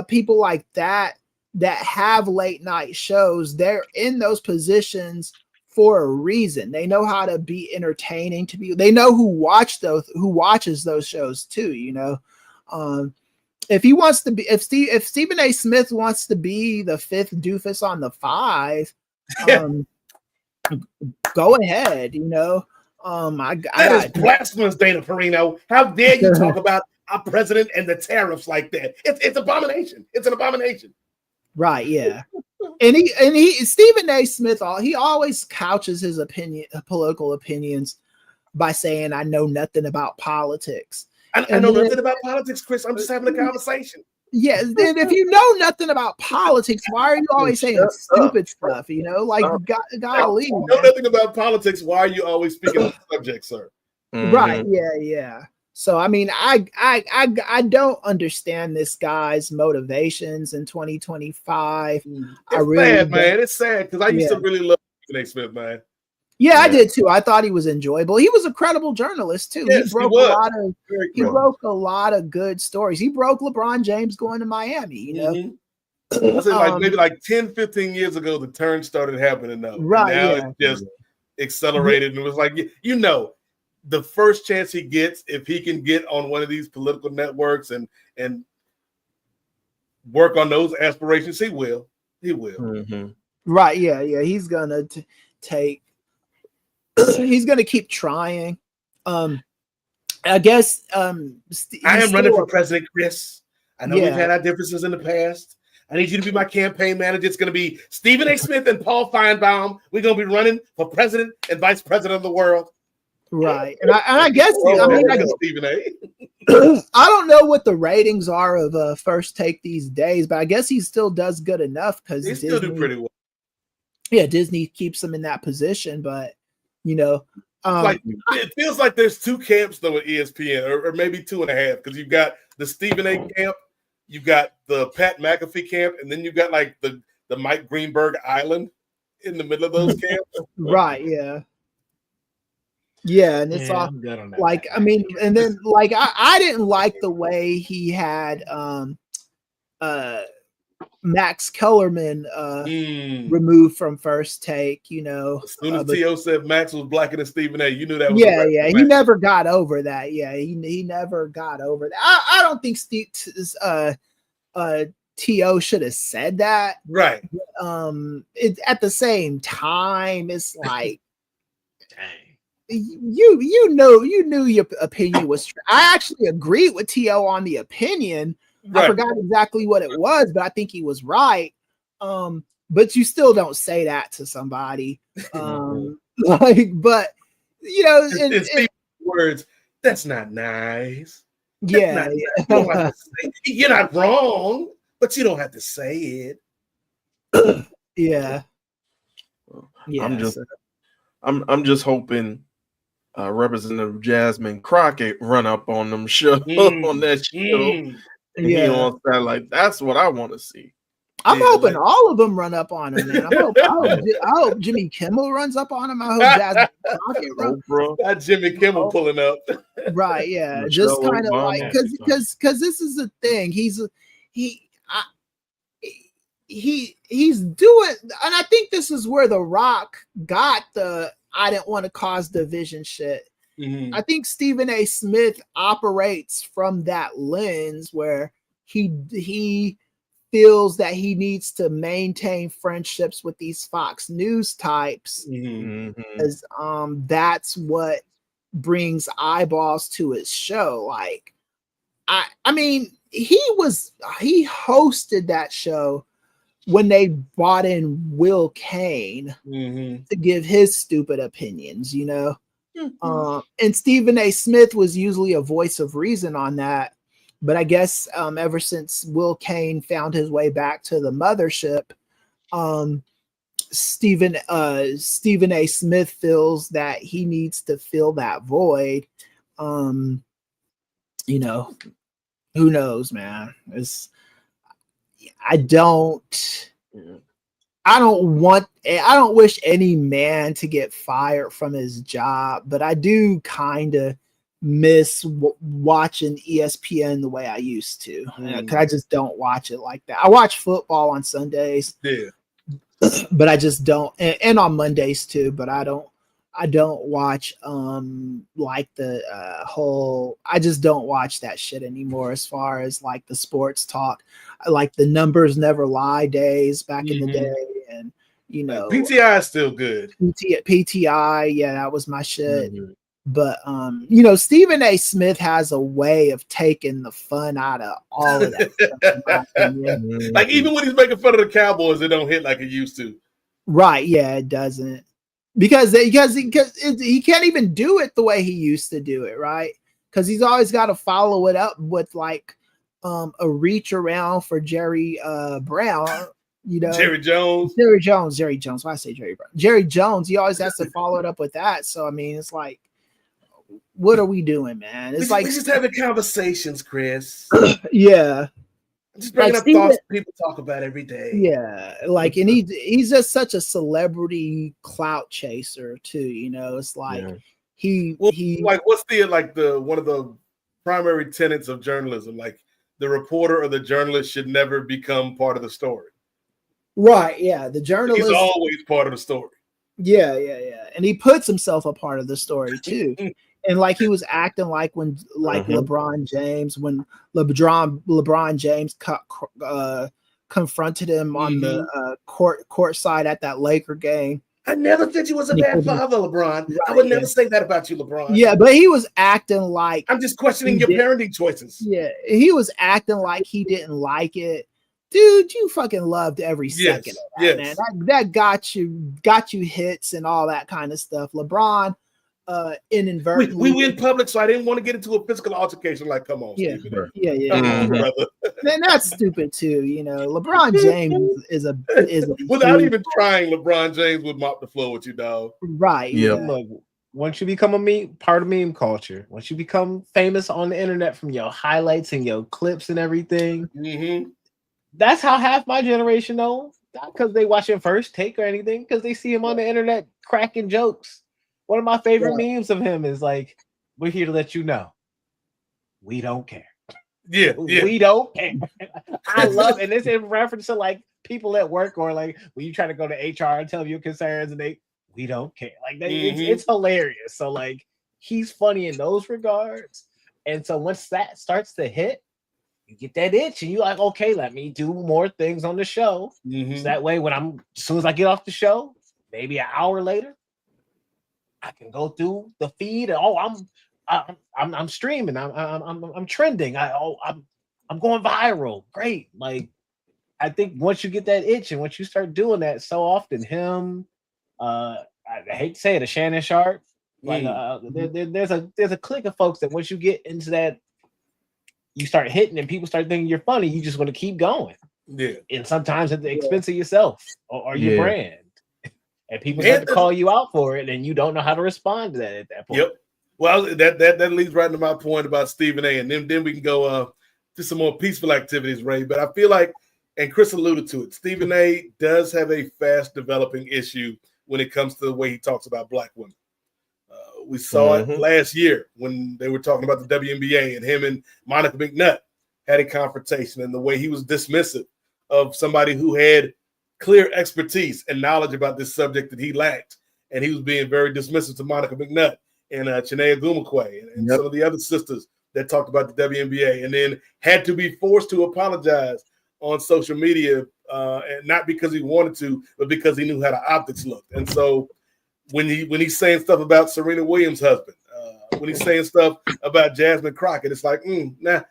Speaker 4: people like that have late night shows. They're in those positions for a reason. They know how to be entertaining to people. They know who watches those shows too. You know, if he wants to be, if Stephen A. Smith wants to be the fifth doofus on the five, go ahead. You know.
Speaker 2: That is blasphemous, Dana Perino. How dare you talk about our president and the tariffs like that? It's abomination. It's an abomination.
Speaker 4: Right? Yeah. and he Stephen A. Smith. He always couches his political opinions by saying, "I know nothing about politics."
Speaker 2: I know nothing about politics, Chris. I'm just having a conversation.
Speaker 4: Yeah, then if you know nothing about politics, why are you always saying stupid stuff? You know, like golly,
Speaker 2: you know nothing about politics. Why are you always speaking on the subject, sir?
Speaker 4: Right? Yeah. So I mean, I don't understand this guy's motivations in 2025.
Speaker 2: It's sad, man. It's sad because I used to really love Stephen A. Smith, man.
Speaker 4: Yeah, I did too. I thought he was enjoyable. He was a credible journalist too.
Speaker 2: Yes,
Speaker 4: he broke a lot of good stories. He broke LeBron James going to Miami, you know.
Speaker 2: I said maybe 10, 15 years ago, the turn started happening though.
Speaker 4: Right.
Speaker 2: Now it just accelerated and it was like, you know, the first chance he gets, if he can get on one of these political networks and work on those aspirations, he will. He will.
Speaker 4: Right. Yeah. He's gonna take. He's going to keep trying. I guess. I
Speaker 2: am running for president, Chris. I know we've had our differences in the past. I need you to be my campaign manager. It's going to be Stephen A. Smith and Paul Feinbaum. We're going to be running for president and vice president of the world.
Speaker 4: Right. And I guess
Speaker 2: Stephen A.
Speaker 4: I don't know what the ratings are of First Take these days, but I guess he still does good enough because
Speaker 2: They still do pretty well.
Speaker 4: Yeah, Disney keeps him in that position, but you know,
Speaker 2: like it feels like there's two camps though at ESPN, or maybe 2.5, because you've got the Stephen A. camp, you've got the Pat McAfee camp, and then you've got like the Mike Greenberg Island in the middle of those camps.
Speaker 4: Right? Yeah, and it's all like I mean, and then like I didn't like the way he had Max Kellerman removed from First Take, you know.
Speaker 2: As soon as T.O. said Max was blacker than Stephen A., you knew that was
Speaker 4: he never got over that. Yeah, he never got over that. I don't think T.O. should have said that.
Speaker 2: Right.
Speaker 4: At the same time, it's like you knew your opinion was true. I actually agreed with T.O. on the opinion. Right. I forgot exactly what it was, but I think he was right. But you still don't say that to somebody. But you know, in
Speaker 2: words, that's not nice.
Speaker 4: Yeah,
Speaker 2: you're not wrong, but you don't have to say
Speaker 4: it. Yeah.
Speaker 6: I'm just hoping Representative Jasmine Crockett run up on them on that show.
Speaker 4: Yeah,
Speaker 6: on satellite. That's what I want to see.
Speaker 4: I'm hoping all of them run up on him, man. I hope Jimmy Kimmel runs up on him. I hope Jasmine Crockett runs.
Speaker 2: Not Jimmy Kimmel pulling up.
Speaker 4: Right? Yeah, just kind of like because this is the thing. He's doing, and I think this is where The Rock got the I didn't want to cause division shit.
Speaker 2: Mm-hmm.
Speaker 4: I think Stephen A. Smith operates from that lens where he feels that he needs to maintain friendships with these Fox News types, because that's what brings eyeballs to his show. Like, I mean, he hosted that show when they brought in Will Kane to give his stupid opinions, you know. And Stephen A. Smith was usually a voice of reason on that, but I guess ever since Will Kane found his way back to the mothership, Stephen A. Smith feels that he needs to fill that void. You know, who knows, man? I don't wish any man to get fired from his job, but I do kind of miss watching ESPN the way I used to, because I just don't watch it like that. I watch football on Sundays, but I just don't, and on Mondays too, but I don't watch like the whole, I just don't watch that shit anymore as far as like the sports talk, like the numbers never lie days back in the day, and you know,
Speaker 2: PTI is still good.
Speaker 4: PTI, yeah, that was my shit. But you know, Stephen A. Smith has a way of taking the fun out of all of that stuff,
Speaker 2: like even when he's making fun of the Cowboys, it don't hit like it used to.
Speaker 4: Right, yeah, it doesn't. Because he can't even do it the way he used to do it, right? Because he's always got to follow it up with like a reach around for Jerry Brown, you know,
Speaker 2: Jerry Jones.
Speaker 4: Why I say Jerry Brown? Jerry Jones. He always has to follow it up with that. So I mean, it's like, what are we doing, man? It's
Speaker 2: we just having conversations, Chris.
Speaker 4: Yeah.
Speaker 2: Just bringing up thoughts people talk about every day.
Speaker 4: Yeah, like, and he's just such a celebrity clout chaser too. You know, it's like he
Speaker 2: like what's the one of the primary tenets of journalism? Like the reporter or the journalist should never become part of the story.
Speaker 4: Right. Yeah, the journalist.
Speaker 2: He's always part of the story.
Speaker 4: Yeah, and he puts himself a part of the story too. And like he was acting like when LeBron James, when LeBron James confronted him on the court side at that Laker game.
Speaker 2: I never said you was a bad father, LeBron. Right, I would never say that about you, LeBron.
Speaker 4: Yeah, but he was acting like,
Speaker 2: I'm just questioning your parenting choices.
Speaker 4: Yeah, he was acting like he didn't like it. Dude, you fucking loved every second of that, man. That got you hits and all that kind of stuff. LeBron, inadvertently.
Speaker 2: We in public, so I didn't want to get into a physical altercation. Like, come on,
Speaker 4: Yeah.
Speaker 2: Stephen.
Speaker 4: Yeah.
Speaker 2: Come on,
Speaker 6: Mhm.
Speaker 2: brother.
Speaker 4: Then that's stupid too. You know, LeBron James is a
Speaker 2: Without
Speaker 4: huge-
Speaker 2: even trying, LeBron James would mop the floor with you, dog.
Speaker 4: right.
Speaker 6: Yeah.
Speaker 5: Look, once you become part of meme culture, once you become famous on the internet from your highlights and your clips and everything,
Speaker 2: Mm-hmm.
Speaker 5: that's how half my generation know. Not because they watch him First Take or anything, because they see him on the internet cracking jokes. One of my favorite memes of him is like, "We're here to let you know, we don't care.
Speaker 2: Yeah.
Speaker 5: We don't care." I love, and it's in reference to like people at work or like when you try to go to HR and tell them your concerns, and we don't care. Like it's hilarious. So like he's funny in those regards, and so once that starts to hit, you get that itch, and you like, okay, let me do more things on the show. So that way, when as soon as I get off the show, maybe an hour later, I can go through the feed. And, I'm streaming. I'm trending. I'm going viral. Great. Like I think once you get that itch and once you start doing that so often, I hate to say it, a Shannon Sharp. Like there's a clique of folks that once you get into that, you start hitting and people start thinking you're funny. You just want to keep going.
Speaker 2: Yeah.
Speaker 5: And sometimes at the expense of yourself or your brand. And people start to call you out for it, and you don't know how to respond to that at that point.
Speaker 2: Yep. Well, that leads right to my point about Stephen A. And then we can go to some more peaceful activities, Ray. But I feel like, and Chris alluded to it, Stephen A. does have a fast developing issue when it comes to the way he talks about Black women. We saw it last year when they were talking about the WNBA, and him and Monica McNutt had a confrontation, and the way he was dismissive of somebody who had clear expertise and knowledge about this subject that he lacked. And he was being very dismissive to Monica McNutt and Chinea Gumakwe and some of the other sisters that talked about the WNBA, and then had to be forced to apologize on social media, and not because he wanted to, but because he knew how the optics looked. And so when he's saying stuff about Serena Williams' husband, when he's saying stuff about Jasmine Crockett, it's like, nah.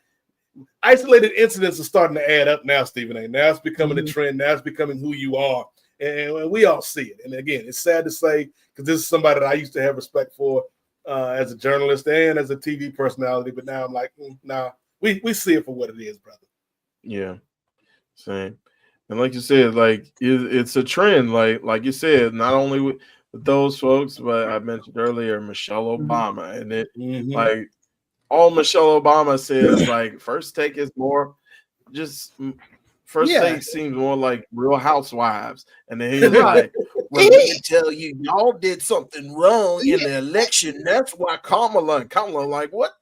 Speaker 2: Isolated incidents are starting to add up now, Stephen A. Now it's becoming a trend. Now it's becoming who you are. And we all see it. And again, it's sad to say, because this is somebody that I used to have respect for as a journalist and as a TV personality. But now I'm like, nah, we see it for what it is, brother.
Speaker 6: Yeah, same. And like you said, like it's a trend. Like you said, not only with those folks, but I mentioned earlier Michelle Obama, and it like all Michelle Obama says, like First Take is more just First Take seems more like Real Housewives, and then he's like, "Well, let me tell you, y'all did something wrong in the election. That's why Kamala like what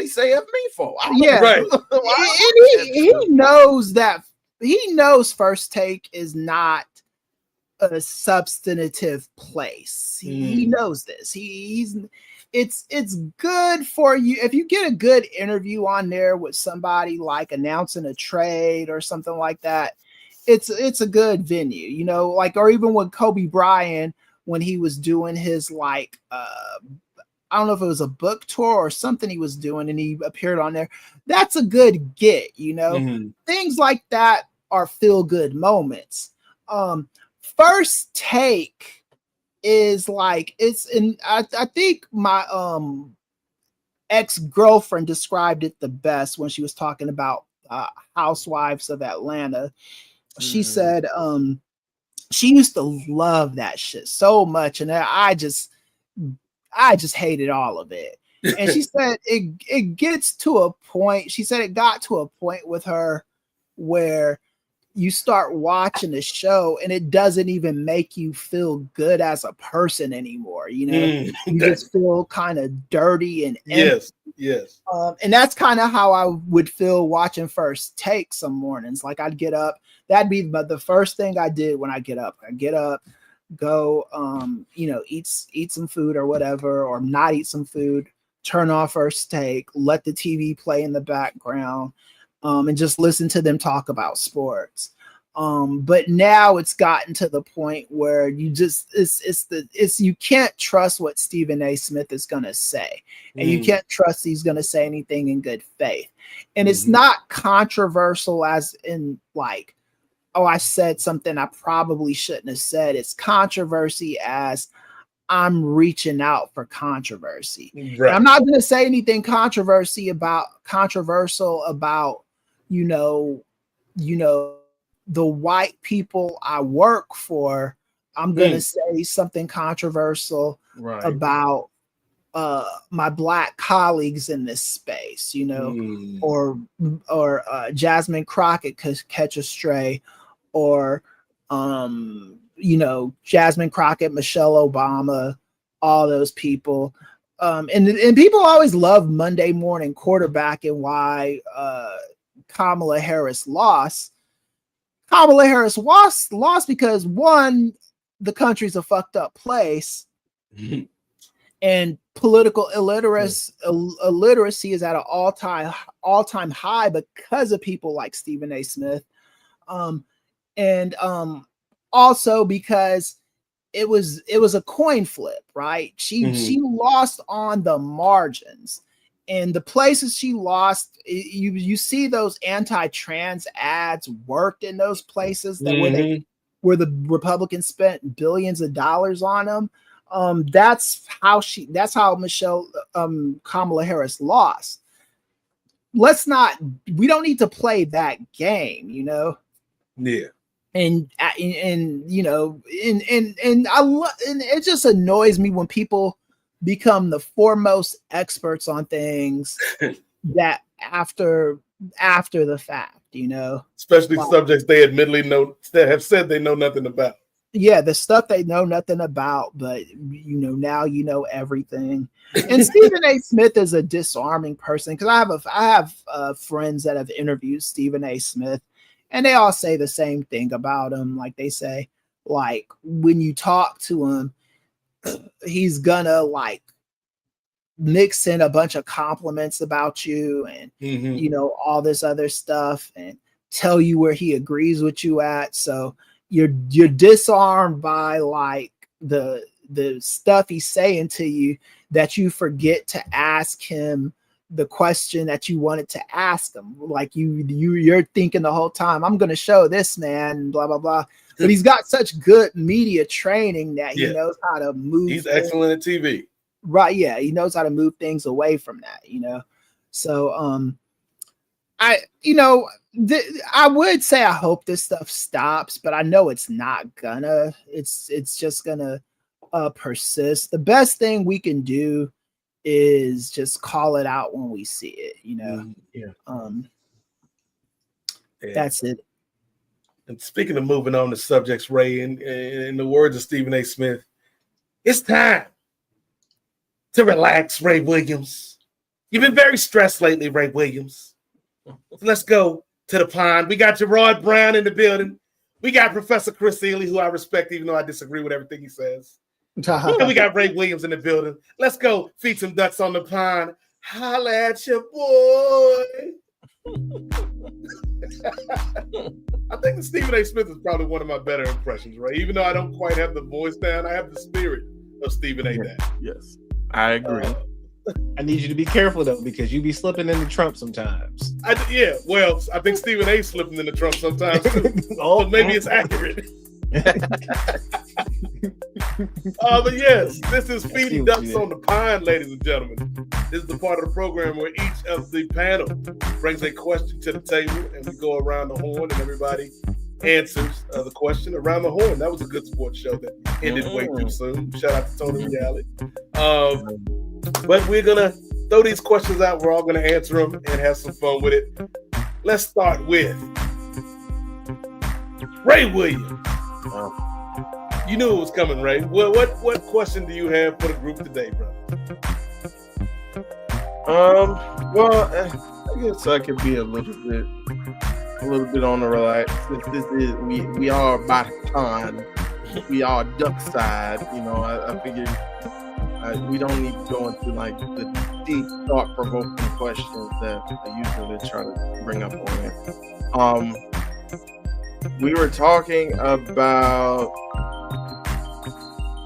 Speaker 6: he say of me for?"
Speaker 4: Right. And he knows that. He knows First Take is not a substantive place. He knows this. It's good for you if you get a good interview on there with somebody like announcing a trade or something like that. It's a good venue, you know, like, or even with Kobe Bryant when he was doing his like I don't know if it was a book tour or something he was doing and he appeared on there. That's a good get, you know. Things like that are feel good moments. First Take is like I think my ex-girlfriend described it the best when she was talking about Housewives of Atlanta. She said she used to love that shit so much, and I just hated all of it. And she said it gets to a point. She said it got to a point with her where you start watching the show and it doesn't even make you feel good as a person anymore. You know, you just feel kind of dirty and empty.
Speaker 2: Yes.
Speaker 4: And that's kind of how I would feel watching First Take some mornings. Like I'd get up, that'd be the first thing I did when I get up. I get up, go, eat some food or whatever, or not eat some food, turn off First Take, let the TV play in the background. And just listen to them talk about sports. But now it's gotten to the point where you just you can't trust what Stephen A. Smith is gonna say, and you can't trust he's gonna say anything in good faith. And it's not controversial as in like, oh, I said something I probably shouldn't have said. It's controversy as I'm reaching out for controversy.
Speaker 2: Right.
Speaker 4: And I'm not going to say anything controversial about, the white people I work for. I'm going to say something controversial about my black colleagues in this space, or Jasmine Crockett could catch a stray, or Jasmine Crockett, Michelle Obama, all those people. And people always love Monday morning quarterback and why Kamala Harris lost. Kamala Harris lost because, one, the country's a fucked up place, and political illiteracy is at an all-time high because of people like Stephen A. Smith, and also because it was a coin flip, right? She lost on the margins, and the places she lost, you see those anti-trans ads worked in those places where the Republicans spent billions of dollars on them. That's how Kamala Harris lost. We don't need to play that game,
Speaker 2: Yeah.
Speaker 4: And it just annoys me when people become the foremost experts on things that after the fact,
Speaker 2: especially subjects they admittedly have said they know nothing about.
Speaker 4: Yeah, the stuff they know nothing about, but now everything. And Stephen A. Smith is a disarming person, because I have friends that have interviewed Stephen A. Smith, and they all say the same thing about him. Like, they say, like, when you talk to him, he's gonna like mix in a bunch of compliments about you and all this other stuff, and tell you where he agrees with you at. So you're disarmed by like the stuff he's saying to you, that you forget to ask him the question that you wanted to ask him. Like you're thinking the whole time, I'm going to show this man, blah, blah, blah. But he's got such good media training that he knows how to move.
Speaker 2: He's excellent at TV.
Speaker 4: Right. Yeah. He knows how to move things away from that, So, I would say I hope this stuff stops, but I know it's not gonna. It's just gonna persist. The best thing we can do is just call it out when we see it. That's it.
Speaker 2: And speaking of moving on to subjects, Ray, in the words of Stephen A. Smith, it's time to relax, Ray Williams. You've been very stressed lately, Ray Williams. So let's go to the pond. We got Gerard Brown in the building. We got Professor Chris Ely, who I respect, even though I disagree with everything he says. And we got Ray Williams in the building. Let's go feed some ducks on the pond. Holla at your boy. I think Stephen A. Smith is probably one of my better impressions, right? Even though I don't quite have the voice down, I have the spirit of Stephen A. down.
Speaker 6: Yes, I agree.
Speaker 5: I need you to be careful though, because you be slipping into Trump sometimes.
Speaker 2: I think Stephen A. slipping into Trump sometimes too. So maybe it's accurate. But yes, this is Feeding Ducks on the Pond, ladies and gentlemen. This is the part of the program where each of the panel brings a question to the table, and we go around the horn, and everybody answers the question around the horn. That was a good sports show that ended way too soon. Shout out to Tony Reality. But we're gonna throw these questions out. We're all gonna answer them and have some fun with it. Let's start with Ray Williams. You knew it was coming, Ray. Well, what question do you have for the group today, bro?
Speaker 6: Well, I guess I could be a little bit on the relax. This is we are by the pond. We are duck side. I figured we don't need to go into like the deep, thought-provoking questions that I usually try to bring up on here. We were talking about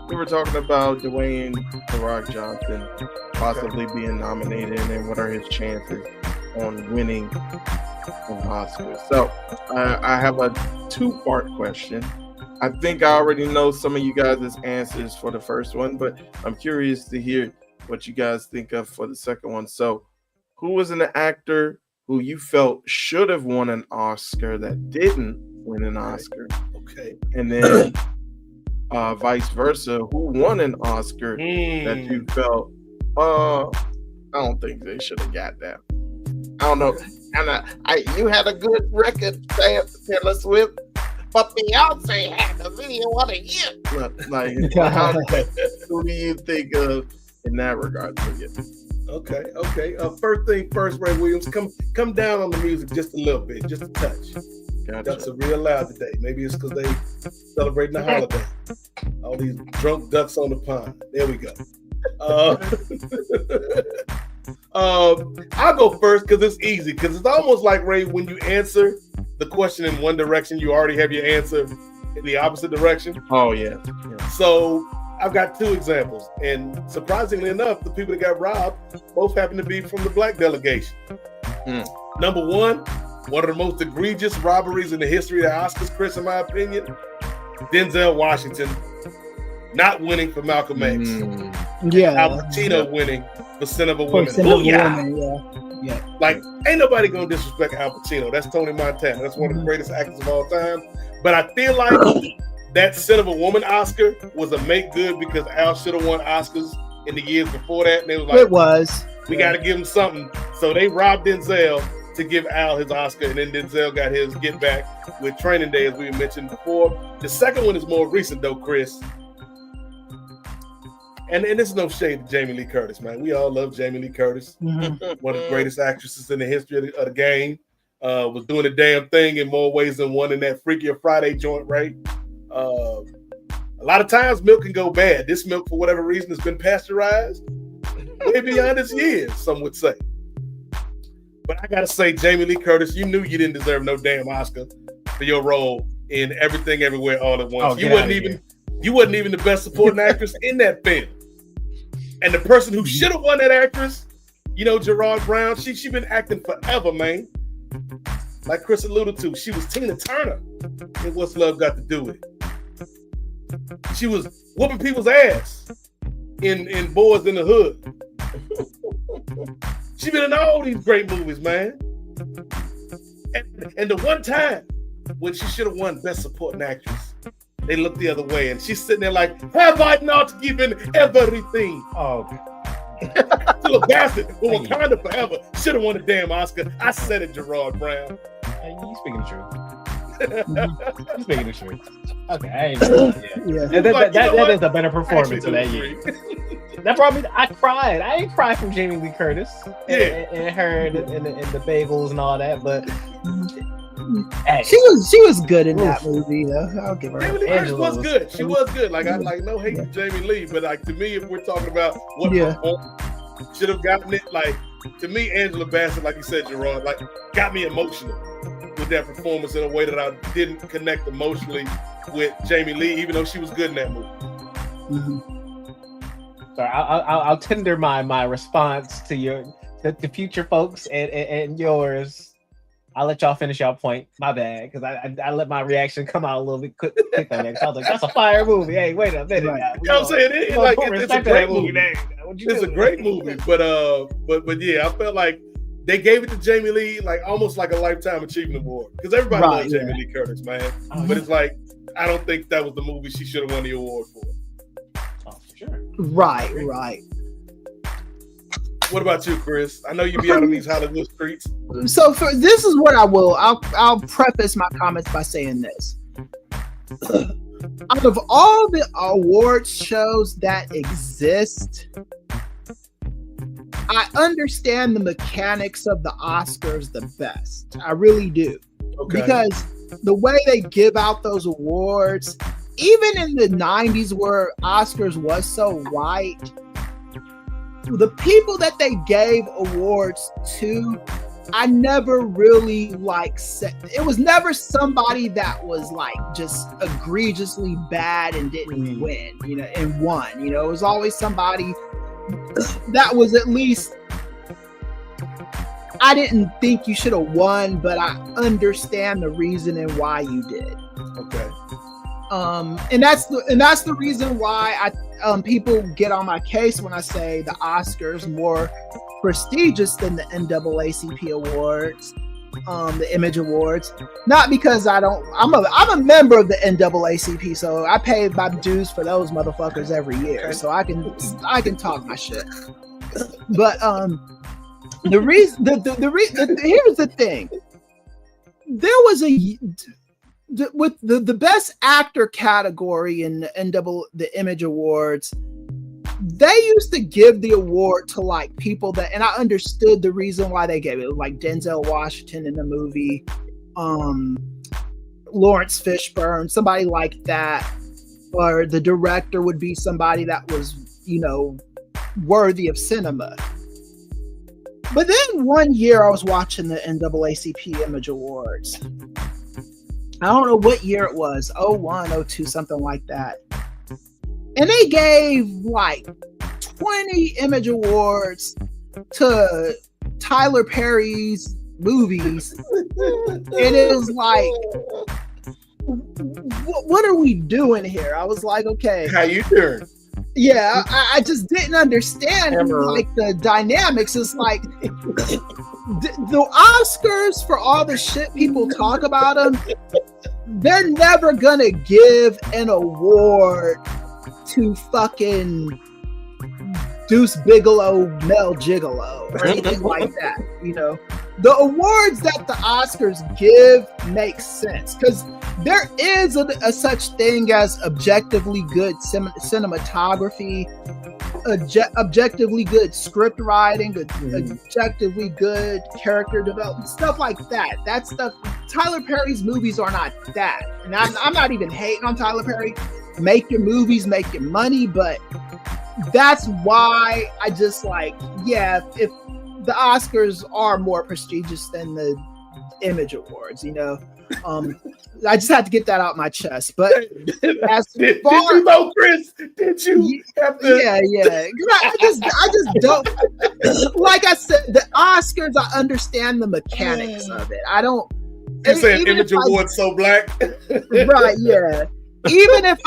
Speaker 6: Dwayne "The Rock" Johnson possibly being nominated, and what are his chances on winning an Oscar. So I have a two-part question. I think I already know some of you guys' answers for the first one, but I'm curious to hear what you guys think of for the second one. So, who was an actor who you felt should have won an Oscar that didn't win an Oscar?
Speaker 2: Okay.
Speaker 6: And then vice versa, who won an Oscar that you felt, I don't think they should have got that. I don't know. And you had a good record, Taylor Swift, but Beyonce had the video of the year. Like, who do you think of in that regard for you?
Speaker 2: Okay. First thing first, Ray Williams, come down on the music just a little bit, just a touch.
Speaker 6: Gotcha.
Speaker 2: Ducks are real loud today. Maybe it's because they celebrating the holiday. All these drunk ducks on the pond. There we go. I'll go first because it's easy. Because it's almost like, Ray, when you answer the question in one direction, you already have your answer in the opposite direction.
Speaker 6: Oh, yeah.
Speaker 2: So I've got two examples. And surprisingly enough, the people that got robbed both happen to be from the black delegation. Number one of the most egregious robberies in the history of the Oscars, Chris, in my opinion, Denzel Washington not winning for Malcolm X. Al Pacino winning for Sin of a Woman.
Speaker 4: Yeah.
Speaker 2: Like, ain't nobody gonna disrespect Al Pacino. That's Tony Montana. That's one of the greatest actors of all time. But I feel like that Sin of a Woman Oscar was a make good because Al should have won Oscars in the years before that. And they was like,
Speaker 4: it was.
Speaker 2: We got to give him something. So they robbed Denzel to give Al his Oscar, and then Denzel got his get back with Training Day, as we mentioned before. The second one is more recent, though, Chris. And this is no shade to Jamie Lee Curtis, man. We all love Jamie Lee Curtis, one of the greatest actresses in the history of the game. Was doing the damn thing in more ways than one in that Freakier Friday joint, right? A lot of times milk can go bad. This milk, for whatever reason, has been pasteurized way beyond its years, some would say. But I gotta say, Jamie Lee Curtis, you knew you didn't deserve no damn Oscar for your role in Everything Everywhere All at Once. You wasn't even the best supporting actress in that film. And the person who should have won that actress, Gerard Brown, she been acting forever, man. Like Chris alluded to, she was Tina Turner in What's Love Got to Do with It. She was whooping people's ass in Boys in the Hood. She been in all these great movies, man. And the one time when she should have won Best Supporting Actress, they looked the other way, and she's sitting there like, have I not given everything?
Speaker 5: Oh,
Speaker 2: Still a bastard, but Wakanda Forever should have won a damn Oscar. I said it, Gerard Brown.
Speaker 5: You speaking the truth. You speaking the truth. Okay, I ain't that is a better performance of that year. That brought me. I cried. I ain't cried from Jamie Lee Curtis and her and the bagels and all that, but hey.
Speaker 4: She was good in that movie though. I'll give her.
Speaker 2: Jamie Lee Curtis was good. She was good. Like I no hate to Jamie Lee, but like to me, if we're talking about what should have gotten it, like to me, Angela Bassett, like you said, Gerard, like got me emotional with that performance in a way that I didn't connect emotionally with Jamie Lee, even though she was good in that movie.
Speaker 5: So I'll tender my response to the future folks and yours. I'll let y'all finish y'all point. My bad, because I let my reaction come out a little bit quick on that. I was like, that's a fire movie. Hey, wait a minute.
Speaker 2: Right. You know what I'm saying? It's a great movie. It's a great movie. But yeah, I felt like they gave it to Jamie Lee like almost like a Lifetime Achievement Award. Because everybody loves Jamie Lee Curtis, man. But it's like, I don't think that was the movie she should have won the award for.
Speaker 5: Oh, for sure.
Speaker 4: Right.
Speaker 2: What about you, Chris? I know you be out on these Hollywood streets.
Speaker 4: So this is what I will. I'll preface my comments by saying this. Out of all the awards shows that exist, I understand the mechanics of the Oscars the best. I really do. Okay. Because the way they give out those awards, even in the 90s where Oscars was so white, the people that they gave awards to, I never really it was never somebody that was like just egregiously bad and didn't win, and won. It was always somebody that was at least, I didn't think you should have won, but I understand the reason and why you did.
Speaker 2: Okay.
Speaker 4: And that's the reason why people get on my case when I say the Oscars more prestigious than the NAACP awards, the Image Awards. Not because I'm a member of the NAACP, so I pay my dues for those motherfuckers every year, so I can talk my shit. But here's the thing. There was with the best actor category in the Image Awards, they used to give the award to like people that, and I understood the reason why they gave it, like Denzel Washington in the movie, Lawrence Fishburne, somebody like that, or the director would be somebody that was, worthy of cinema. But then one year I was watching the NAACP Image Awards. I don't know what year it was, 01, 02, something like that. And they gave like 20 Image Awards to Tyler Perry's movies. And it was like, what are we doing here? I was like, okay.
Speaker 6: How you doing?
Speaker 4: Yeah, I just didn't understand like the dynamics. It's like the Oscars, for all the shit people talk about them, they're never gonna give an award to fucking Deuce Bigelow, Mel Gigolo, or anything like that. The awards that the Oscars give make sense because there is a such thing as objectively good cinematography, objectively good script writing, objectively good character development, stuff like that. That stuff, Tyler Perry's movies are not that. And I'm not even hating on Tyler Perry. Make your movies, make your money, but that's why I just like, if the Oscars are more prestigious than the Image Awards, I just had to get that out my chest. But as
Speaker 6: did you know, Chris? Did you have to?
Speaker 4: Yeah. I just don't. Like I said, the Oscars, I understand the mechanics of it. I don't.
Speaker 6: You saying Image Awards so black?
Speaker 4: Right? Yeah. Even if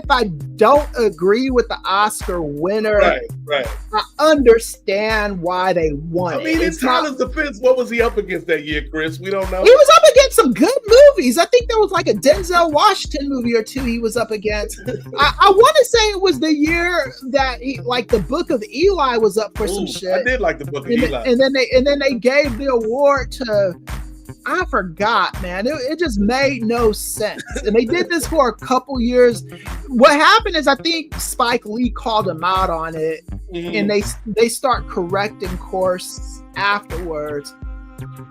Speaker 4: I don't agree with the Oscar winner,
Speaker 6: right,
Speaker 4: I understand why they won.
Speaker 6: I mean, in Tyler's defense, what was he up against that year, Chris? We don't know.
Speaker 4: He was up against some good movies. I think there was like a Denzel Washington movie or two he was up against. I want to say it was the year that the Book of Eli was up for some shit.
Speaker 6: I did like the Book of Eli.
Speaker 4: And then they gave the award to, I forgot, man. It just made no sense. And they did this for a couple years. What happened is I think Spike Lee called him out on it, and they start correcting course afterwards.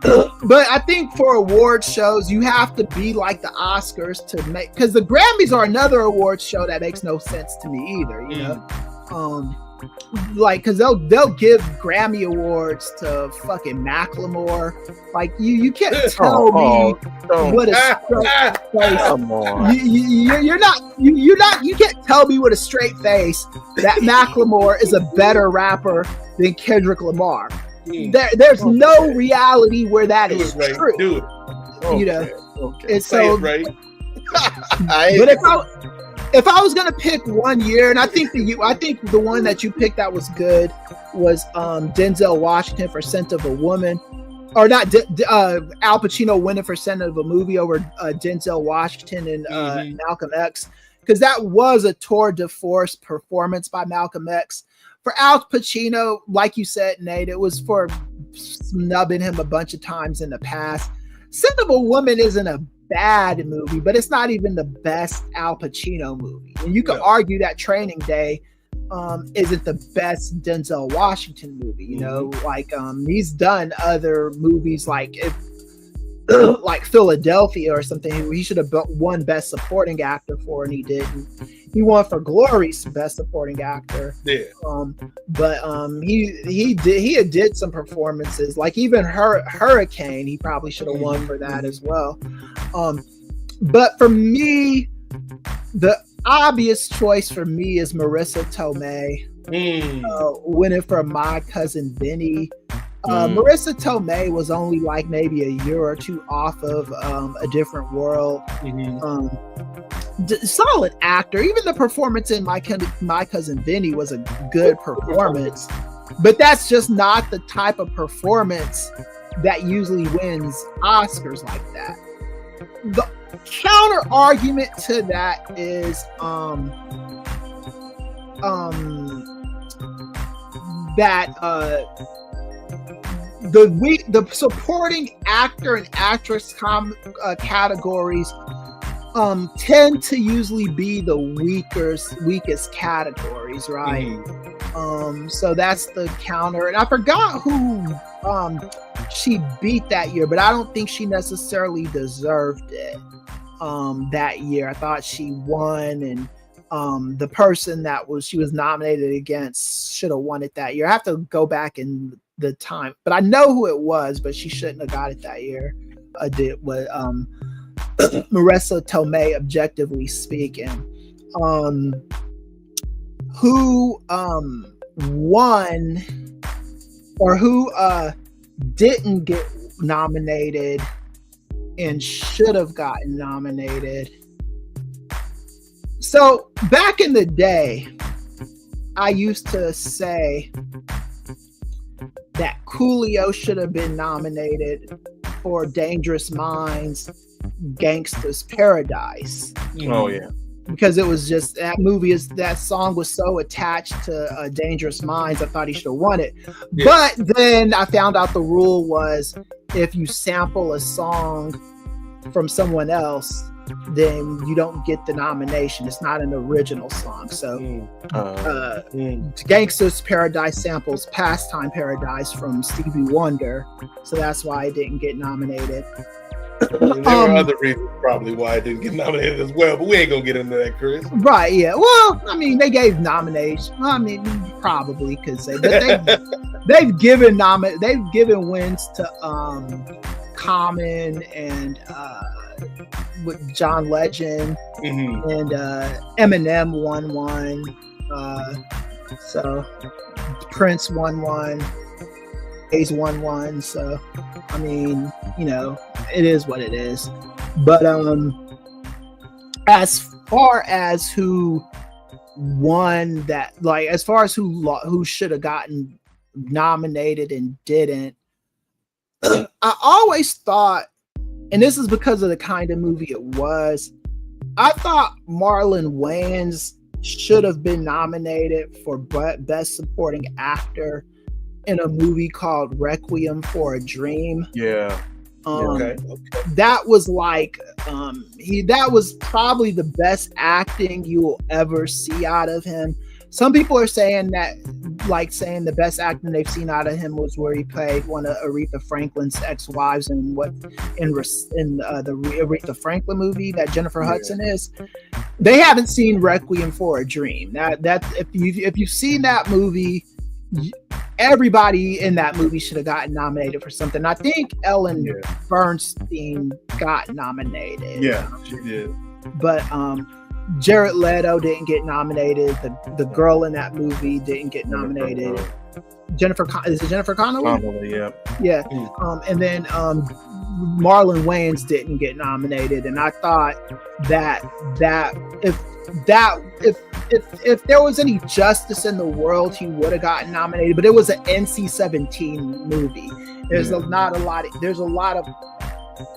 Speaker 4: But I think for award shows, you have to be like the Oscars to make, because the Grammys are another award show that makes no sense to me either, because they'll give Grammy awards to fucking Macklemore. Like you can't tell me what a straight face.
Speaker 6: Come on.
Speaker 4: You can't tell me with a straight face that Macklemore is a better rapper than Kendrick Lamar. There's no reality where that is true.
Speaker 6: Do it.
Speaker 4: Okay. And so,
Speaker 6: right.
Speaker 4: But if I was gonna pick one year, and I think the one that you picked that was good was Denzel Washington for Scent of a Woman, or not Al Pacino winning for Scent of a Movie over Denzel Washington and Malcolm X, because that was a tour de force performance by Malcolm X. For Al Pacino, like you said, Nate, it was for snubbing him a bunch of times in the past. Scent of a Woman isn't a bad movie, but it's not even the best Al Pacino movie. And you could argue that Training Day isn't the best Denzel Washington movie. He's done other movies like Philadelphia or something. He should have won Best Supporting Actor for, and he didn't. He won for Glory's Best Supporting Actor.
Speaker 6: Yeah.
Speaker 4: He did some performances, like even Hurricane. He probably should have won for that as well. But for me, the obvious choice for me is Marissa Tomei winning for My Cousin Vinny. Marissa Tomei was only like maybe a year or two off of A Different World. solid actor. Even the performance in My Cousin Vinny was a good performance, but that's just not the type of performance that usually wins Oscars like that. The counter argument to that is that the supporting actor and actress categories tend to usually be the weakest categories, right? Mm-hmm. So that's the counter. And I forgot who she beat that year, but I don't think she necessarily deserved it that year. I thought she won, and the person that she was nominated against should have won it that year. I have to go back in the time, but I know who it was, but she shouldn't have got it that year. Did what Marissa Tomei, objectively speaking. Who won or who didn't get nominated and should have gotten nominated. So back in the day, I used to say that Coolio should have been nominated for Dangerous Minds, Gangsta's Paradise.
Speaker 6: Oh yeah,
Speaker 4: because it was just that song was so attached to Dangerous Minds. I thought he should have won it. Yeah. But then I found out the rule was if you sample a song from someone else, then you don't get the nomination. It's not an original song. So Gangsta's Paradise samples Pastime Paradise from Stevie Wonder. So that's why it didn't get nominated.
Speaker 2: There were other reasons probably why it didn't get nominated as well, but we ain't gonna get into that, Chris.
Speaker 4: Right, yeah. Well, I mean, they gave nominations. I mean, probably because they've given wins to Common and with John Legend, mm-hmm. and Eminem won one. So Prince won one. A's won one. So I mean, you know, it is what it is. But as far as who won that, like as far as who should have gotten nominated and didn't, I always thought, and this is because of the kind of movie it was, I thought Marlon Wayans should have been nominated for Best Supporting Actor in a movie called Requiem for a Dream.
Speaker 6: Yeah.
Speaker 2: Okay.
Speaker 4: That was like that was probably the best acting you will ever see out of him. Some people are saying that, like saying the best acting they've seen out of him was where he played one of Aretha Franklin's ex-wives in the Aretha Franklin movie that Jennifer Hudson is. They haven't seen Requiem for a Dream. That if you've seen that movie, everybody in that movie should have gotten nominated for something. I think Ellen Bernstein got nominated.
Speaker 2: Yeah, she did.
Speaker 4: But Jared Leto didn't get nominated. The girl in that movie didn't get nominated. Is it Jennifer Connelly?
Speaker 6: Connelly, yeah.
Speaker 4: Yeah. And then Marlon Wayans didn't get nominated. And I thought that if there was any justice in the world, he would have gotten nominated. But it was an NC-17 movie. There's a lot of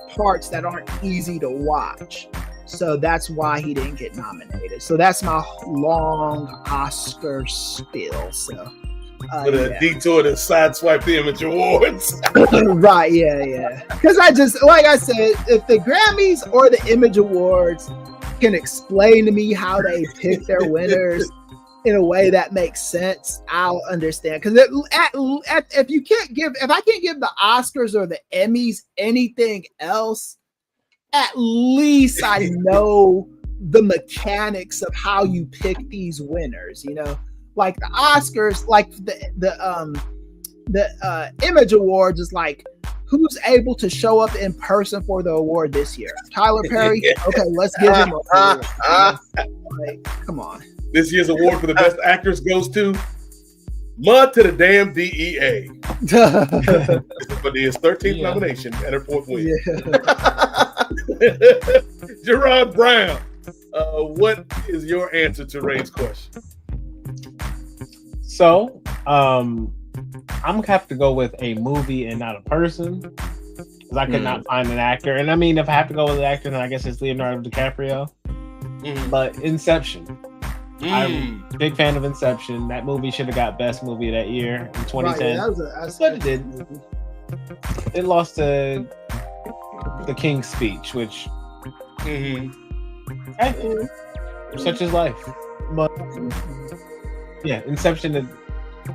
Speaker 4: parts that aren't easy to watch. So that's why he didn't get nominated. So that's my long Oscar spiel. So
Speaker 2: with a detour to sideswipe the Image Awards.
Speaker 4: Right, yeah. Because I just, like I said, if the Grammys or the Image Awards can explain to me how they pick their winners in a way that makes sense, I'll understand. Because if I can't give the Oscars or the Emmys anything else, at least I know the mechanics of how you pick these winners, you know, like the Oscars, like the Image Awards is like, who's able to show up in person for the award this year? Tyler Perry? Okay, let's give him a award. Like, come on.
Speaker 2: This year's award for the best actress goes to Mud to the damn DEA. But his 13th nomination and her 4th win.
Speaker 4: Yeah.
Speaker 2: Gerard Brown what is your answer to Ray's question?
Speaker 5: So, I'm gonna have to go with a movie and not a person, because I could not find an actor. And I mean, if I have to go with an actor, then I guess it's Leonardo DiCaprio. But Inception. I'm a big fan of Inception. That movie should have got Best Movie of that year in 2010.
Speaker 4: Right,
Speaker 5: but it didn't. It lost to The King's Speech, which such is life. But yeah, Inception is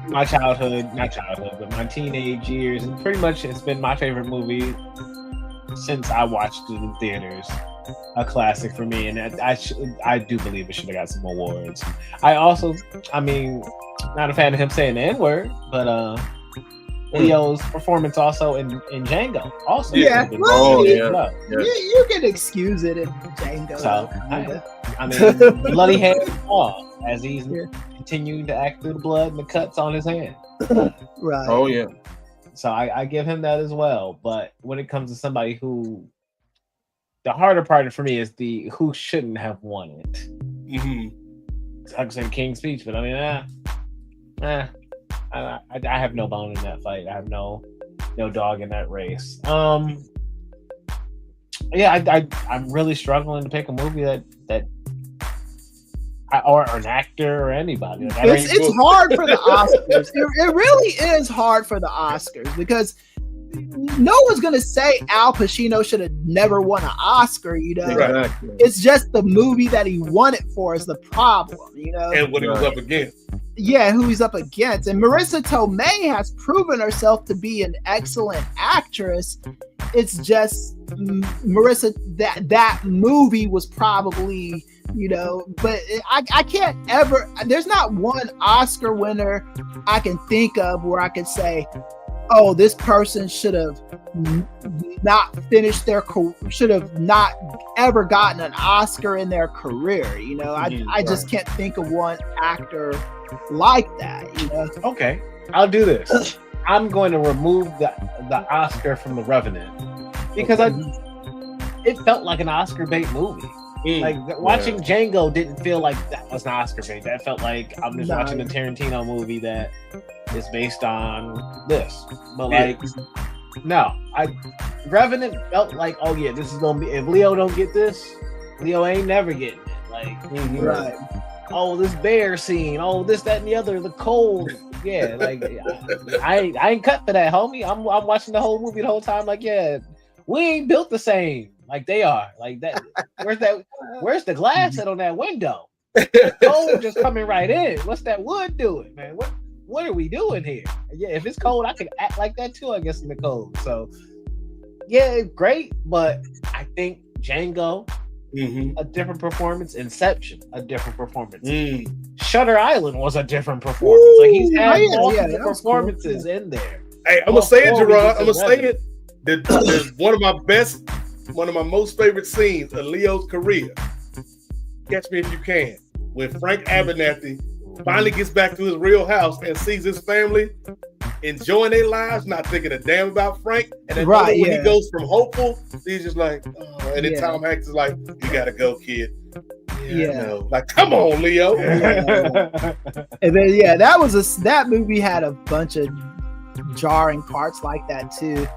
Speaker 5: my but my teenage years, and pretty much it's been my favorite movie since I watched it in theaters. A classic for me, and I do believe it should have got some awards. I mean, not a fan of him saying the N-word, but Leo's performance also in Django also.
Speaker 4: Yeah, you can excuse it in Django.
Speaker 5: So I mean, bloody hand off as he's continuing to act through the blood and the cuts on his hand.
Speaker 4: Right.
Speaker 6: Oh yeah.
Speaker 5: So I give him that as well. But when it comes to somebody who, the harder part for me is the who shouldn't have won it. I said King's Speech, but I mean, I have no bone in that fight. I have no dog in that race. I'm really struggling to pick a movie that or an actor or anybody.
Speaker 4: It's hard for the Oscars. It really is hard for the Oscars because no one's gonna say Al Pacino should have never won an Oscar.
Speaker 6: Exactly.
Speaker 4: It's just the movie that he won it for is the problem.
Speaker 2: And what he was up against.
Speaker 4: Yeah, who he's up against. And Marissa Tomei has proven herself to be an excellent actress. It's just Marissa, that movie was probably, but I can't ever, there's not one Oscar winner I can think of where I could say, oh, this person should have not finished should have not ever gotten an Oscar in their career. I just can't think of one actor like that.
Speaker 5: Okay, I'll do this. I'm going to remove the Oscar from The Revenant because it felt like an Oscar bait movie. Like watching Django didn't feel like that was an Oscar bait. That felt like I'm just watching a Tarantino movie that is based on this. But Revenant felt like, oh yeah, this is gonna be, if Leo don't get this, Leo ain't never getting it. Like
Speaker 4: right.
Speaker 5: Oh, this bear scene, oh this, that, and the other, the cold. Yeah, like I ain't cut for that, homie. I'm watching the whole movie the whole time, like, yeah, we ain't built the same like they are. Like that, where's the glass at on that window? Cold just coming right in. What's that wood doing, man? What are we doing here? Yeah, if it's cold, I can act like that too, I guess, in the cold. So yeah, great, but I think Django, a different performance. Inception, a different performance. Shutter Island was a different performance.
Speaker 4: Ooh,
Speaker 5: like he's had multiple performances in there.
Speaker 2: Hey, I'm gonna say it, Gerard. I'm gonna say it. There's one of my most favorite scenes of Leo's career. Catch Me If You Can. When Frank Abernathy finally gets back to his real house and sees his family enjoying their lives, not thinking a damn about Frank. And then when he goes from hopeful, he's just like, oh, and then Tom Hanks is like, you gotta go, kid. No. Like, come on, Leo.
Speaker 4: And then that movie had a bunch of jarring parts like that too.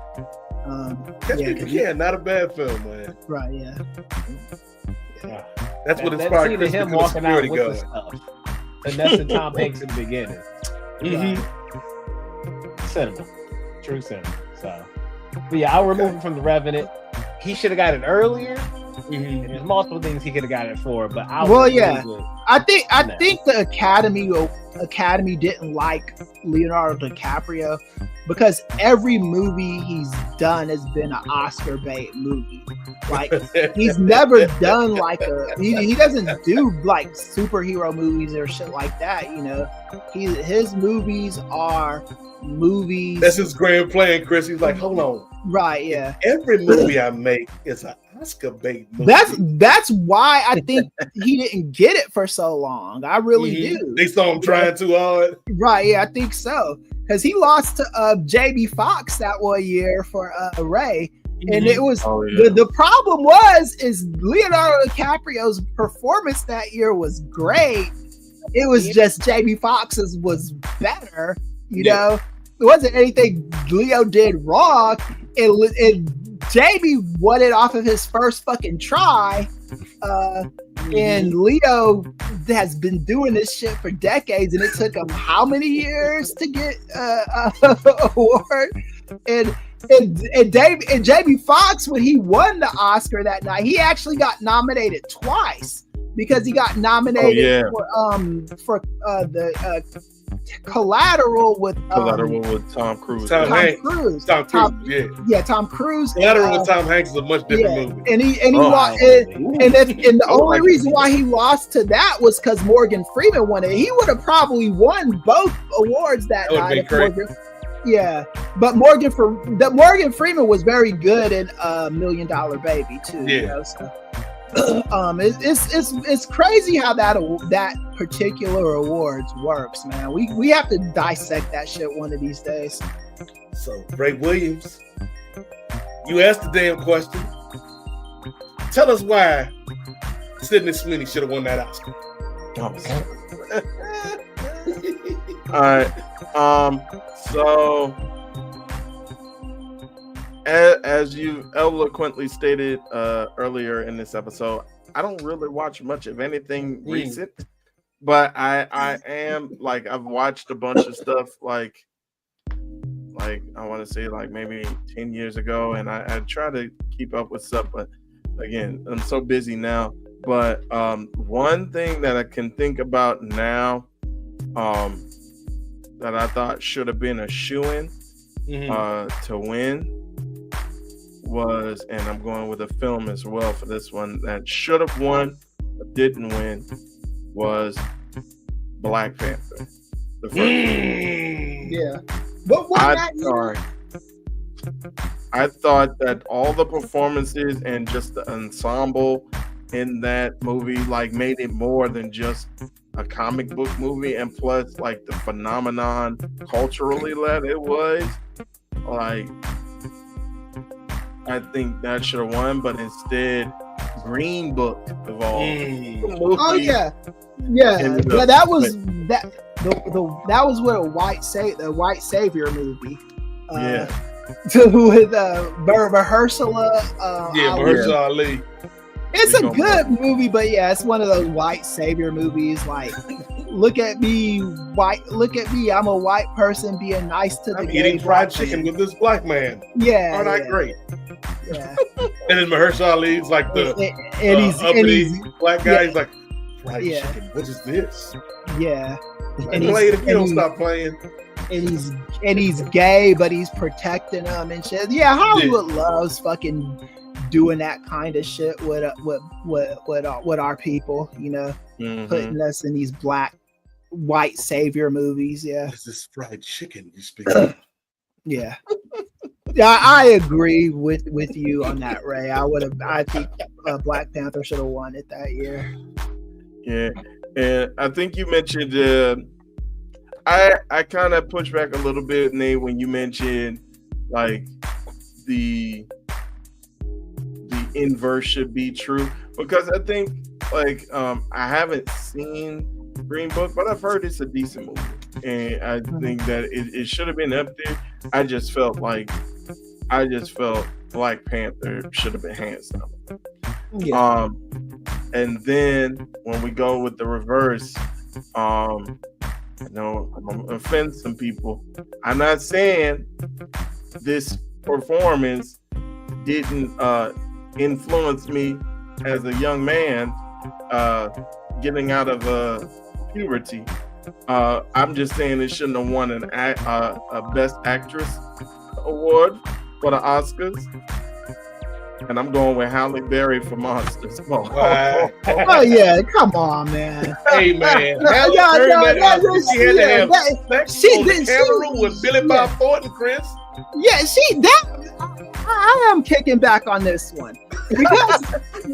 Speaker 2: Not a bad film, man.
Speaker 4: Right, yeah.
Speaker 2: That's what inspired Chris
Speaker 5: him walking out with the stuff. And that's the Tom Hanks in the beginning. Cinema. True cinema. So, but yeah, I'll remove him from The Revenant. He should have got it earlier. And there's multiple things he could have got it for, but
Speaker 4: I think the Academy didn't like Leonardo DiCaprio because every movie he's done has been an Oscar bait movie. Like he's never done like he doesn't do like superhero movies or shit like that. His movies are movies.
Speaker 2: That's his grand plan, Chris. He's like, hold on.
Speaker 4: Right, yeah.
Speaker 2: Every movie I make is an Oscar bait movie.
Speaker 4: That's why I think he didn't get it for so long. I really do.
Speaker 2: They saw him trying too hard.
Speaker 4: Right, yeah, I think so. Because he lost to Jamie Foxx that one year for Ray. And it was
Speaker 6: yeah.
Speaker 4: the problem is Leonardo DiCaprio's performance that year was great. It was just Jamie Foxx's was better, you know. It wasn't anything Leo did wrong. And Jamie won it off of his first fucking try. And Leo has been doing this shit for decades, and it took him how many years to get an award? And Jamie Foxx, when he won the Oscar that night, he actually got nominated twice because he got nominated for the Collateral with
Speaker 6: Tom Cruise.
Speaker 2: Tom Cruise, Tom Cruise. Collateral with Tom Hanks is a much different movie.
Speaker 4: And the only reason why he lost to that was because Morgan Freeman won it. He would have probably won both awards that night. But Morgan Freeman was very good in $1 Million Baby too.
Speaker 2: Yeah.
Speaker 4: You know, so. It's crazy how that particular awards works, man. We have to dissect that shit one of these days.
Speaker 2: So Ray Williams, you asked the damn question. Tell us why Sydney Sweeney should have won that Oscar.
Speaker 6: All right. So as you eloquently stated earlier in this episode, I don't really watch much of anything recent, but I am like, I've watched a bunch of stuff like I want to say like maybe 10 years ago, and I try to keep up with stuff, but again, I'm so busy now. But one thing that I can think about now that I thought should have been a shoo-in to win was, and I'm going with a film as well for this one, that should have won but didn't win, was Black Panther. The first one.
Speaker 4: Yeah. What
Speaker 6: I thought that all the performances and just the ensemble in that movie like made it more than just a comic book movie, and plus like the phenomenon culturally that it was, like I think that should have won, but instead Green Book evolved.
Speaker 4: Oh yeah. That was that was with the White Savior movie. With Mahershala.
Speaker 2: Mahershala Ali.
Speaker 4: It's a good movie, but yeah, it's one of those white savior movies. Like, look at me, I'm a white person being nice to the
Speaker 2: I'm eating fried chicken with this black man.
Speaker 4: Yeah,
Speaker 2: aren't I great?
Speaker 4: Yeah.
Speaker 2: And then Mahershala Ali's like the uppity black guy. He's like, fried chicken. What is this?
Speaker 4: Yeah.
Speaker 2: And play it if you don't stop playing.
Speaker 4: And he's gay, but he's protecting them and shit. Yeah, Hollywood loves fucking doing that kind of shit with our people, you know, putting us in these white savior movies. Yeah,
Speaker 2: this is fried chicken you speak of.
Speaker 4: Yeah, I agree with you on that, Ray. I think Black Panther should have won it that year.
Speaker 6: Yeah, and I think you mentioned I kind of pushed back a little bit, Nate, when you mentioned like the inverse should be true, because I think like I haven't seen Green Book, but I've heard it's a decent movie, and I think that it should have been up there. I just felt Black Panther should have been hands down. And then when we go with the reverse, I know I'm gonna offend some people. I'm not saying this performance didn't influence me as a young man getting out of puberty. I'm just saying it shouldn't have won a Best Actress award for the Oscars. And I'm going with Halle Berry for Monsters.
Speaker 2: Wow.
Speaker 4: Oh yeah, come on, man.
Speaker 2: Hey man, Halle Berry, she had to have sex on the camera with Billy Bob Thornton, Chris.
Speaker 4: Yeah, I am kicking back on this one because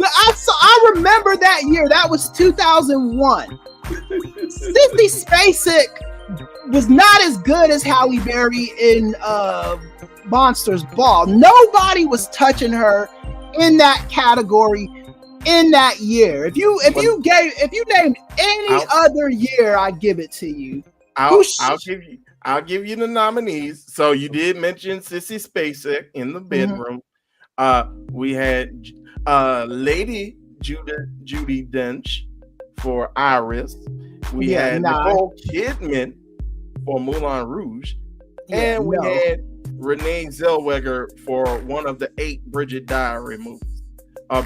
Speaker 4: I remember that year. That was 2001. Sissy Spacek was not as good as Halle Berry in Monsters Ball. Nobody was touching her in that category in that year. If you named any other year, I'd give it to you.
Speaker 6: I'll give you the nominees. So you did mention Sissy Spacek in the bedroom. We had Lady Judi Dench for Iris. We had Nicole Kidman for Moulin Rouge, and we had Renee Zellweger for one of the 8 Bridget Diary movies.
Speaker 4: Halle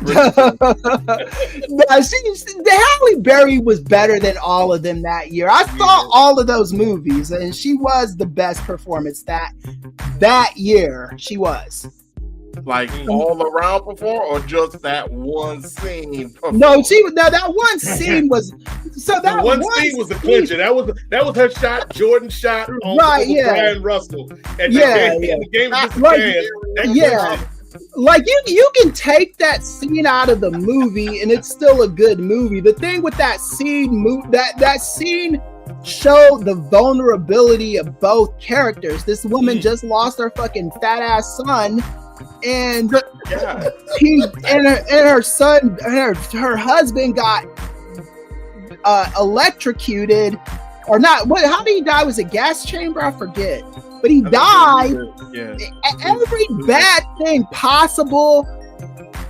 Speaker 4: Berry was better than all of them that year. I saw all of those movies, and she was the best performance that year. She was.
Speaker 6: Like all around before, or just that one scene? Before?
Speaker 4: No, that one scene was. So that
Speaker 2: one scene was the clincher. That was her shot. Jordan shot on Brian Russell. And the game was
Speaker 4: like you can take that scene out of the movie and it's still a good movie. The thing with that scene, that scene showed the vulnerability of both characters. This woman just lost her fucking fat ass son, and her son, her husband got electrocuted, or not? What? How did he die? Was it gas chamber? I forget. But he died. Every bad thing possible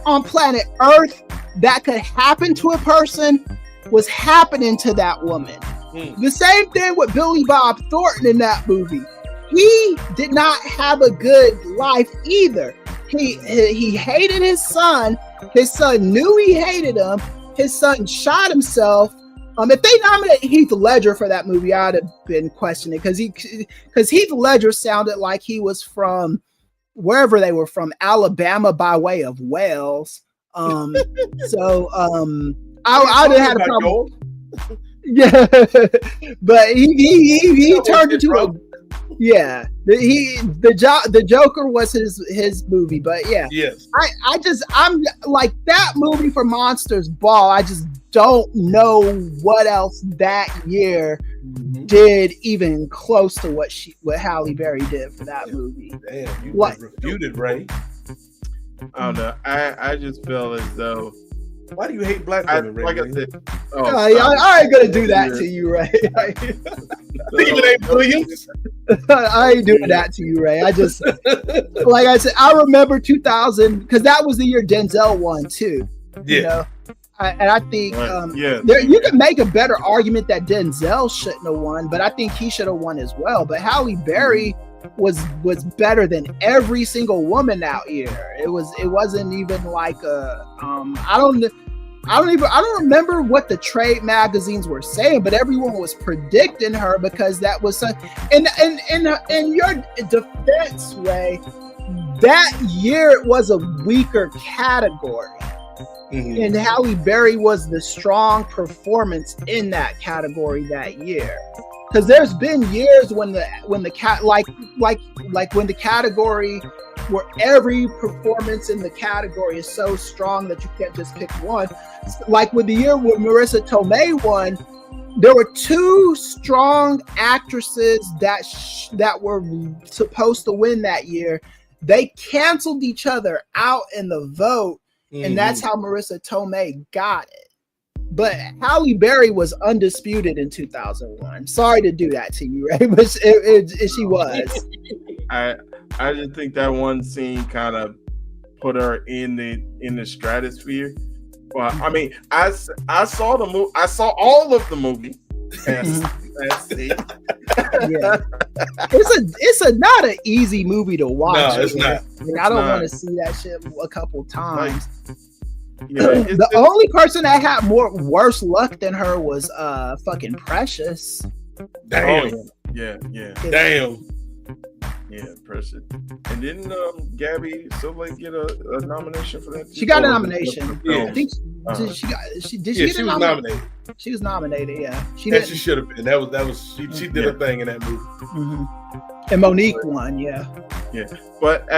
Speaker 4: on planet Earth that could happen to a person was happening to that woman. The same thing with Billy Bob Thornton in that movie. He did not have a good life either. He hated his son. His son knew he hated him. His son shot himself. If they nominated Heath Ledger for that movie, I'd have been questioning because Heath Ledger sounded like he was from wherever they were from, Alabama by way of Wales. I would have had a problem. Yeah, but he turned into a the Joker was his movie, but I'm like that movie for Monsters Ball. I just don't know what else that year did even close to what Halle Berry did for that movie.
Speaker 2: Damn, you refuted, Ray.
Speaker 6: I don't know. I just feel as though.
Speaker 2: Why do you hate black women, Ray?
Speaker 6: Like I said,
Speaker 4: I ain't gonna do that to you, Ray.
Speaker 2: Stephen A. Williams.
Speaker 4: I ain't doing that to you, Ray. I just, like I said, I remember 2000 because that was the year Denzel won too.
Speaker 2: Yeah.
Speaker 4: You know? And I think you can make a better argument that Denzel shouldn't have won, but I think he should have won as well. But Halle Berry was better than every single woman that year. It wasn't even like I don't remember what the trade magazines were saying, but everyone was predicting her because that was in your defense, Ray, that year it was a weaker category. And Halle Berry was the strong performance in that category that year. Because there's been years when the category where every performance in the category is so strong that you can't just pick one. Like with the year when Marissa Tomei won, there were 2 strong actresses that were supposed to win that year. They canceled each other out in the vote. And that's how Marissa Tomei got it. But Halle Berry was undisputed in 2001. Sorry to do that to you, Ray, but she was.
Speaker 6: I just think that one scene kind of put her in the stratosphere. Well, I mean, I saw the movie. I saw all of the movie.
Speaker 4: It's not an easy movie to watch.
Speaker 2: No, it's not.
Speaker 4: I don't want to see that shit a couple times. The only person that had worse luck than her was fucking Precious.
Speaker 2: Damn.
Speaker 6: Damn. Yeah, Precious. And didn't Gabby Silva get a nomination for that?
Speaker 4: She got a nomination.
Speaker 2: Yeah.
Speaker 4: I think she was
Speaker 2: nominated.
Speaker 4: She was nominated. Yeah,
Speaker 2: she should have been. That was she did a thing in that movie.
Speaker 4: And Monique won. Yeah.
Speaker 6: But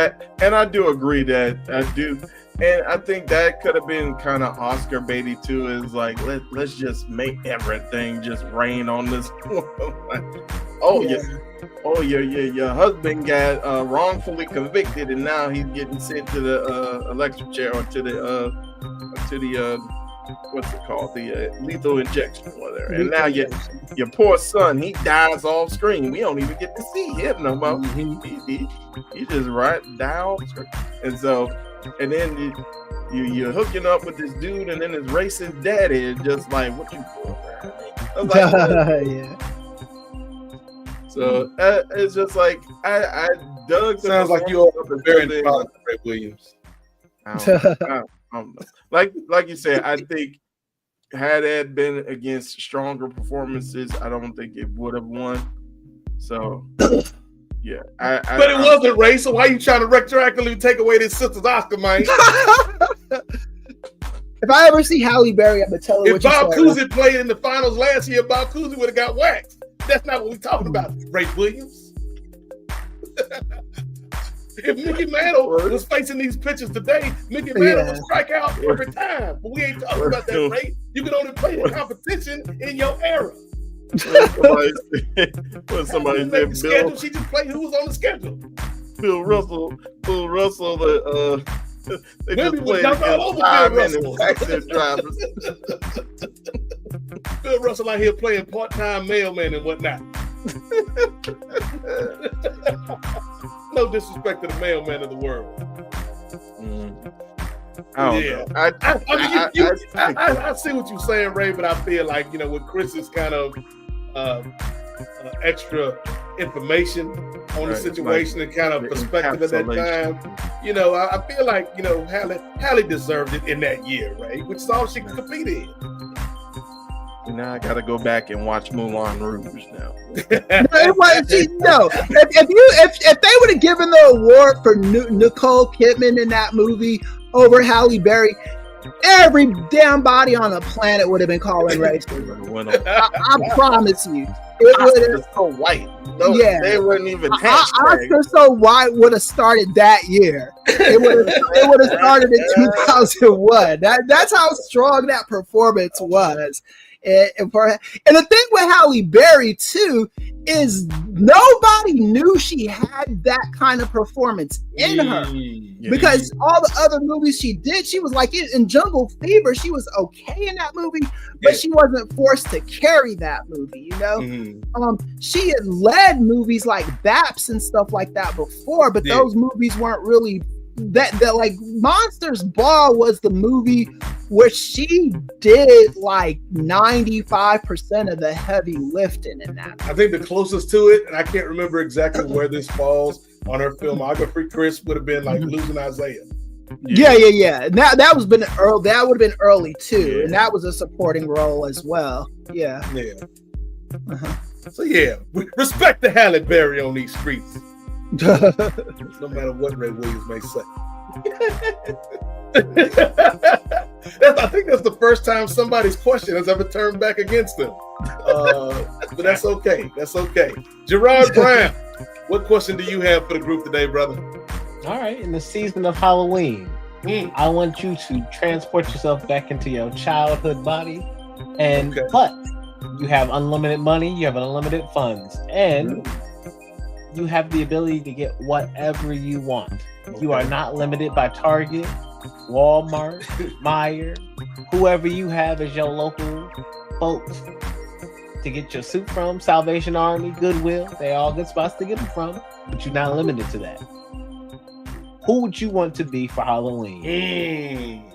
Speaker 6: and I do agree that I do. And I think that could have been kind of Oscar baity too. Is like let's just make everything just rain on this. oh, your husband got wrongfully convicted, and now he's getting sent to the electric chair or to the what's it called, the lethal injection, whatever. And now your poor son, he dies off screen. We don't even get to see him no more. He just die off screen. And so, and then you're hooking up with this dude, and then his racist daddy is just like, what you doing, man? I was like,
Speaker 4: Yeah.
Speaker 6: So it's just like I dug.
Speaker 2: Sounds like you are very proud of Ray Williams.
Speaker 6: I don't know. Like you said, I think had it been against stronger performances, I don't think it would have won. So yeah,
Speaker 2: but it wasn't Ray. So why are you trying to retroactively take away this sister's Oscar, man?
Speaker 4: If I ever see Halle Berry, I'm gonna tell her.
Speaker 2: If Bob Cousy played in the finals last year, Bob Cousy would have got waxed. That's not what we're talking about, Ray Williams. If Mickey Mantle was facing these pitchers today, Mickey Mantle would strike out every time. But we ain't talking about that, Ray. You can only play the competition in your era.
Speaker 6: When somebody said Bill,
Speaker 2: schedule, she just played who was on the schedule.
Speaker 6: Bill Russell, they
Speaker 2: Maybe
Speaker 6: just played
Speaker 2: all
Speaker 6: against
Speaker 2: over Bill Russell.
Speaker 6: taxi drivers.
Speaker 2: Bill Russell out here playing part-time mailman and whatnot. No disrespect to the mailman of the world.
Speaker 6: I don't know.
Speaker 2: I see what you're saying, Ray, but I feel like, with Chris's kind of extra information on the situation and kind of perspective at that time, I feel like, Halle deserved it in that year, right? Which is all she could compete in.
Speaker 6: Now I got to go back and watch Moulin Rouge now.
Speaker 4: If they would have given the award for Nicole Kidman in that movie over Halle Berry, every damn body on the planet would have been calling racist. I promise you. It would have
Speaker 6: so white. They wouldn't even
Speaker 4: Oscar So White would have started that year. It would have started in 2001. That's how strong that performance was. And the thing with Halle Berry too is nobody knew she had that kind of performance in her because all the other movies she did, she was like in Jungle Fever, she was okay in that movie, but she wasn't forced to carry that movie. She had led movies like Baps and stuff like that before, but those movies weren't really that like Monsters Ball was the movie where she did like 95% of the heavy lifting in that movie.
Speaker 2: I think the closest to it, and I can't remember exactly where this falls on her filmography, Chris, would have been like Losing Isaiah.
Speaker 4: Yeah. That would have been early too, and that was a supporting role as well. Yeah.
Speaker 2: So we respect the Halle Berry on these streets. No matter what Ray Williams may say. I think that's the first time somebody's question has ever turned back against them. But that's okay. Gerard Brown, what question do you have for the group today, brother?
Speaker 5: All right. In the season of Halloween, I want you to transport yourself back into your childhood body. But you have unlimited money, you have unlimited funds, and you have the ability to get whatever you want. You are not limited by Target, Walmart, Meijer, whoever you have as your local folks to get your soup from, Salvation Army, Goodwill. They're all good spots to get them from, but you're not limited to that. Who would you want to be for Halloween?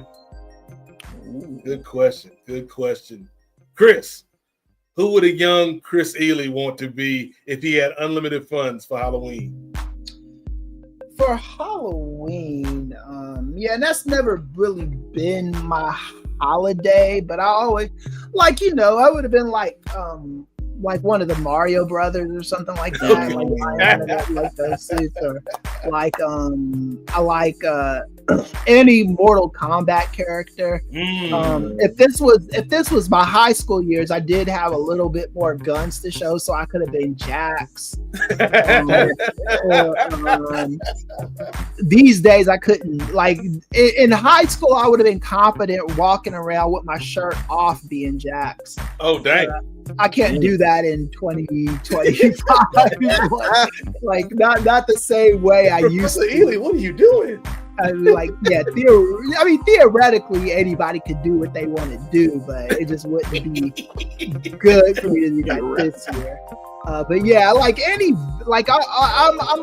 Speaker 2: Good question. Chris, who would a young Chris Ely want to be if he had unlimited funds for Halloween?
Speaker 4: For Halloween, and that's never really been my holiday, but I always I would have been like one of the Mario Brothers or something like that. like those suits, or I like any Mortal Kombat character. If this was my high school years, I did have a little bit more guns to show, so I could have been Jax. These days I couldn't. Like in high school, I would have been confident walking around with my shirt off being Jax.
Speaker 2: Oh dang!
Speaker 4: I can't do that in 2025. like not the same way I used
Speaker 2: Professor
Speaker 4: to.
Speaker 2: Ely, what are you doing?
Speaker 4: I mean, like, yeah, theoretically, anybody could do what they want to do, but it just wouldn't be good for me to do that this year. But yeah, like I'm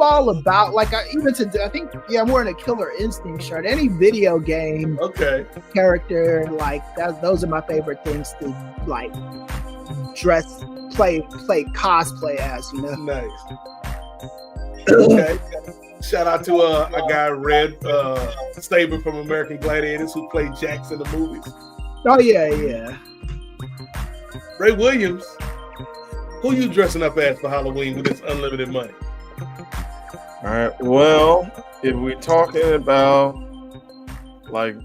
Speaker 4: all about I'm wearing a Killer Instinct shirt. Any video game character, like those are my favorite things to like play cosplay as, you know.
Speaker 2: Nice. Okay. Shout out to a guy, Red Saber from American Gladiators, who played Jax in the movies.
Speaker 4: Oh yeah.
Speaker 2: Ray Williams, who you dressing up as for Halloween with this unlimited money?
Speaker 6: All right. Well, if we're talking about like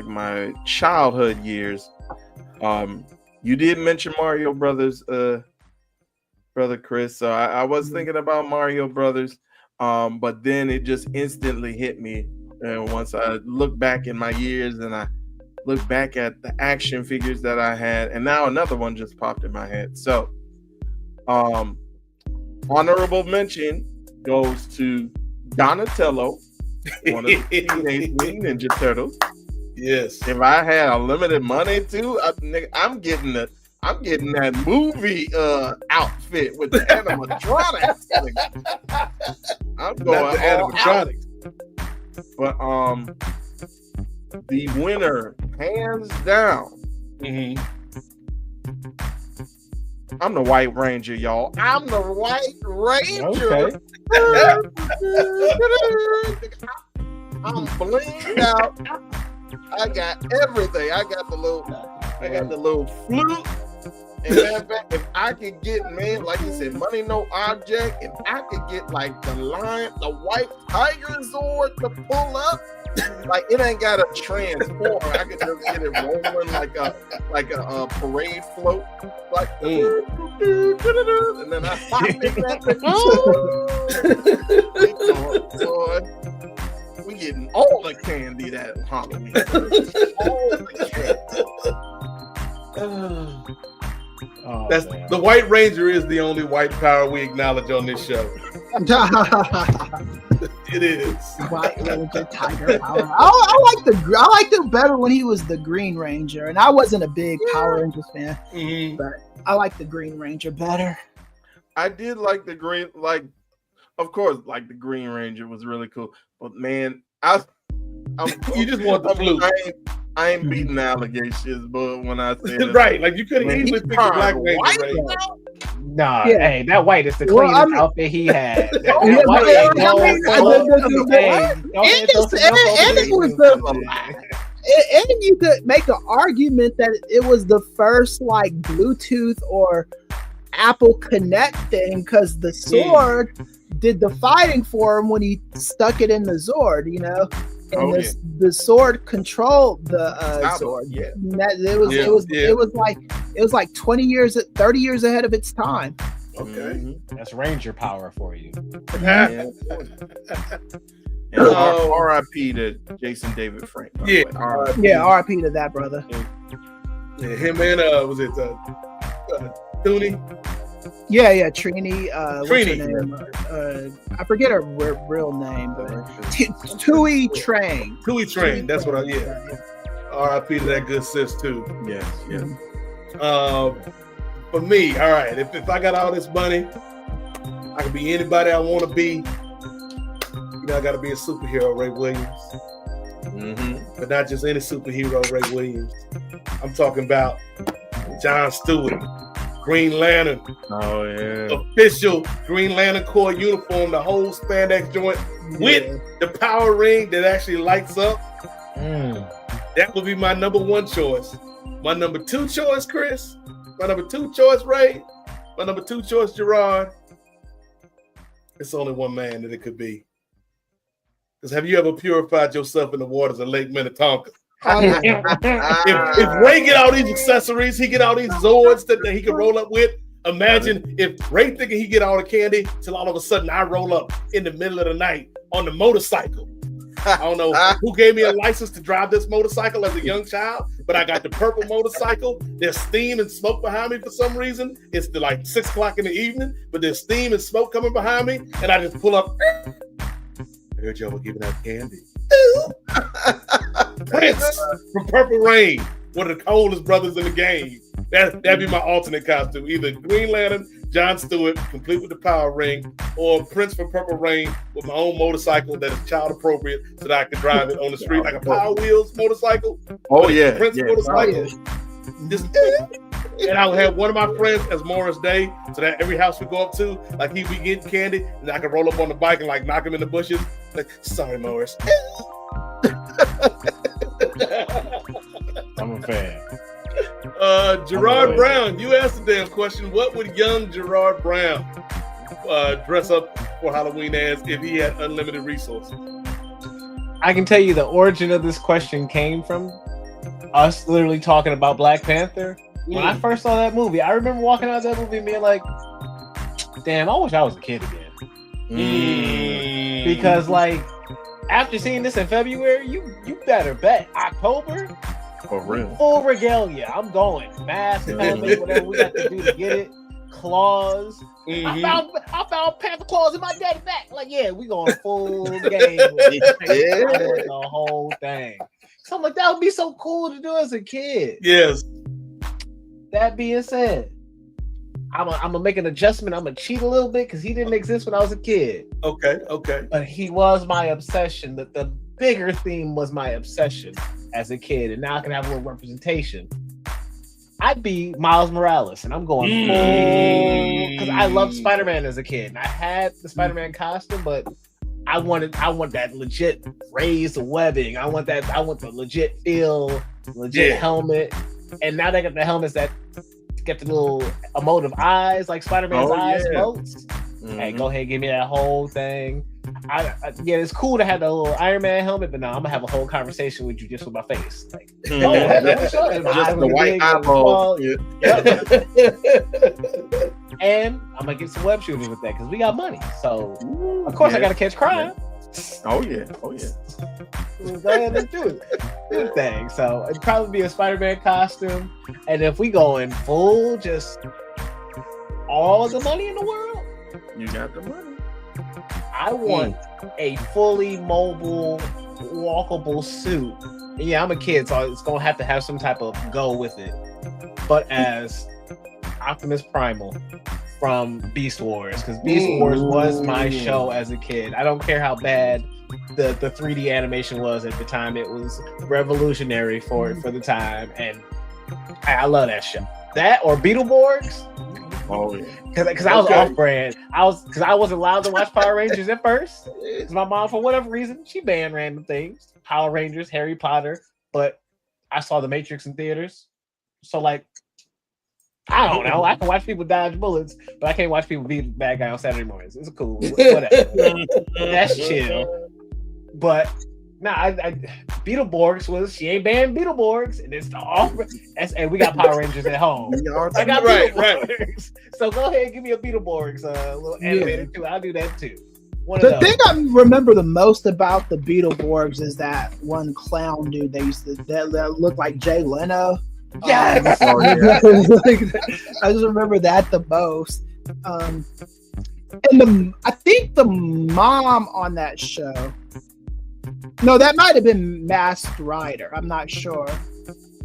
Speaker 6: my childhood years, you did mention Mario Brothers, brother Chris. So I was thinking about Mario Brothers. But then it just instantly hit me. And once I look back in my years and I look back at the action figures that I had, and now another one just popped in my head. So, honorable mention goes to Donatello, one of the Teenage Mutant Ninja Turtles.
Speaker 2: Yes.
Speaker 6: If I had unlimited money too, I'm getting that movie outfit with the animatronics. I'm going
Speaker 2: not the animatronics.
Speaker 6: But the winner, hands down.
Speaker 2: Mm-hmm.
Speaker 6: I'm the White Ranger, y'all. I'm the White Ranger.
Speaker 5: Okay.
Speaker 6: I'm blinged out. I got everything. I got the little flute. And matter of fact, if I could get, man, like you said, money no object, if I could get like the white tiger Zord to pull up, like it ain't got a transform. I could just get it rolling like a parade float, like and then I pop in that thing. Boy, we getting all the candy that Halloween. All the candy.
Speaker 2: The White Ranger is the only white power we acknowledge on this show. It is.
Speaker 4: White Ranger, Tiger Power. I liked it better when he was the Green Ranger, and I wasn't a big Power Rangers fan, but I like the Green Ranger better.
Speaker 6: I did like the Green, of course, the Green Ranger was really cool, but man,
Speaker 2: you just want the flute.
Speaker 6: I ain't beating allegations, but when I said
Speaker 2: right, like you could have easily picked the Black Ranger. Right?
Speaker 5: Nah, hey, that white is the cleanest outfit he had. And
Speaker 4: you could make an argument that it was the first like Bluetooth or Apple Connect thing because the Sword did the fighting for him when he stuck it in the Zord, you know. And the Sword controlled the Zord.
Speaker 6: Yeah,
Speaker 4: it was like 30 years ahead of its time.
Speaker 2: Okay,
Speaker 5: that's Ranger power for you.
Speaker 6: And R.I.P. to Jason David Frank.
Speaker 4: R.I.P. to that brother.
Speaker 2: Yeah, him and was it Toonie?
Speaker 4: Yeah, Trini. What's her name? I forget her real name, but Tui Trang.
Speaker 2: Tui Trang. That's what R.I.P. to that good sis too.
Speaker 6: Yes.
Speaker 2: For me, all right. If I got all this money, I can be anybody I want to be. You know, I got to be a superhero, Ray Williams. But not just any superhero, Ray Williams. I'm talking about John Stewart. Green Lantern.
Speaker 6: Oh yeah.
Speaker 2: Official Green Lantern Corps uniform, the whole spandex joint with the power ring that actually lights up. That would be my number one choice. My number two choice, Chris. My number two choice, Ray. My number two choice, Gerard. It's only one man that it could be. Because have you ever purified yourself in the waters of Lake Minnetonka? If Ray get all these accessories, he get all these Zords that he can roll up with. Imagine if Ray thinking he get all the candy till all of a sudden I roll up in the middle of the night on the motorcycle. I don't know who gave me a license to drive this motorcycle as a young child, but I got the purple motorcycle. There's steam and smoke behind me for some reason. It's like 6 o'clock in the evening, but there's steam and smoke coming behind me, and I just pull up. I heard y'all were giving out candy. Prince from Purple Rain, one of the coldest brothers in the game. That'd be my alternate costume. Either Green Lantern, John Stewart, complete with the power ring, or Prince from Purple Rain with my own motorcycle that is child appropriate so that I can drive it on the street like a Power Wheels motorcycle.
Speaker 6: Oh yeah,
Speaker 2: Prince motorcycle. Just, and I would have one of my friends as Morris Day, so that every house we go up to, like he'd be getting candy, and I could roll up on the bike and like knock him in the bushes. Like, sorry, Morris.
Speaker 5: I'm a fan.
Speaker 2: Gerard Brown, you asked the damn question. What would young Gerard Brown dress up for Halloween as if he had unlimited resources?
Speaker 5: I can tell you the origin of this question came from us literally talking about Black Panther. When I first saw that movie, I remember walking out of that movie and being like, damn, I wish I was a kid again. Because like after seeing this in February, you better bet October,
Speaker 6: for real,
Speaker 5: full regalia. I'm going mask, helmet, whatever we got to do to get it. Claws. I found Panther claws in my daddy back. Like, yeah, we going full game. The whole thing. So I'm like, that would be so cool to do as a kid.
Speaker 2: Yes.
Speaker 5: That being said, I'm gonna make an adjustment. I'm gonna cheat a little bit because he didn't exist when I was a kid.
Speaker 2: Okay.
Speaker 5: But he was my obsession. The bigger theme was my obsession as a kid, and now I can have a little representation. I'd be Miles Morales, and I'm going full because I loved Spider-Man as a kid. And I had the Spider-Man costume, but I want that legit raised webbing. I want the legit feel, legit helmet. And now they got the helmets that get the little emotive eyes, like Spider-Man's eyes floats. Hey, go ahead, give me that whole thing. Yeah, it's cool to have the little Iron Man helmet, but no, I'm gonna have a whole conversation with you just with my face. Like,
Speaker 6: just the white eyeball.
Speaker 5: And I'm gonna get some web shooters with that because we got money. So of course I gotta catch crime.
Speaker 6: Oh yeah.
Speaker 5: Go ahead, let's do it. Do the thing. So it'd probably be a Spider-Man costume, and if we going full, just all the money in the world,
Speaker 6: you got the money.
Speaker 5: I want a fully mobile, walkable suit. And yeah, I'm a kid, so it's gonna have to have some type of go with it. But as Optimus Primal from Beast Wars, because Beast Wars was my show as a kid. I don't care how bad the 3D animation was at the time; it was revolutionary for the time, and I love that show. That or Beetleborgs.
Speaker 6: Oh yeah.
Speaker 5: Because I was off-brand. I wasn't allowed to watch Power Rangers at first. Because my mom, for whatever reason, she banned random things. Power Rangers, Harry Potter. But I saw The Matrix in theaters. So, like, I don't know. I can watch people dodge bullets, but I can't watch people be the bad guy on Saturday mornings. It's cool. Whatever. That's chill. But, Beetleborgs she ain't banned Beetleborgs, and it's the offer. And we got Power Rangers at home. I got Beetleborgs. So go ahead and give me a Beetleborgs little animated too. I'll do that too.
Speaker 4: The thing I remember the most about the Beetleborgs is that one clown dude that looked like Jay Leno.
Speaker 5: Yes.
Speaker 4: I just remember that the most. And I think the mom on that show. No, that might have been Masked Rider. I'm not sure.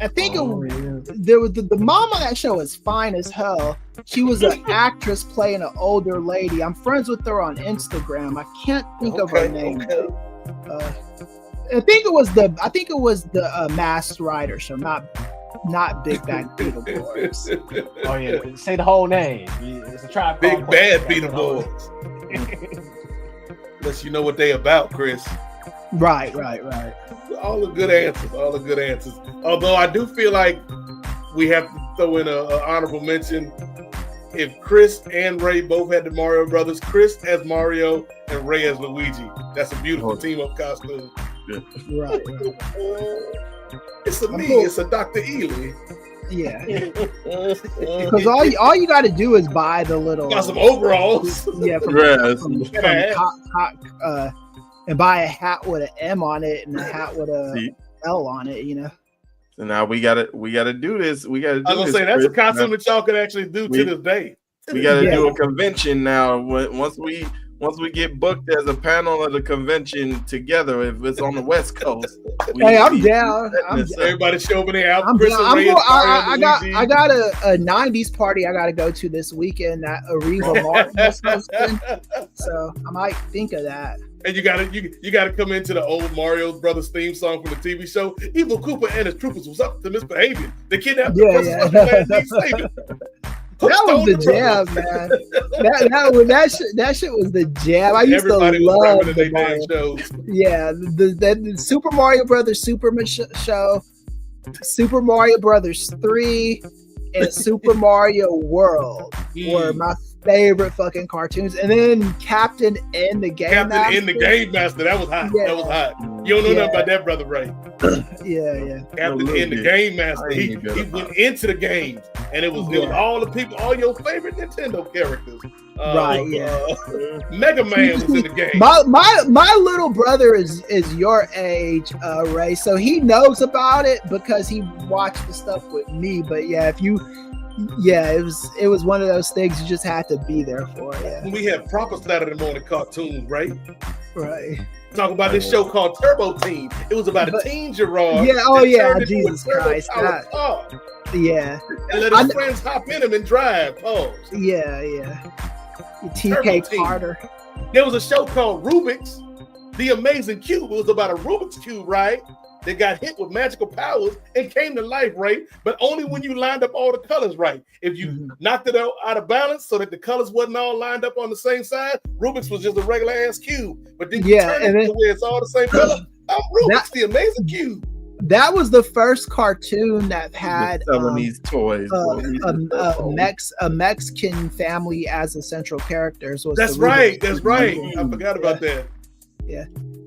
Speaker 4: I think there was the mom on that show is fine as hell. She was an actress playing an older lady. I'm friends with her on Instagram. I can't think of her name. I think it was the Masked Rider show, not Big Bad Beetleborgs.
Speaker 5: Oh yeah, say the whole name. It's a tribe.
Speaker 2: Big Bad Beetleborgs. Unless you know what they about, Chris.
Speaker 4: Right.
Speaker 2: All the good answers. Although I do feel like we have to throw in an honorable mention. If Chris and Ray both had the Mario Brothers, Chris as Mario and Ray as Luigi. That's a beautiful team-up costume.
Speaker 4: Right.
Speaker 2: It's a it's a Dr. Ely.
Speaker 4: Yeah. Because all you got to do is buy the little...
Speaker 2: Got some overalls.
Speaker 4: Yeah, and buy a hat with an M on it and a hat with a L on it, you know.
Speaker 6: So now we gotta do this. We gotta do
Speaker 2: I was gonna
Speaker 6: this,
Speaker 2: say that's a
Speaker 6: Chris.
Speaker 2: costume that y'all could actually do to this day.
Speaker 6: We gotta do a convention now. Once we get booked as a panel at a convention together, if it's on the West Coast.
Speaker 4: Hey, I'm down.
Speaker 2: Everybody show up in there.
Speaker 4: I got a 90s party I got to go to this weekend that Areva Martin is hosting. So I might think of that.
Speaker 2: And you gotta come into the old Mario Brothers theme song from the TV show. Evil Cooper and his troopers was up to misbehaving. They kidnapped the
Speaker 4: That was the jam, man. That shit was the jam. I used
Speaker 2: Everybody
Speaker 4: to love
Speaker 2: the damn shows.
Speaker 4: Yeah, the Super Mario Brothers Show, Super Mario Brothers 3, and Super Mario World were my favorite fucking cartoons. And then Captain and the Game Master.
Speaker 2: That was hot. Yeah. That was hot. You don't know nothing about that, brother, Ray.
Speaker 4: Yeah.
Speaker 2: Captain and the Game Master. He went into the games, and it was all the people, all your favorite Nintendo characters. Mega Man was in the game.
Speaker 4: My little brother is your age, Ray, so he knows about it because he watched the stuff with me. But it was one of those things you just had to be there for. Yeah,
Speaker 2: we had proper Saturday morning cartoons, right?
Speaker 4: Right.
Speaker 2: Talking about this show called Turbo Team. It was about a teen Gerard.
Speaker 4: Yeah. Oh yeah. Jesus Christ. Yeah.
Speaker 2: And let his friends hop in him and drive. Oh.
Speaker 4: Yeah. TK Carter.
Speaker 2: There was a show called Rubik's The Amazing Cube. It was about a Rubik's Cube, right? That got hit with magical powers and came to life, right? But only when you lined up all the colors right. If you knocked it out of balance so that the colors wasn't all lined up on the same side, Rubik's was just a regular ass cube. But then you turn it to where it's all the same color. Rubik's The Amazing Cube.
Speaker 4: That was the first cartoon that had
Speaker 6: these toys.
Speaker 4: A Mexican family as the central characters.
Speaker 2: That's right. I forgot about that.
Speaker 4: Yeah.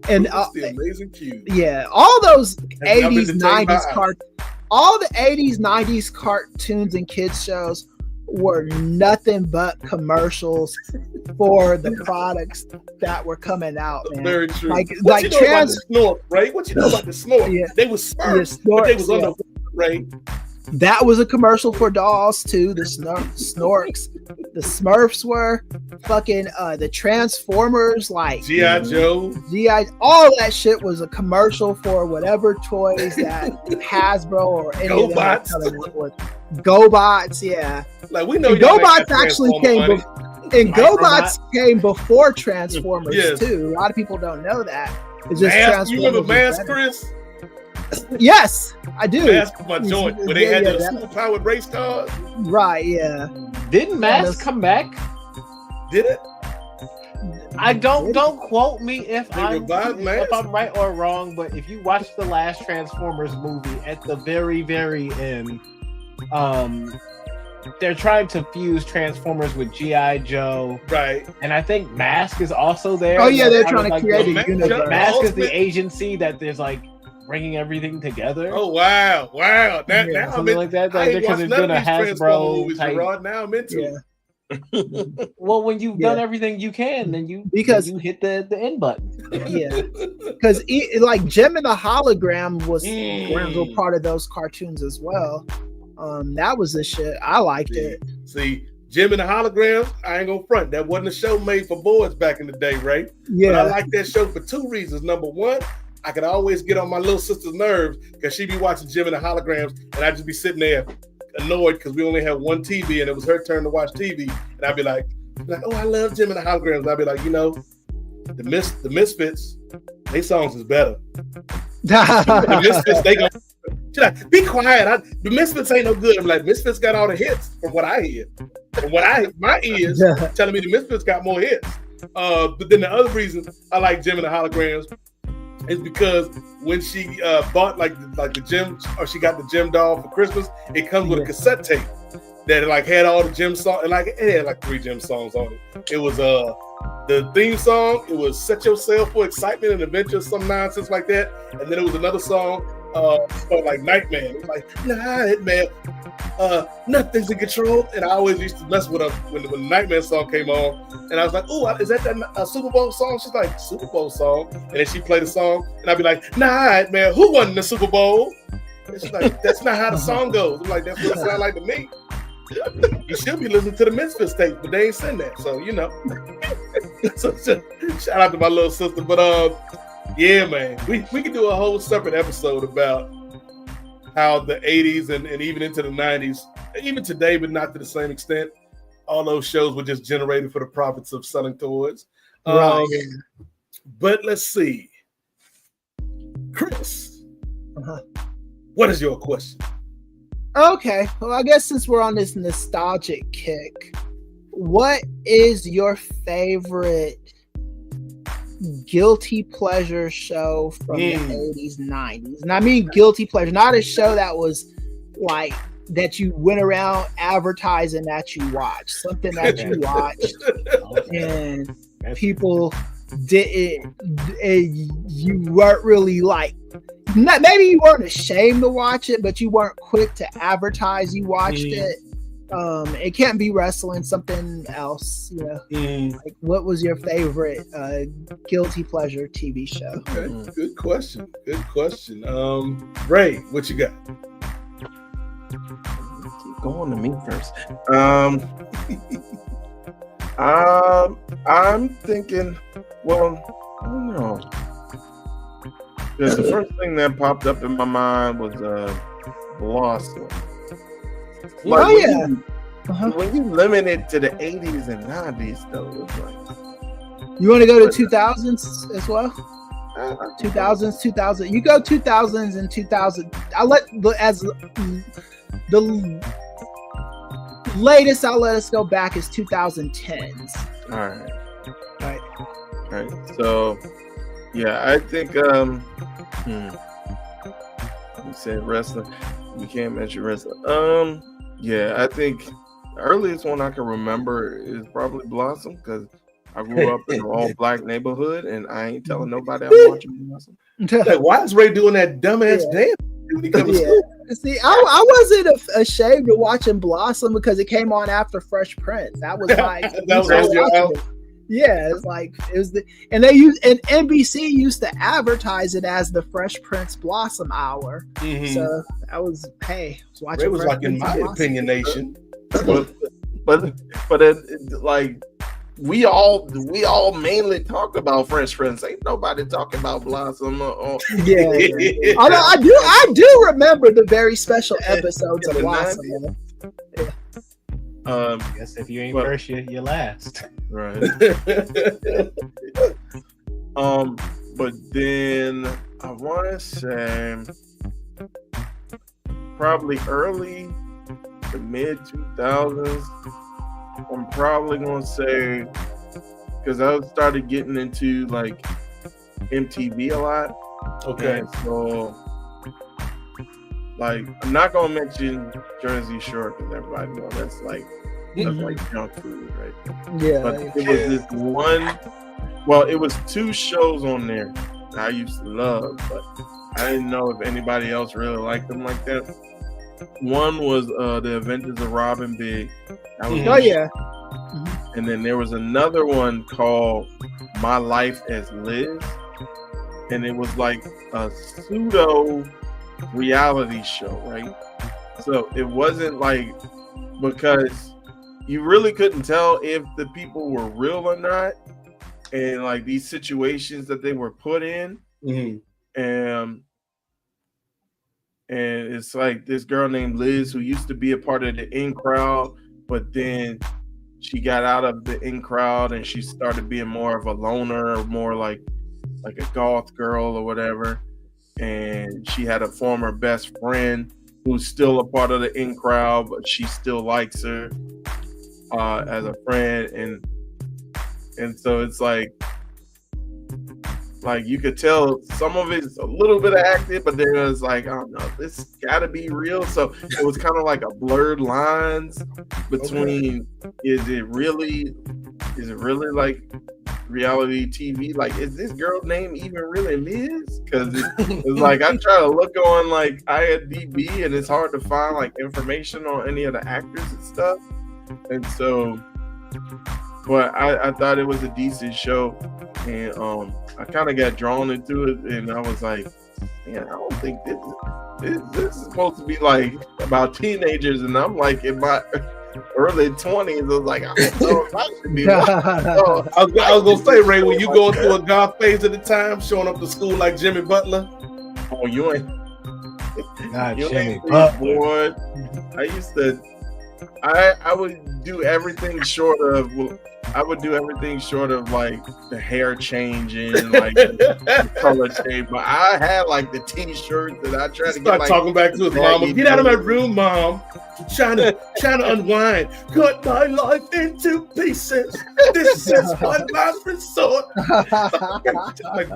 Speaker 4: And
Speaker 2: The Amazing Cube.
Speaker 4: Yeah, all those 80s, 90s all the 80s, 90s cartoons and kids shows were nothing but commercials for the products that were coming out, man.
Speaker 2: Very true.
Speaker 4: Like
Speaker 2: about the snort, right? What you know about the snort?
Speaker 4: Yeah.
Speaker 2: They was Smurfs, but they was on the right.
Speaker 4: That was a commercial for dolls too. The Snorks, the Smurfs were fucking the Transformers, like
Speaker 2: G.I. Joe,
Speaker 4: all that shit was a commercial for whatever toys that Hasbro or any of them were coming up with. GoBots, yeah.
Speaker 2: Like we know
Speaker 4: GoBots actually came GoBots came before Transformers too. A lot of people don't know that. It's just Transformers.
Speaker 2: You remember Mask, Chris?
Speaker 4: Yes, I do.
Speaker 2: Mask my joint where they had the superpowered race cars.
Speaker 4: Right, yeah.
Speaker 5: Didn't Mask come back?
Speaker 2: Did it?
Speaker 5: I don't quote me if I'm right or wrong, but if you watch the last Transformers movie, at the very, very end, they're trying to fuse Transformers with G.I. Joe.
Speaker 2: Right.
Speaker 5: And I think Mask is also there.
Speaker 4: Oh yeah, they're trying to create a universe.
Speaker 5: Mask is the agency that there's like bringing everything together.
Speaker 2: Oh wow! Now
Speaker 5: something like that. Like because they're doing a Hasbro type.
Speaker 2: Now I'm into
Speaker 5: it. Well, when you've done everything you can, then you hit the end button.
Speaker 4: Yeah, because like Gem and the Hologram was part of those cartoons as well. That was the shit. I liked it.
Speaker 2: See, Gem and the Holograms, I ain't gonna front. That wasn't a show made for boys back in the day, right?
Speaker 4: Yeah.
Speaker 2: But I like that show for two reasons. Number one, I could always get on my little sister's nerves because she'd be watching Gem and the Holograms, and I'd just be sitting there annoyed because we only had one TV, and it was her turn to watch TV. And I'd be like, oh, I love Gem and the Holograms. And I'd be like, the Misfits, their songs is better. The Misfits, they go. She's like, be quiet. The Misfits ain't no good. I'm like, Misfits got all the hits from what I hear. From what my ears telling me the Misfits got more hits. But then the other reason I like Gem and the Holograms is because when she bought like the Gem, or she got the Gem doll for Christmas, it comes with a cassette tape that like had all the Gem songs, and like it had like 3 Gem songs on it. It was the theme song. It was Set Yourself for Excitement and Adventure, some nonsense like that. And then it was another song called like Nightman. It was like Nightman, nothing's in control. And I always used to mess with her when the Nightman song came on. And I was like, oh, is that Super Bowl song? She's like, Super Bowl song. And then she played the song, and I'd be like, Nightman, who won the Super Bowl? And she's like, that's not how the song goes. I'm like, that's what it sounds like to me. You should be listening to the Misfits tape, but they ain't send that. So, you know. So, shout out to my little sister. But yeah, man, we can do a whole separate episode about how the 80s and even into the 90s, even today, but not to the same extent, all those shows were just generated for the profits of selling toys.
Speaker 4: Right.
Speaker 2: But let's see. Chris, what is your question?
Speaker 4: Okay. Well, I guess since we're on this nostalgic kick, what is your favorite guilty pleasure show from the 80s, 90s? And I mean guilty pleasure, not a show that was like that you went around advertising that you watched, something that you watched and people didn't, you weren't really like, maybe you weren't ashamed to watch it, but you weren't quick to advertise you watched it. It can't be wrestling, something else, you know. Like, what was your favorite guilty pleasure TV show?
Speaker 2: Okay, good question. Ray, what you got?
Speaker 6: Keep going to me first. I'm thinking, well, I don't know. The first thing that popped up in my mind was Blossom. Like, when you limit it to the 80s and 90s, though, it's like,
Speaker 4: you want to go to 2000s as well? 2000s, 2000. You go 2000s and 2000. I'll let as the latest. I'll let us go back is 2010s.
Speaker 6: All right. So, yeah, I think you said wrestling. You can't mention wrestling. Yeah, I think the earliest one I can remember is probably Blossom, because I grew up in an all-black neighborhood, and I ain't telling nobody I'm watching Blossom.
Speaker 2: Like, why is Ray doing that dumbass dance?
Speaker 4: See, I wasn't ashamed of watching Blossom because it came on after Fresh Prince. That was my yeah, it's like it was and NBC used to advertise it as the Fresh Prince Blossom Hour. So I was watching.
Speaker 2: It was like, in my opinion, nation.
Speaker 6: but like we all mainly talk about Fresh Prince. Ain't nobody talking about Blossom.
Speaker 4: Yeah. Although I do remember the very special episodes of Blossom.
Speaker 5: I guess if you ain't first, you're last.
Speaker 6: Right. But then I want to say probably early to mid 2000s. I'm probably gonna say, because I started getting into like MTV a lot.
Speaker 2: Okay.
Speaker 6: And so, like, I'm not gonna mention Jersey Shore because everybody knows that's like junk food, right?
Speaker 4: Yeah.
Speaker 6: But it was this one. Well, it was two shows on there that I used to love, but I didn't know if anybody else really liked them like that. One was The Adventures of Robin Big. And then there was another one called My Life as Liz, and it was like a pseudo reality show, right? So it wasn't like, because you really couldn't tell if the people were real or not, and like these situations that they were put in. And it's like this girl named Liz who used to be a part of the in crowd, but then she got out of the in crowd and she started being more of a loner, or more like a goth girl or whatever. And she had a former best friend who's still a part of the in crowd, but she still likes her as a friend. And so it's like you could tell some of it's a little bit of acting, but then it's like, I don't know, this gotta be real. So it was kind of like a blurred lines between is it really like reality TV? Like, is this girl name even really Liz? Because it's like I try to look on like IMDb and it's hard to find like information on any of the actors and stuff. And so, but I thought it was a decent show, and I kind of got drawn into it, and I was like, man, I don't think This is supposed to be like about teenagers, and I'm like in my early 20s. I was like, I don't know if I should be.
Speaker 2: I was gonna say, Ray, when you going through a goth phase at the time, showing up to school like Jimmy Butler.
Speaker 6: Oh, you ain't.
Speaker 5: Not
Speaker 6: You
Speaker 5: Jimmy
Speaker 6: ain't
Speaker 5: Butler.
Speaker 6: boy. I used to. I would do everything short of. Well, I would do everything short of like the hair changing, like the color change. But I had like the T-shirt that I tried to get.
Speaker 2: Start
Speaker 6: Like,
Speaker 2: talking back to his mama. Get out of my room, mom. I'm trying to unwind. Cut my life into pieces. This is my last resort. Like,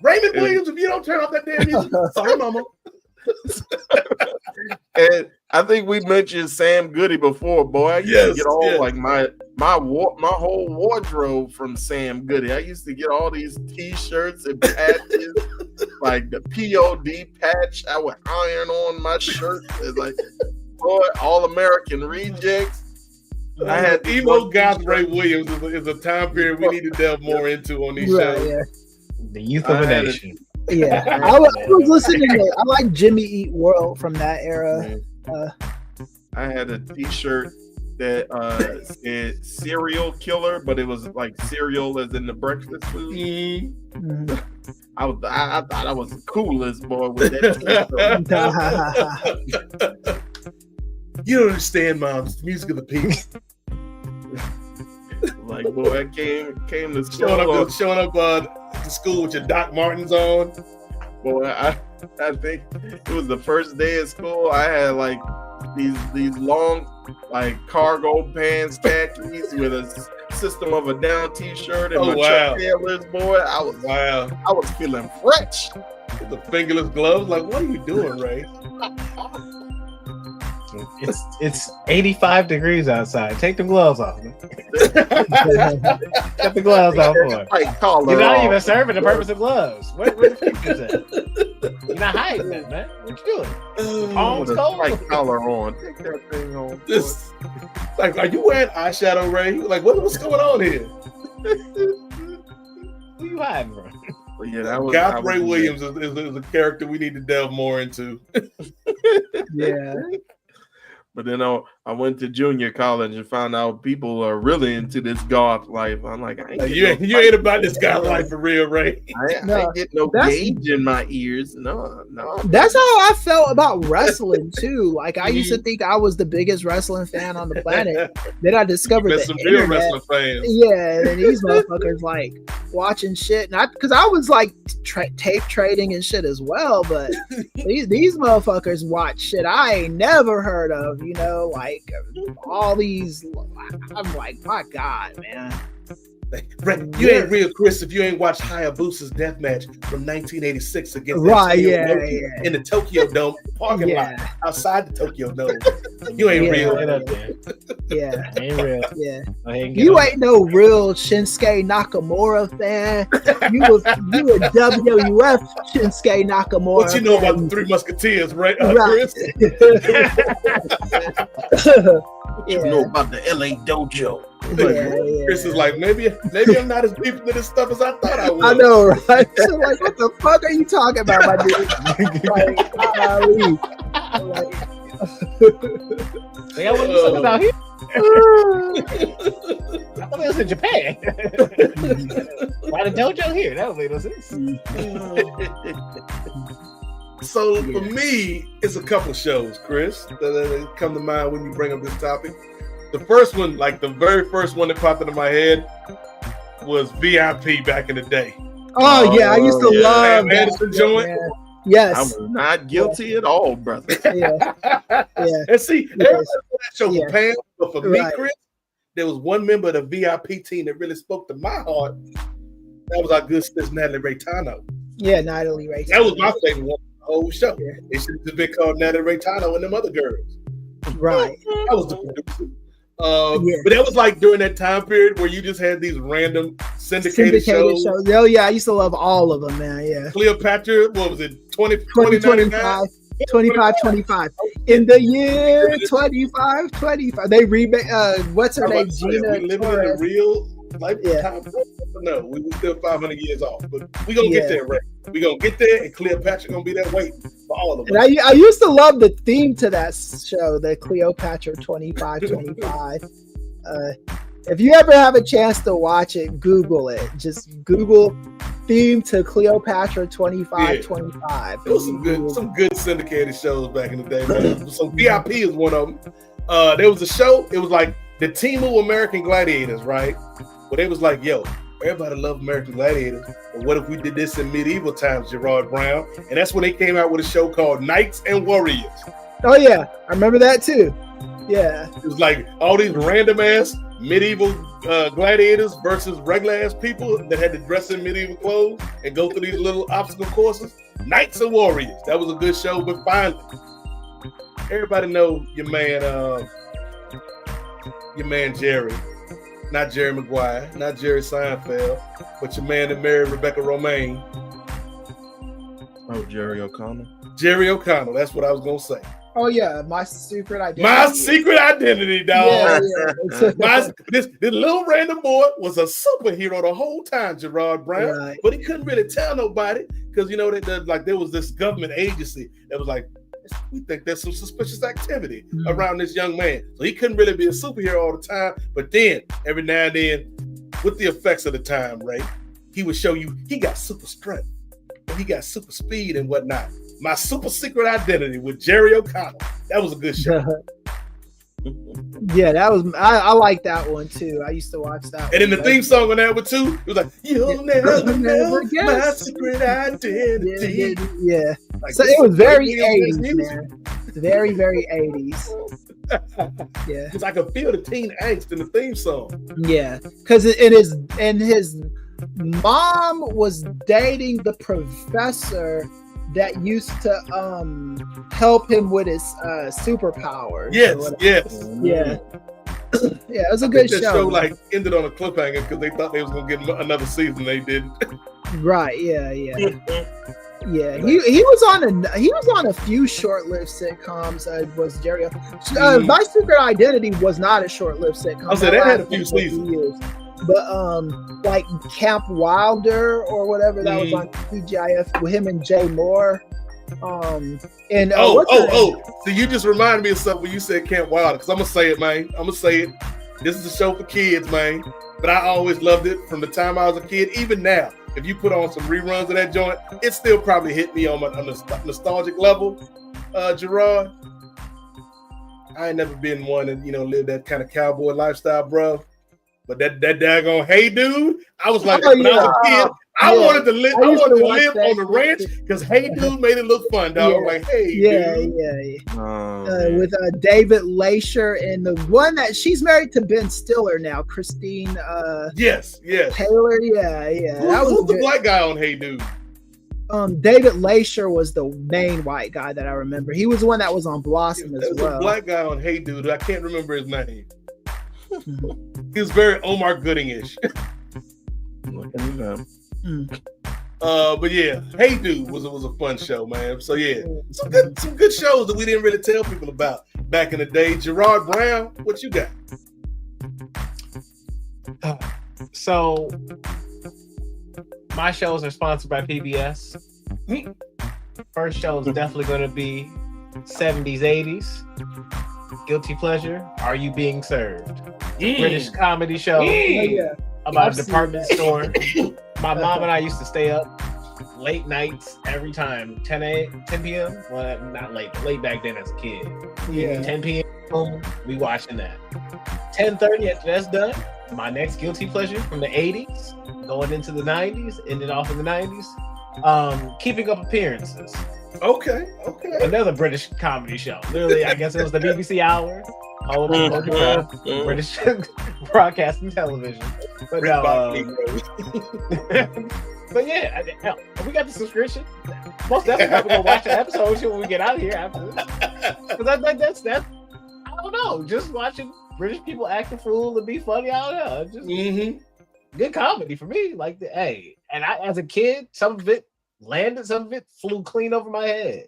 Speaker 2: Raymond Williams, if you don't turn off that damn music, sorry, mama.
Speaker 6: And I think we mentioned Sam Goody before, boy. I used to get all like my whole wardrobe from Sam Goody. I used to get all these T-shirts and patches, like the POD patch. I would iron on my shirt. It's like, boy, All American Rejects. I had
Speaker 2: emo goth Ray Williams is a time period we need to delve more into on these shows.
Speaker 4: Yeah.
Speaker 5: The youth of a nation.
Speaker 4: Yeah, I was listening to. I like Jimmy Eat World from that era.
Speaker 6: I had a T-shirt that said "Serial Killer," but it was like cereal as in the breakfast food.
Speaker 4: Mm-hmm.
Speaker 6: I thought I was the coolest boy with that T-shirt.
Speaker 2: You don't understand, Mom. It's the music of the people.
Speaker 6: Like, boy, I came to
Speaker 2: showing up to school with your Doc Martens on.
Speaker 6: Boy, I think it was the first day of school. I had like these long like cargo pants, khakis with a System of a Down T-shirt and my Chuck Taylors. Boy, I was feeling fresh.
Speaker 2: With the fingerless gloves. Like, what are you doing, Ray?
Speaker 5: It's 85 degrees outside. Take the gloves off. Get the gloves off, boy. You're not even serving the purpose of gloves. Where the fuck is that? You're not hiding that, man. What you doing? Palms cold.
Speaker 6: Like collar on. Take that thing on.
Speaker 2: Like, are you wearing eyeshadow, Ray? Like, what's going on here?
Speaker 5: Who you hiding from?
Speaker 6: Well, yeah, that was
Speaker 2: Goth Ray Williams is a character we need to delve more into.
Speaker 4: Yeah.
Speaker 6: But then I went to junior college and found out people are really into this goth life. I'm like,
Speaker 2: you ain't about this goth life for real, Ray.
Speaker 6: I ain't get no gauge in my ears. No.
Speaker 4: That's how I felt about wrestling too. Like I used to think I was the biggest wrestling fan on the planet. Then I discovered the
Speaker 2: some real wrestling fans.
Speaker 4: Yeah, and these motherfuckers like watching shit, and because I was like tape trading and shit as well. But these motherfuckers watch shit I ain't never heard of. You know, like all these. I'm like, my God, man.
Speaker 2: You ain't real, Chris, if you ain't watched Hayabusa's death match from 1986 against in the Tokyo Dome parking lot outside the Tokyo Dome. You ain't real.
Speaker 4: Yeah,
Speaker 5: ain't real.
Speaker 4: Yeah, you ain't no real Shinsuke Nakamura fan. You a WWF Shinsuke Nakamura.
Speaker 2: What you know about the Three Musketeers, right?
Speaker 4: Right.
Speaker 2: Chris?
Speaker 6: What you know about the LA Dojo?
Speaker 2: Chris is like, maybe I'm not as deep into this stuff as I thought I was.
Speaker 4: I know, right? So like, what the fuck are you talking about, my dude?
Speaker 5: I wasn't talking about here. I thought it was in Japan. Why the dojo here? That would make no sense.
Speaker 2: So for me, it's a couple shows, Chris, that come to mind when you bring up this topic. The first one, like the very first one that popped into my head, was VIP back in the day.
Speaker 4: Oh yeah, I used to love
Speaker 2: Anderson joint.
Speaker 4: Man. Yes,
Speaker 6: I was not guilty at all, brother.
Speaker 4: Yeah.
Speaker 2: And see, everybody that show for Pam, but for me, Chris, there was one member of the VIP team that really spoke to my heart. That was our good sis Natalie Raytano.
Speaker 4: Yeah, Natalie Raytano.
Speaker 2: That was my favorite one. Whole show. Yeah. It should have just been called Natalie Raytano and them other girls.
Speaker 4: Right.
Speaker 2: I was the producer. But that was like during that time period where you just had these random syndicated shows.
Speaker 4: Oh yeah, I used to love all of them, man. Yeah.
Speaker 2: Cleopatra, what was it? 2025.
Speaker 4: 25. In the year 25. They remake. What's her name? Gina.
Speaker 2: We living in the real life.
Speaker 4: Yeah.
Speaker 2: No, we were still 500 years off, but we gonna get there, right? We gonna get there, and Cleopatra gonna be that waiting. for all of us.
Speaker 4: And I used to love the theme to that show, the Cleopatra 2525. If you ever have a chance to watch it, Google it. Just Google theme to Cleopatra 2525.
Speaker 2: There was some good syndicated shows back in the day, man. So VIP is one of them. There was a show, it was like the Timu American Gladiators, right? But they was like, yo, everybody love American Gladiators. But what if we did this in medieval times, Gerard Brown? And that's when they came out with a show called Knights and Warriors.
Speaker 4: Oh yeah, I remember that too. Yeah.
Speaker 2: It was like all these random ass medieval gladiators versus regular ass people that had to dress in medieval clothes and go through these little obstacle courses. Knights and Warriors. That was a good show, but finally, everybody know your man Jerry. Not Jerry Maguire, not Jerry Seinfeld, but your man that married Rebecca Romaine.
Speaker 6: Oh, Jerry O'Connell.
Speaker 2: Jerry O'Connell, that's what I was gonna say.
Speaker 4: Oh yeah, My Secret Identity.
Speaker 2: My Secret Identity, dog.
Speaker 4: Yeah.
Speaker 2: This little random boy was a superhero the whole time, Gerard Brown,
Speaker 4: Right.
Speaker 2: but he couldn't really tell nobody because you know that there was this government agency that was like, we think there's some suspicious activity around this young man, so he couldn't really be a superhero all the time. But then every now and then, with the effects of the time, right, he would show you he got super strength, he got super speed and whatnot. My Super Secret Identity with Jerry O'Connell. That was a good show.
Speaker 4: Yeah, that was I like that one too. I used to watch that.
Speaker 2: And then the theme song on that one too, it was like, you'll never know
Speaker 4: guess.
Speaker 2: my secret identity.
Speaker 4: Yeah.
Speaker 2: Like,
Speaker 4: So it was very 80s, man. Very, very 80s. Yeah.
Speaker 2: Because I could feel the teen angst in the theme song.
Speaker 4: Yeah. Because his mom was dating the professor that used to help him with his superpowers.
Speaker 2: Yes.
Speaker 4: Yeah. Yeah, it was a good
Speaker 2: That
Speaker 4: show.
Speaker 2: show like ended on a cliffhanger because they thought they was gonna get another season. They didn't.
Speaker 4: Right. Yeah. Yeah. He was on a few short-lived sitcoms. Was Jerry? My Secret Identity was not a short-lived sitcom.
Speaker 2: I said that had a few seasons.
Speaker 4: Years. But like Camp Wilder or whatever that was on TGIF with him and Jay Moore. And
Speaker 2: So you just reminded me of something when you said Camp Wilder, because I'm gonna say it, man. I'm gonna say it. This is a show for kids, man. But I always loved it from the time I was a kid. Even now, if you put on some reruns of that joint, it still probably hit me on a nostalgic level. Gerard, I ain't never been one to live that kind of cowboy lifestyle, bro. But that daggone Hey Dude, I was like, when I was a kid, I wanted to live. I wanted to live on the ranch because Hey Dude made it look fun, dog.
Speaker 4: Yeah.
Speaker 2: Like, hey,
Speaker 4: dude. With David Leisher and the one that she's married to Ben Stiller now, Christine.
Speaker 2: Yes.
Speaker 4: Taylor. Yeah.
Speaker 2: Who's the black guy on Hey Dude?
Speaker 4: David Leisher was the main white guy that I remember. He was the one that was on Blossom as well.
Speaker 2: There's a black guy on Hey Dude. I can't remember his name. He was very Omar Gooding-ish. But yeah, Hey Dude was a fun show, man. So yeah, some good shows that we didn't really tell people about back in the day. Gerard Brown, what you got?
Speaker 5: So my shows are sponsored by PBS. First show is definitely going to be 70s, 80s. Guilty Pleasure, Are You Being Served? British comedy show about a department store. My mom and I used to stay up late nights every time, 10 p.m. Well, not late, but late back then as a kid. 10 p.m. We watching that. 10:30 after that's done. My next guilty pleasure from the 80s, going into the 90s, ended off in the 90s. Keeping Up Appearances.
Speaker 2: Okay.
Speaker 5: Another British comedy show. Literally, I guess it was the BBC Hour. British broadcasting television. But but yeah, we got the subscription. Most definitely I'm gonna watch the episode when we get out of here after this. Because that's I don't know, just watching British people act a fool and be funny. I don't know, just good comedy for me. Like and I as a kid, some of it landed, some of it flew clean over my head.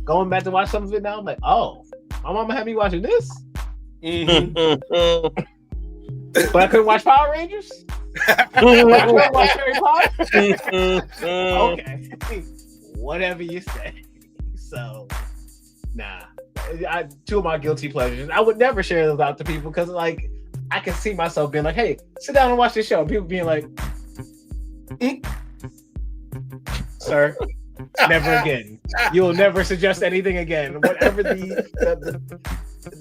Speaker 5: Going back to watch some of it now, I'm like, oh, my mama had me watching this. But I couldn't watch Power Rangers. I couldn't watch Harry Potter. Okay, whatever you say. So, nah. Two of my guilty pleasures. I would never share those out to people because, like, I can see myself being like, "Hey, sit down and watch this show." People being like, "Sir, never again. You will never suggest anything again. Whatever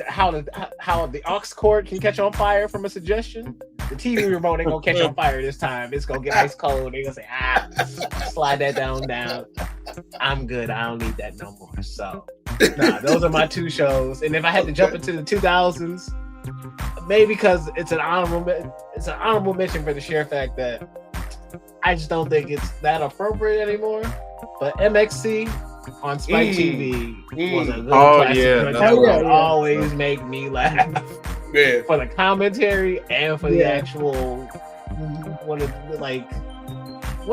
Speaker 5: how the aux cord can catch on fire from a suggestion, the TV remote ain't gonna catch on fire this time. It's gonna get ice cold. They're gonna say, slide that down. I'm good. I don't need that no more." So, nah, those are my two shows. And if I had to jump into the 2000s, maybe because it's an honorable mention for the sheer fact that I just don't think it's that appropriate anymore. But MXC on Spike TV was a good classic. That would always make me laugh for the commentary and for the actual what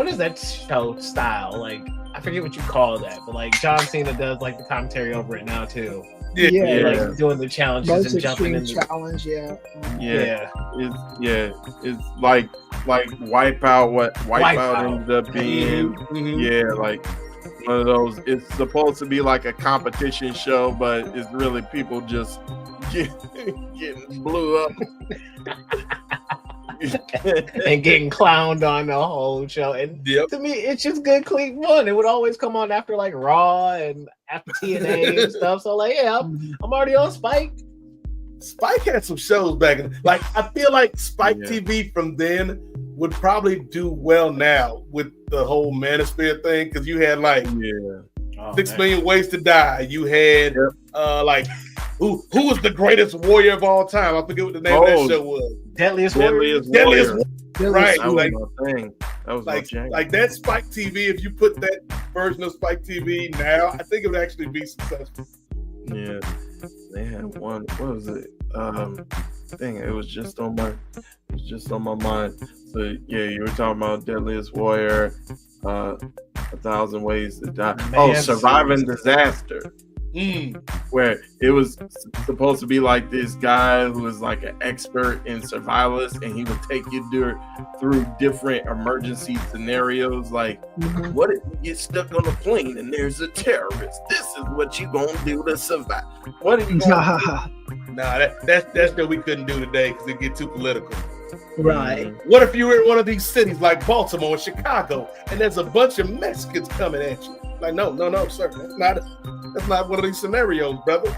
Speaker 5: is that show style? Like, I forget what you call that, but like John Cena does like the commentary over it now too. Like doing the challenges
Speaker 4: Most
Speaker 5: and jumping in
Speaker 4: the challenge.
Speaker 6: It's like Wipeout. What Wipeout ended up being. Like one of those. It's supposed to be like a competition show, but it's really people just getting blew up.
Speaker 5: And getting clowned on the whole show. And to me, it's just good, clean fun. It would always come on after like Raw and after TNA and stuff. So like, I'm already on Spike.
Speaker 2: Spike had some shows back in, like, I feel like Spike TV from then would probably do well now with the whole Manosphere thing, because you had like 6 Million Ways to Die. You had like who was the greatest warrior of all time? I forget what the name of that show was.
Speaker 5: Deadliest Warrior.
Speaker 2: Right.
Speaker 6: That was my thing. That was
Speaker 2: like that Spike TV. If you put that version of Spike TV now, I think it would actually be successful.
Speaker 6: Yeah. They had one. What was it? Thing. It was just on my mind. So yeah, you were talking about Deadliest Warrior, 1,000 Ways to Die. Surviving Disaster. Where it was supposed to be like this guy who was like an expert in survivalist, and he would take you through different emergency scenarios. Like, what if you get stuck on a plane and there's a terrorist? This is what you gonna do to survive. What are you gonna do?
Speaker 2: Nah, that's what we couldn't do today because it get too political.
Speaker 4: Right.
Speaker 2: What if you were in one of these cities like Baltimore or Chicago, and there's a bunch of Mexicans coming at you? Like, no, sir. That's not one of these scenarios, brother.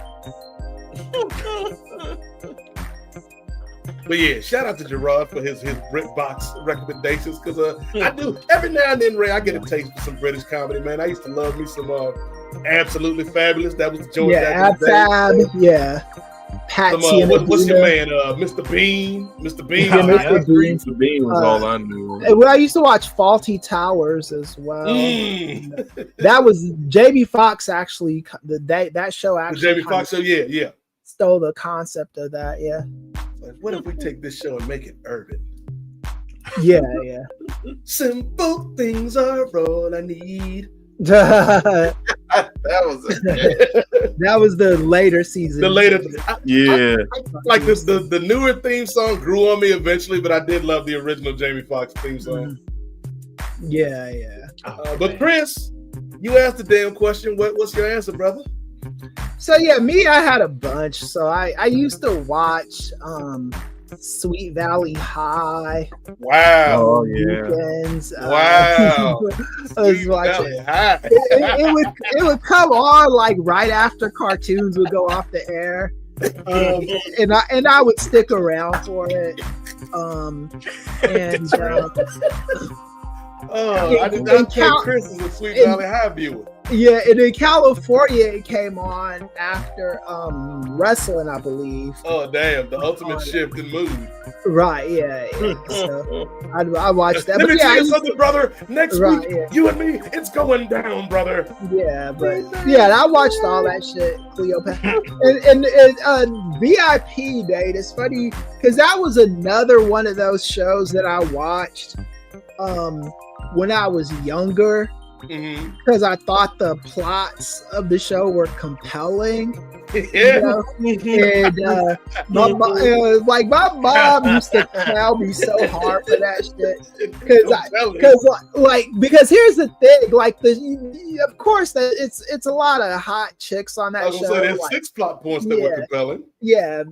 Speaker 2: But yeah, shout out to Gerard for his BritBox recommendations, because I do every now and then, Ray, I get a taste for some British comedy, man. I used to love me some Absolutely Fabulous. That was George.
Speaker 4: Patsy.
Speaker 6: What's your man? Mr. Bean. Mr. Bean.
Speaker 4: Mr.
Speaker 6: Bean was all I knew.
Speaker 4: Well, I used to watch Faulty Towers as well. That was Jamie Foxx actually. That show actually.
Speaker 2: The Jamie Foxx show, yeah.
Speaker 4: Stole the concept of that,
Speaker 2: Like, what if we take this show and make it urban?
Speaker 4: Yeah.
Speaker 2: Simple things are all I need.
Speaker 4: That was the later season.
Speaker 2: Like the newer theme song grew on me eventually, but I did love the original Jamie Foxx theme song. But Chris, you asked the damn question. What's your answer, brother?
Speaker 4: So I had a bunch. So I used to watch Sweet Valley High.
Speaker 2: Wow.
Speaker 4: Weekends.
Speaker 2: Wow.
Speaker 4: I was watching. It would come on like right after cartoons would go off the air. And I would stick around for it.
Speaker 2: I did not think Chris is a Sweet Valley High viewer.
Speaker 4: Yeah, and in California it came on after wrestling, I believe.
Speaker 2: Oh damn, the ultimate shift in mood.
Speaker 4: Right, yeah. So I watched that.
Speaker 2: Let me tell you something, brother. Next week, you and me, it's going down, brother.
Speaker 4: Yeah, but I watched all that shit, Cleopatra. and VIP Date. It's funny because that was another one of those shows that I watched when I was younger. because I thought the plots of the show were compelling.
Speaker 6: Yeah.
Speaker 4: And my mom used to tell me so hard for that shit because here's the thing, like of course that it's a lot of hot chicks on that show.
Speaker 2: There's 6 plot points that were compelling.
Speaker 4: Yeah,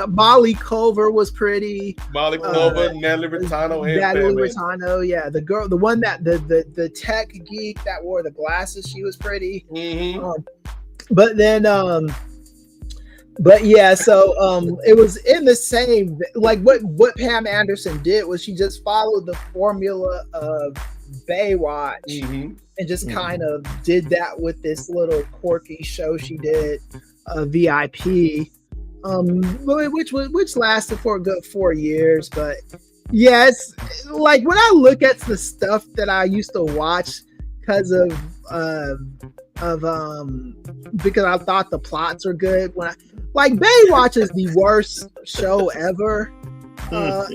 Speaker 4: Molly Culver was pretty.
Speaker 2: Molly Culver, Natalie Rotano,
Speaker 4: yeah, the girl, the one that the tech geek that wore the glasses, she was pretty. But then it was in the same, like what Pam Anderson did was she just followed the formula of Baywatch and just kind of did that with this little quirky show she did, VIP, which lasted for a good 4 years. But yeah, it's like when I look at the stuff that I used to watch because because I thought the plots are good. Like Baywatch is the worst show ever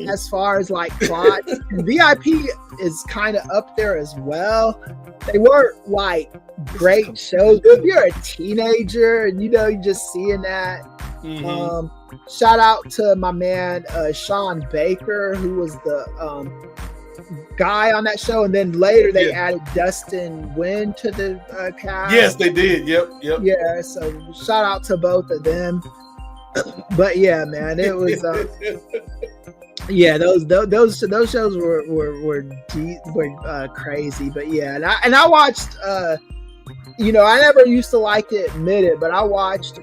Speaker 4: as far as like plots. And VIP is kind of up there as well. They weren't like great shows. If you're a teenager and you're just seeing that. Shout out to my man Sean Baker, who was the guy on that show, and then later they added Dustin Wynn to the cast.
Speaker 2: Yes, they did. Yep.
Speaker 4: Yeah, so shout out to both of them. But yeah, man, it was those shows were deep, were crazy. But yeah, and I watched I never used to like to admit it, but I watched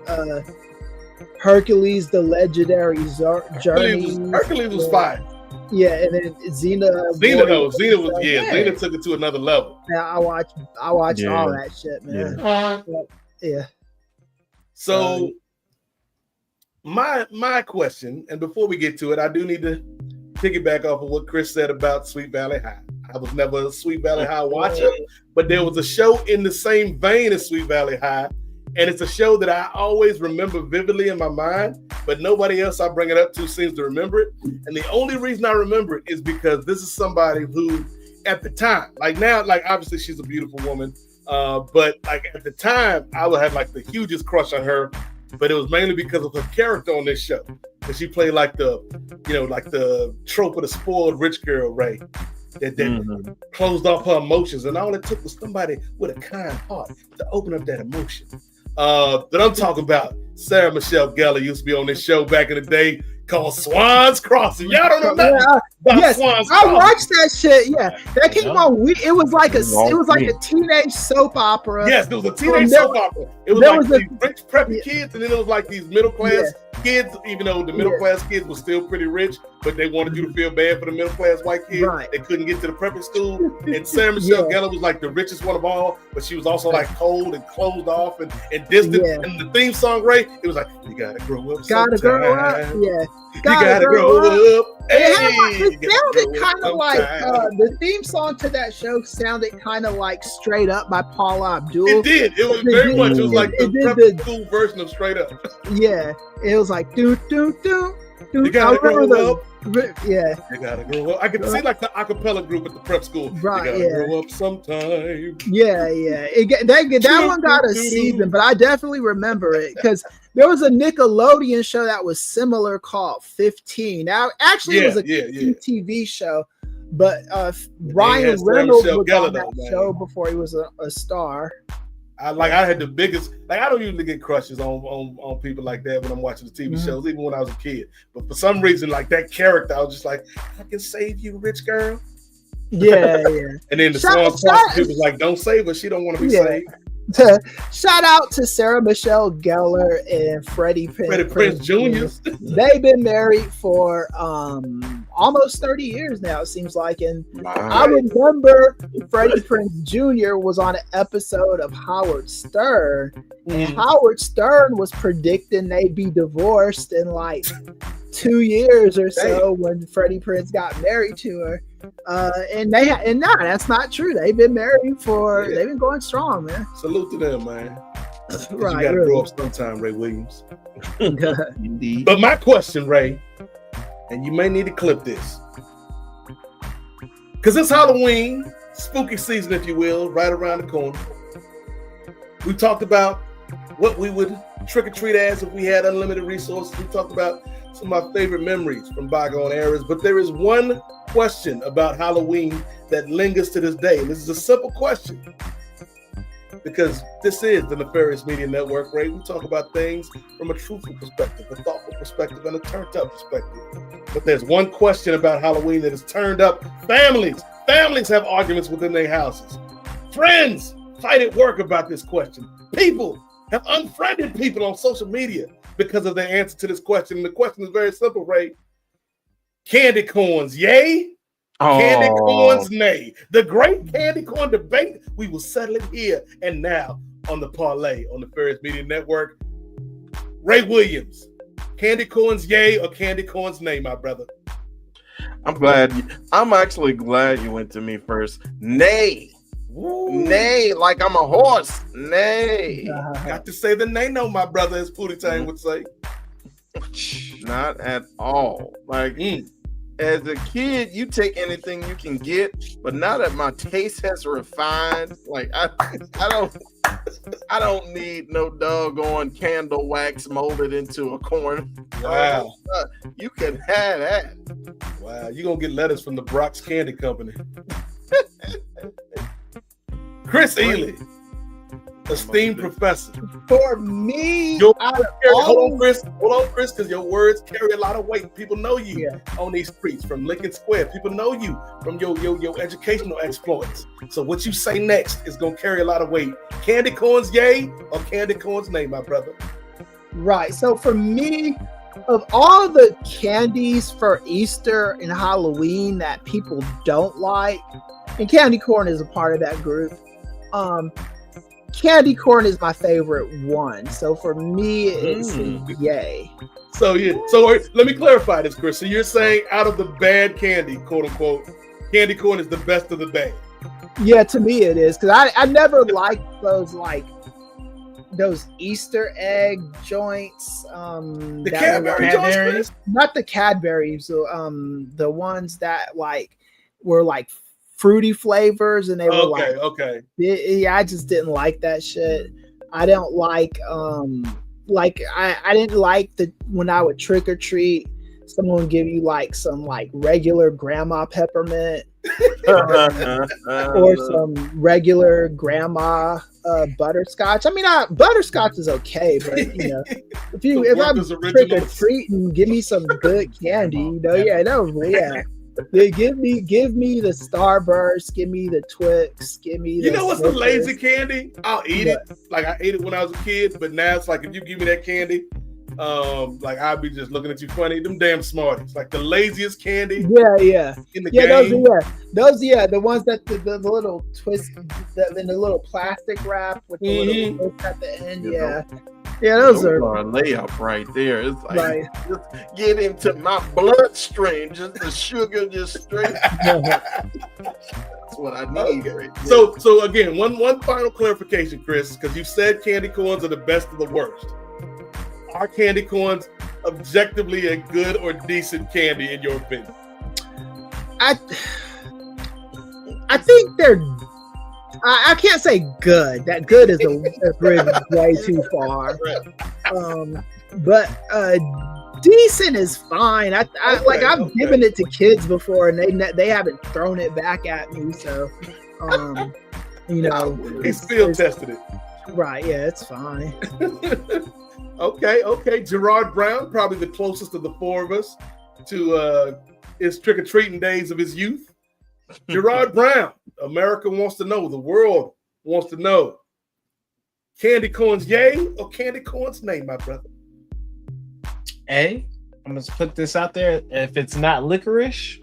Speaker 4: Hercules: The Legendary Journey.
Speaker 2: Hercules was fine.
Speaker 4: Yeah, and then Xena took it to another level. Yeah, I watched all that shit, man. Yeah.
Speaker 2: So my question, and before we get to it, I do need to piggyback off of what Chris said about Sweet Valley High. I was never a Sweet Valley High watcher, but there was a show in the same vein as Sweet Valley High, and it's a show that I always remember vividly in my mind, but nobody else I bring it up to seems to remember it. And the only reason I remember it is because this is somebody who, at the time, like now, like obviously she's a beautiful woman, but like at the time, I would have like the hugest crush on her, but it was mainly because of her character on this show. Because she played like the trope of the spoiled rich girl, Ray, that closed off her emotions, and all it took was somebody with a kind heart to open up that emotion. That I'm talking about. Sarah Michelle Gellar used to be on this show back in the day called Swan's Crossing. Y'all don't know nothing about Swan's Crossing.
Speaker 4: I watched that shit. Yeah, that came on. It was like a teenage soap opera.
Speaker 2: Yes, it was a teenage soap opera. It was like these rich preppy kids, and then it was like these middle class kids. Even though the middle class kids were still pretty rich, but they wanted you to feel bad for the middle class white kids. Right. They couldn't get to the preppy school, and Sarah Michelle Gellar was like the richest one of all, but she was also like cold and closed off and distant. Yeah. And the theme song, Ray, it was like, you gotta grow up.
Speaker 4: Gotta grow up. Yeah.
Speaker 2: You gotta grow up.
Speaker 4: Hey, it sounded kind of like the theme song to that show sounded kind of like Straight Up by Paula Abdul.
Speaker 2: It did. It was very much. It was like the school version of Straight Up.
Speaker 4: Yeah, it was like do.
Speaker 2: You gotta grow up.
Speaker 4: Yeah,
Speaker 2: you gotta grow up. I could see like the acapella group at the prep school.
Speaker 4: Right.
Speaker 2: You gotta grow up sometime.
Speaker 4: Yeah. That one got a season, but I definitely remember it because there was a Nickelodeon show that was similar called 15. Now, actually, it was a TV show, but Ryan Reynolds was on that show before he was a star.
Speaker 2: I had the biggest, I don't usually get crushes on people like that when I'm watching the TV shows, even when I was a kid. But for some reason, like that character, I was just like, I can save you, rich girl.
Speaker 4: Yeah.
Speaker 2: And then the song was like, don't save her. She don't want to be saved.
Speaker 4: Shout out to Sarah Michelle Gellar and Freddie Prinze
Speaker 2: Jr.
Speaker 4: They've been married for almost 30 years now, it seems like. And I remember Freddie Prinze Jr. was on an episode of Howard Stern. And Howard Stern was predicting they'd be divorced in like 2 years or so when Freddie Prinze got married to her. That's not true. They've been married they've been going strong, man.
Speaker 2: Salute to them, man.
Speaker 4: Right,
Speaker 2: you gotta grow up sometime, Ray Williams. Indeed. But my question, Ray, and you may need to clip this. Because it's Halloween, spooky season, if you will, right around the corner. We talked about what we would trick or treat as if we had unlimited resources. We talked about some of my favorite memories from bygone eras. But there is one question about Halloween that lingers to this day. And this is a simple question. Because this is the Nefarious Media Network, right? We talk about things from a truthful perspective, a thoughtful perspective, and a turned-up perspective. But there's one question about Halloween that is turned up. Families have arguments within their houses. Friends fight at work about this question. People have unfriended people on social media because of their answer to this question. And the question is very simple, Ray. Candy corns, yay? Candy corns, nay. The great candy corn debate. We will settle it here and now on the Parley on the Nefarious Media Network. Ray Williams, candy corns, yay or candy corns, nay, my brother?
Speaker 6: I'm actually glad you went to me first. Nay.
Speaker 2: Woo.
Speaker 6: Nay, like I'm a horse. Nay.
Speaker 2: Got to say the nay, no, my brother, as Pootie Tang would say.
Speaker 6: Not at all. Like, as a kid, you take anything you can get, but now that my taste has refined, like I don't need no doggone candle wax molded into a corn.
Speaker 2: Wow.
Speaker 6: You can have that.
Speaker 2: Wow, you gonna get letters from the Brock's Candy Company. Chris Ely, esteemed professor.
Speaker 4: For me,
Speaker 2: Hold on, Chris, because your words carry a lot of weight. People know you on these streets from Lincoln Square. People know you from your educational exploits. So what you say next is gonna carry a lot of weight. Candy corns, yay, or candy corns, nay, my brother?
Speaker 4: Right. So for me, of all the candies for Easter and Halloween that people don't like, and candy corn is a part of that group, candy corn is my favorite one. So for me, it's yay.
Speaker 2: So let me clarify this, Chris. So you're saying out of the bad candy, quote unquote, candy corn is the best of the bad?
Speaker 4: Yeah, to me it is, because I never liked those Easter egg joints.
Speaker 2: The Cadbury joints,
Speaker 4: not the Cadbury's. The ones that were fruity flavors, and they were
Speaker 2: okay.
Speaker 4: Yeah, I just didn't like that shit. I don't like I didn't like when I would trick or treat, someone would give you some regular grandma peppermint or some regular grandma butterscotch. I mean, butterscotch is okay, but if I'm trick or treating, give me some good candy. Give me the Starburst, give me the Twix, give me the
Speaker 2: what's the lazy candy? I'll eat it. Like I ate it when I was a kid, but now it's like if you give me that candy, I'll be just looking at you funny. Them damn Smarties, like the laziest candy.
Speaker 4: Yeah.
Speaker 2: In the game.
Speaker 4: Those the ones that the little twist in the little plastic wrap with the little twist at the end. Yeah, those are
Speaker 6: a layup right there. It's like just get into my bloodstream, just the sugar just straight. That's what I need.
Speaker 2: Okay. Right there. So again, one final clarification, Chris, because you said candy corns are the best of the worst. Are candy corns objectively a good or decent candy in your opinion?
Speaker 4: I think they're. I can't say good. That good is a bridge way too far. But decent is fine. I've given it to kids before, and they haven't thrown it back at me. So,
Speaker 2: he still tested it.
Speaker 4: Right? Yeah, it's fine.
Speaker 2: Okay. Gerard Brown, probably the closest of the four of us to his trick-or-treating days of his youth. Gerard Brown, America wants to know, the world wants to know. Candy corns, yay, or candy corns, nay, my brother?
Speaker 5: I'm gonna put this out there. If it's not licorice,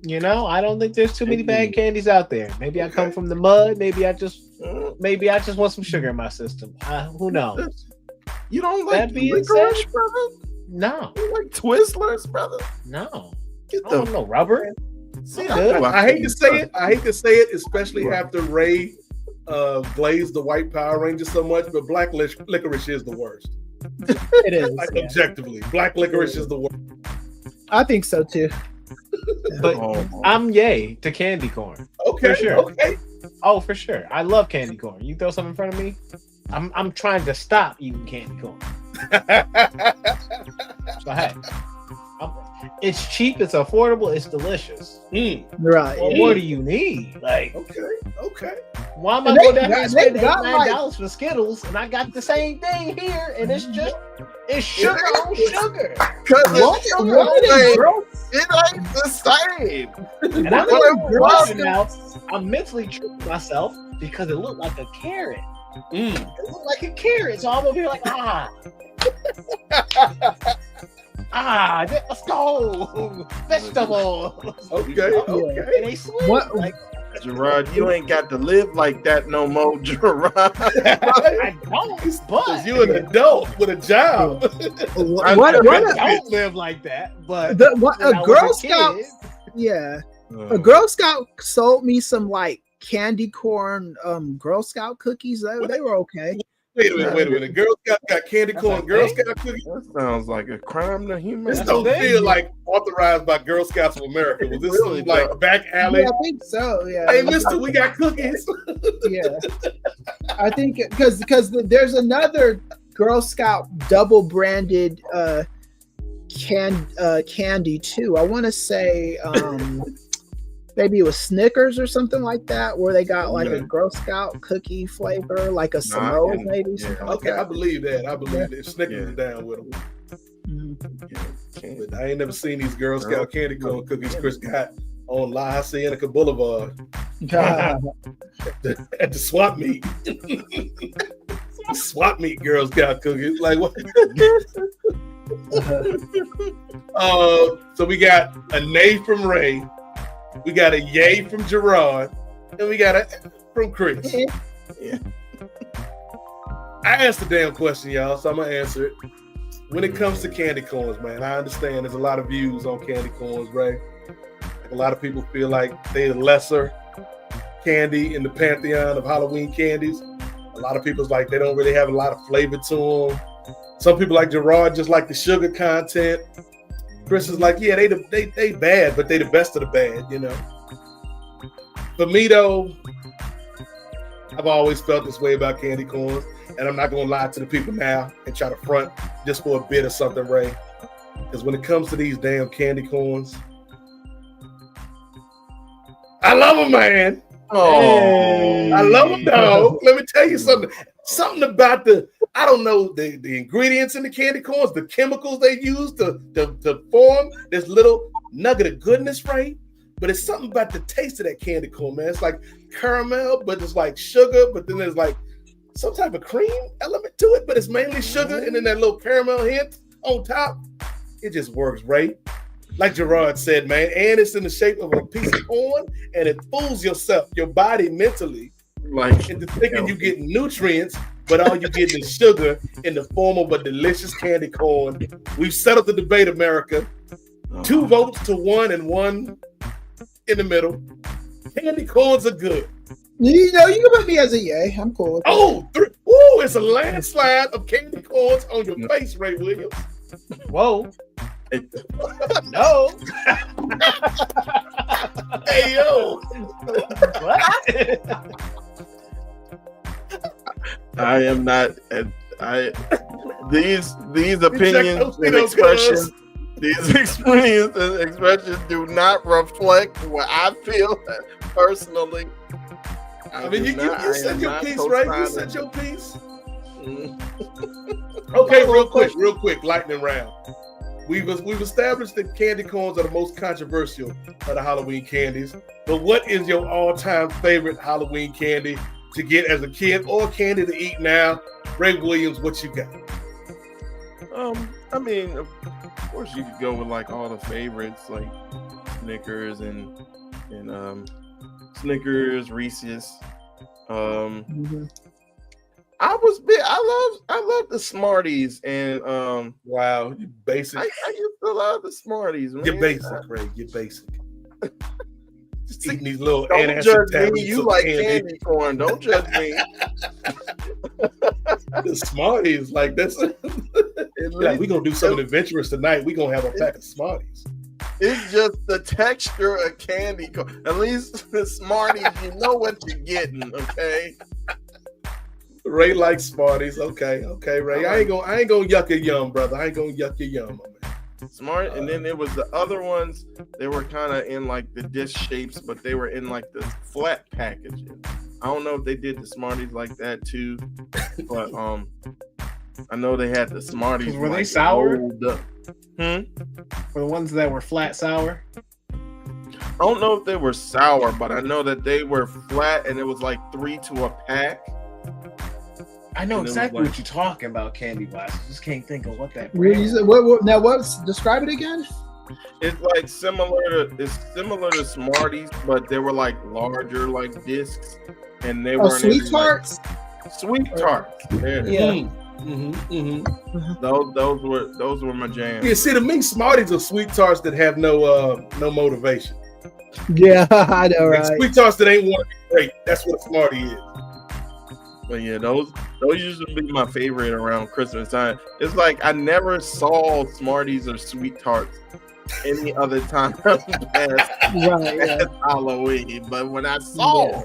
Speaker 5: I don't think there's too many bad candies out there. Maybe I come from the mud. Maybe I just want some sugar in my system. Who knows?
Speaker 6: You don't like licorice, brother?
Speaker 5: No.
Speaker 6: You like Twizzlers, brother?
Speaker 5: No. I don't know rubber.
Speaker 2: See, I hate to say it, especially after Ray glazed the white Power Ranger so much, but black licorice is the worst.
Speaker 4: It is.
Speaker 2: Objectively, black licorice is the worst.
Speaker 4: I think so too.
Speaker 5: But
Speaker 6: Oh,
Speaker 5: I'm yay to candy corn.
Speaker 2: Okay,
Speaker 5: For sure.
Speaker 2: okay.
Speaker 5: Oh, for sure. I love candy corn. You throw something in front of me, I'm trying to stop eating candy corn. So hey, it's cheap, it's affordable, it's delicious.
Speaker 4: Right.
Speaker 5: What more do you need? Like,
Speaker 2: Okay.
Speaker 5: why am I
Speaker 4: And
Speaker 5: going
Speaker 4: they
Speaker 5: down there and
Speaker 4: got- they
Speaker 5: spend
Speaker 4: got,
Speaker 5: $9 for Skittles and I got the same thing here and it's sugar on sugar.
Speaker 6: Because
Speaker 4: What
Speaker 6: it ain't the same.
Speaker 5: And I'm
Speaker 6: What?
Speaker 5: now, I'm mentally tricking myself because it looked like a carrot. It looked like a carrot, so I'm over here like, let's go, vegetables.
Speaker 2: Okay.
Speaker 5: And they swim.
Speaker 4: What-
Speaker 5: Like,
Speaker 6: Gerard, you ain't got to live like that no more, Gerard.
Speaker 5: I don't, but
Speaker 2: Because you an adult with a job.
Speaker 4: What?
Speaker 5: I
Speaker 4: What?
Speaker 5: don't live like that. But
Speaker 4: What?
Speaker 5: when I
Speaker 4: A
Speaker 5: was
Speaker 4: Girl
Speaker 5: a
Speaker 4: Scout?
Speaker 5: kid,
Speaker 4: Yeah. A Girl Scout sold me some like candy corn Girl Scout cookies. They were okay.
Speaker 2: Wait a minute. Girl Scout got candy corn.
Speaker 5: a
Speaker 2: Girl
Speaker 5: thing?
Speaker 2: Scout cookies.
Speaker 6: That sounds like a crime to
Speaker 2: This
Speaker 6: humanity.
Speaker 2: don't
Speaker 5: thing.
Speaker 2: feel like authorized by Girl Scouts of America. Was this
Speaker 6: Really
Speaker 2: some like
Speaker 6: don't.
Speaker 2: back alley?
Speaker 4: Yeah, I think so. Yeah.
Speaker 2: Hey, mister, we got cookies.
Speaker 4: Yeah. I think because there's another Girl Scout double branded candy too. I want to say maybe it was Snickers or something like that, where they got like a Girl Scout cookie flavor, like a Samoa maybe.
Speaker 6: yeah.
Speaker 4: Something like
Speaker 2: Okay, I
Speaker 4: that.
Speaker 2: believe that. I believe that. Snickers is down with them.
Speaker 4: Mhm.
Speaker 2: But I ain't never seen these Girl Scout candy corn cookies Chris got on La Hacienda Boulevard at the swap meet. Swap meet Girl Scout cookies. Like what? So we got a nay from Ray, we got a yay from Gerard, and we got a from Chris.
Speaker 6: Yeah.
Speaker 2: I asked the damn question, y'all, so I'm gonna answer it. When it comes to candy corns, man, I understand there's a lot of views on candy corns, right? Like a lot of people feel like they're the lesser candy in the pantheon of Halloween candies. A lot of people's like they don't really have a lot of flavor to them. Some people like Gerard just like the sugar content. Chris is like, yeah, they bad, but they the best of the bad, you know. For me though, I've always felt this way about candy corns, and I'm not gonna lie to the people now and try to front just for a bit or something, Ray. Because when it comes to these damn candy corns, I love them, man.
Speaker 6: Oh,
Speaker 2: I love them, dog. Let me tell you something. Something about I don't know, the ingredients in the candy corns, the chemicals they use to form this little nugget of goodness, right? But it's something about the taste of that candy corn, man. It's like caramel, but it's like sugar, but then there's like some type of cream element to it, but it's mainly sugar and then that little caramel hint on top. It just works, right? Like Gerard said, man, and it's in the shape of a piece of corn, and it fools your body mentally
Speaker 6: like
Speaker 2: into thinking you getting nutrients, but all you get is sugar in the form of a delicious candy corn. We've settled the debate, America. 2 votes to 1 and 1 in the middle. Candy corns are good.
Speaker 4: You know, you can put me as a yay. I'm cool.
Speaker 2: Oh, ooh, it's a landslide of candy corns on your face, Ray Williams.
Speaker 5: whoa, no,
Speaker 2: Hey, yo.
Speaker 5: what?
Speaker 6: I am not. These opinions and
Speaker 2: those
Speaker 6: expressions. These experiences and expressions do not reflect what I feel personally.
Speaker 2: I mean, you said your piece, right? You said your piece.
Speaker 6: Mm.
Speaker 2: Okay, real quick, lightning round. We've established that candy corns are the most controversial of the Halloween candies. But what is your all-time favorite Halloween candy to get as a kid or candy to eat now? Ray Williams, what you got?
Speaker 6: I mean, of course you could go with like all the favorites, like Snickers and Snickers, Reese's. I love the Smarties and
Speaker 2: Wow, you basic.
Speaker 6: I used to love the Smarties, man.
Speaker 2: You're basic, Ray. You're basic. Just eating these little
Speaker 6: Don't
Speaker 2: antacid
Speaker 6: judge me.
Speaker 2: tablets
Speaker 6: You
Speaker 2: of
Speaker 6: like candy corn. Don't judge me.
Speaker 2: The Smarties, like that's. Like, we're gonna do something adventurous tonight. We're gonna have a pack of Smarties.
Speaker 6: It's just the texture of candy. At least the Smarties, you know what you're getting, okay?
Speaker 2: Ray likes Smarties. Okay, Ray. I ain't gonna yuck your yum, brother. I ain't gonna yuck your yum, my man.
Speaker 6: Smart, and then it was the other ones. They were kind of in like the disc shapes, but they were in like the flat packaging. I don't know if they did the Smarties like that too, but I know they had the Smarties.
Speaker 5: Were
Speaker 6: like,
Speaker 5: they sour?
Speaker 6: For
Speaker 5: the ones that were flat sour?
Speaker 6: I don't know if they were sour, but I know that they were flat, and it was like 3 to a pack.
Speaker 5: I know
Speaker 6: And it was
Speaker 5: exactly
Speaker 6: like-
Speaker 5: what you're talking about, candy bars. I just can't think of what that.
Speaker 4: What you said- now what's describe it again?
Speaker 6: It's like similar to Smarties, but they were like larger, like discs, and they
Speaker 4: Oh,
Speaker 6: were
Speaker 4: Sweet Tarts.
Speaker 6: Sweet Tarts. There it is.
Speaker 4: Yeah.
Speaker 6: Those were my jam.
Speaker 2: Yeah, see, to me, Smarties are Sweet Tarts that have no motivation.
Speaker 4: Yeah, I know,
Speaker 2: Like,
Speaker 4: right?
Speaker 2: Sweet Tarts that ain't want to be great. That's what a Smartie is.
Speaker 6: But yeah, those usually be my favorite around Christmas time. It's like I never saw Smarties or Sweet Tarts any other time past
Speaker 4: Right.
Speaker 6: Halloween. But when I saw,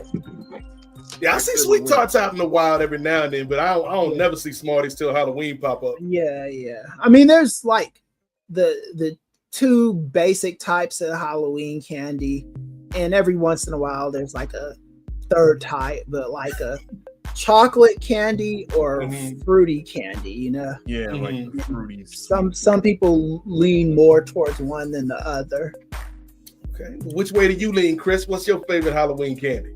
Speaker 2: Yeah, I see Sweet Tarts out in the wild every now and then, but I don't never see Smarties till Halloween pop up.
Speaker 4: Yeah. I mean, there's like the two basic types of Halloween candy, and every once in a while there's like a third type, but like a chocolate candy or fruity candy, you know.
Speaker 6: yeah, like the fruity.
Speaker 4: Some people lean more towards one than the other.
Speaker 2: Okay. Which way do you lean, Chris? What's your favorite Halloween candy?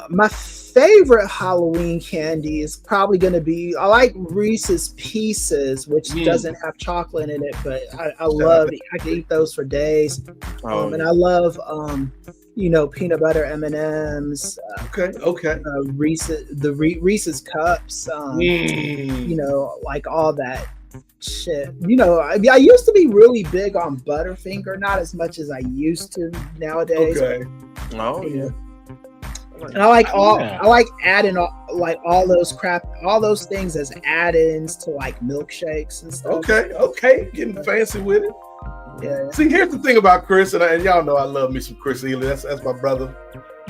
Speaker 4: My favorite Halloween candy is probably going to be, I like Reese's Pieces, which doesn't have chocolate in it, but I love it. I can eat those for days. And I love, peanut butter M&Ms.
Speaker 2: Okay.
Speaker 4: Reese's Cups. Like all that shit. I used to be really big on Butterfinger, not as much as I used to nowadays.
Speaker 2: Okay.
Speaker 6: Oh yeah.
Speaker 4: And I like adding all those things as add-ins to like milkshakes and stuff.
Speaker 2: Okay. Getting fancy with it.
Speaker 4: Yeah.
Speaker 2: See, here's the thing about Chris, and y'all know I love me some Chris Ely. That's my brother.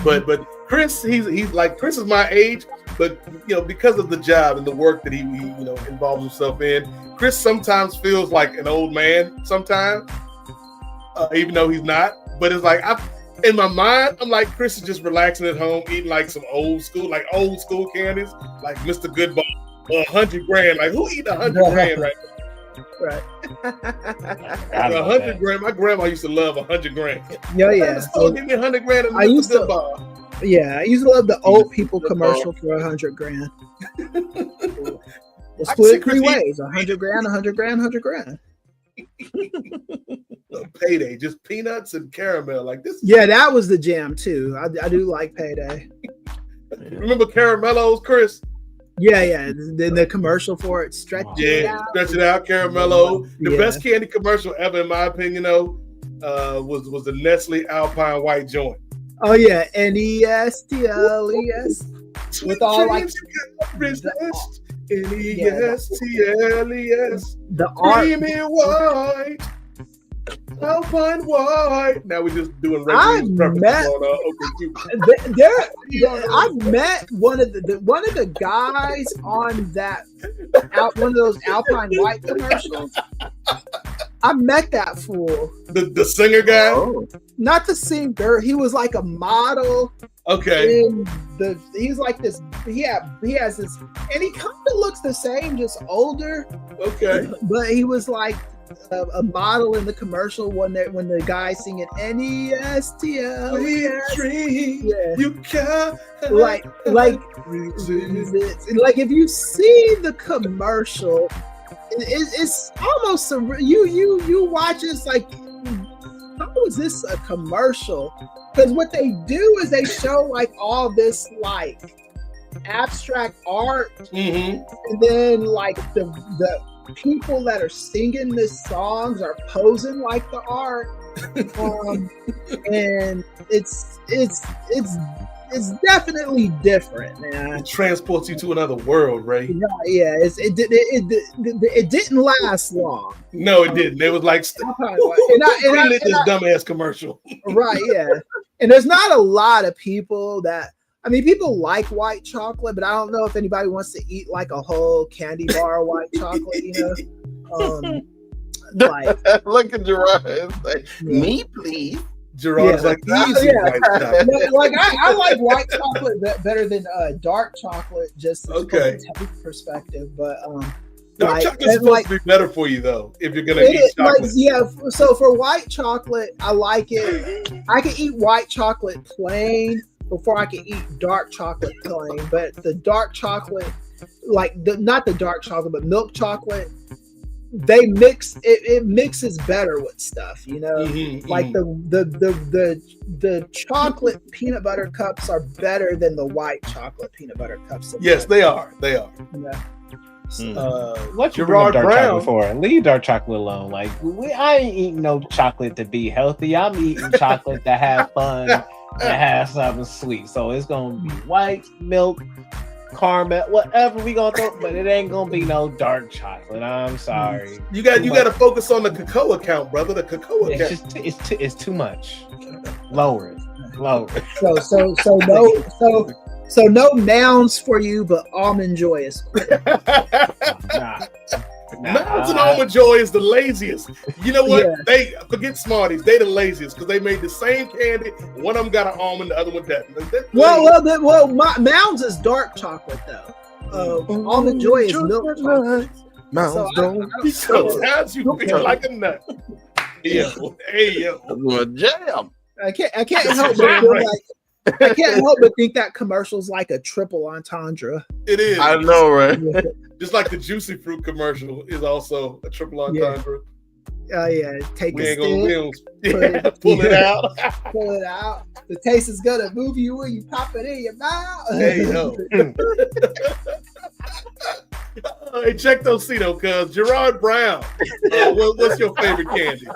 Speaker 2: But Chris, he's like, Chris is my age, but because of the job and the work that he involves himself in, Chris sometimes feels like an old man sometimes, even though he's not. But it's like in my mind, I'm like, Chris is just relaxing at home, eating like some old school candies, like Mr. Goodball, or $100 grand. Like, who eat $100 grand right now?
Speaker 4: Right.
Speaker 2: 100 grand. My grandma used to love 100 grand.
Speaker 4: Yeah.
Speaker 2: So give me 100 grand. And
Speaker 4: I used to love the old people commercial for 100 grand. We'll split it 3 ways: 100 grand, 100 grand, 100 grand.
Speaker 2: Payday, just peanuts and caramel like this.
Speaker 4: Yeah, that was the jam too. I do like Payday.
Speaker 2: Remember Caramellos, Chris?
Speaker 4: Yeah. Then the commercial for it, stretch it out,
Speaker 2: Caramello. The best candy commercial ever, in my opinion, was the Nestle Alpine White joint.
Speaker 4: Oh yeah, NESTLES with all like
Speaker 2: NESTLES.
Speaker 4: The art.
Speaker 2: Creamy white. Alpine white. Now we're just doing
Speaker 4: I met one of the guys on that one of those Alpine White commercials. I met that fool.
Speaker 2: The singer guy?
Speaker 6: Oh.
Speaker 4: Not the singer. He was like a model.
Speaker 2: Okay.
Speaker 4: He's like this. He has this, and he kind of looks the same, just older.
Speaker 2: Okay.
Speaker 4: But he was like a model in the commercial when the guy singing NESTL. Yeah.
Speaker 2: You can't
Speaker 4: like if you see the commercial, it's almost you watch it's like, how is this a commercial? Because what they do is they show like all this like abstract art, and then like the people that are singing this songs are posing like the art, and it's it's definitely different, man.
Speaker 2: It transports you to another world, Ray.
Speaker 4: Yeah, it didn't last long.
Speaker 2: No, it didn't. It was like, relit this dumbass commercial.
Speaker 4: Right, yeah. And there's not a lot of people that, I mean, people like white chocolate, but I don't know if anybody wants to eat like a whole candy bar of white chocolate, you know? Like,
Speaker 6: look at Gerard. Like, me, please.
Speaker 2: Gerard's like, easy white chocolate.
Speaker 4: Like I like white chocolate better than dark chocolate, just from a taste perspective. But
Speaker 2: dark chocolate's supposed to be better for you, though, if you're gonna eat chocolate.
Speaker 4: So for white chocolate, I like it. I can eat white chocolate plain before I can eat dark chocolate plain. But the dark chocolate, like not the dark chocolate, but milk chocolate, they mix it mixes better with stuff, you know. Like the chocolate peanut butter cups are better than the white chocolate peanut butter cups.
Speaker 2: Yes, they are. Yeah.
Speaker 5: What you bring dark chocolate for? Leave dark chocolate alone. Like I ain't eating no chocolate to be healthy. I'm eating chocolate to have fun and have something sweet. So it's gonna be white milk, caramel, whatever we gonna throw, but it ain't gonna be no dark chocolate. I'm sorry.
Speaker 2: You got to focus on the cocoa account, brother. The cocoa account.
Speaker 5: It's too much. Lower it.
Speaker 4: So no nouns for you, but almond joy is cool.
Speaker 2: Mounds and Almond Joy is the laziest. You know what? They forget Smarties. They the laziest because they made the same candy. One of them got an almond, the other one doesn't.
Speaker 4: Mounds is dark chocolate though. Almond Joy is milk chocolate.
Speaker 6: Mounds don't.
Speaker 2: Sometimes you feel like a nut. Hey yo.
Speaker 6: Jam.
Speaker 4: I can't help but feel like. I can't help but think that commercial's like a triple entendre.
Speaker 2: It is.
Speaker 6: I know, right?
Speaker 2: Just like the Juicy Fruit commercial is also a triple entendre.
Speaker 4: Take
Speaker 2: we
Speaker 4: a
Speaker 2: ain't
Speaker 4: stick,
Speaker 2: gonna pull it out.
Speaker 4: Pull it out. The taste is gonna move you when you pop it in your mouth.
Speaker 2: Hey yo. Hey, check those though, cuz Gerard Brown. What's your favorite candy?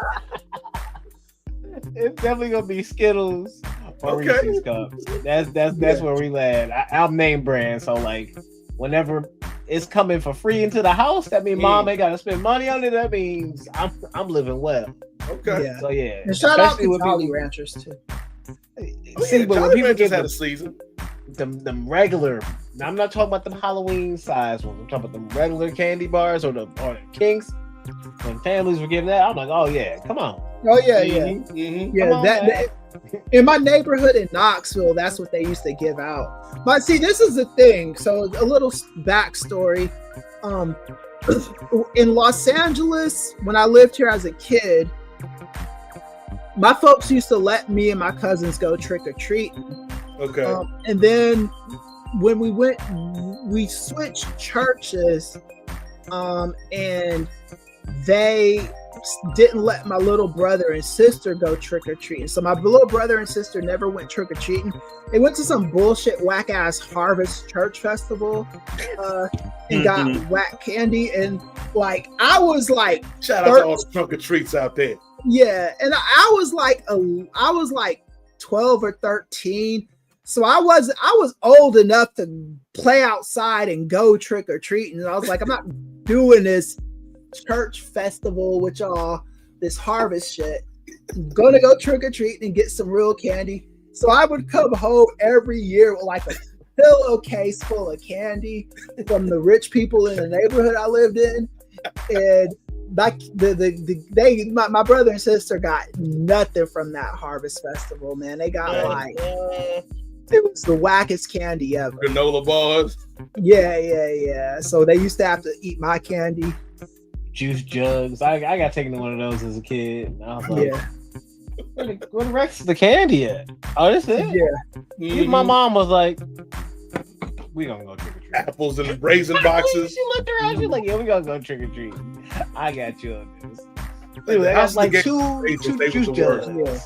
Speaker 5: It's definitely gonna be Skittles. Reese's Cups. That's where we land. I'm name brand, so like whenever it's coming for free into the house, that means mom ain't gotta spend money on it. That means I'm living well.
Speaker 2: Okay.
Speaker 5: So yeah.
Speaker 4: And shout out to Jolly Ranchers too.
Speaker 5: See, but when people just
Speaker 2: had a season,
Speaker 5: them regular. I'm not talking about them Halloween size ones. I'm talking about them regular candy bars or the Kings. When families were giving that, I'm like, oh yeah, come on.
Speaker 4: Oh yeah. That in my neighborhood in Knoxville, that's what they used to give out. But see, this is the thing. So a little backstory. In Los Angeles, when I lived here as a kid, my folks used to let me and my cousins go trick or treating.
Speaker 2: Okay.
Speaker 4: And then when we switched churches, and they didn't let my little brother and sister go trick-or-treating. So my little brother and sister never went trick-or-treating. They went to some bullshit whack-ass Harvest Church Festival and got whack candy. And like, I was like,
Speaker 2: shout out to all the trunk-or-treats out there.
Speaker 4: Yeah. And I was like 12 or 13. So I was old enough to play outside and go trick-or-treating. And I was like, I'm not doing this church festival with y'all, this harvest shit. I'm gonna go trick-or-treating and get some real candy. So I would come home every year with like a pillowcase full of candy from the rich people in the neighborhood I lived in. And like my brother and sister got nothing from that harvest festival, man. They got like it was the wackest candy ever.
Speaker 2: Granola bars.
Speaker 4: Yeah. So they used to have to eat my candy.
Speaker 5: Juice jugs. I got taken to one of those as a kid. I was like, where the rest of the candy at? Oh, this is it?
Speaker 2: Yeah.
Speaker 5: My mom was like, we gonna go trick or treat.
Speaker 2: Apples and raisin boxes.
Speaker 5: She looked around. She was like, yeah, we gonna go trick or treat. I got you on this.
Speaker 2: Dude,
Speaker 5: I got like two juice jugs.
Speaker 4: Yeah.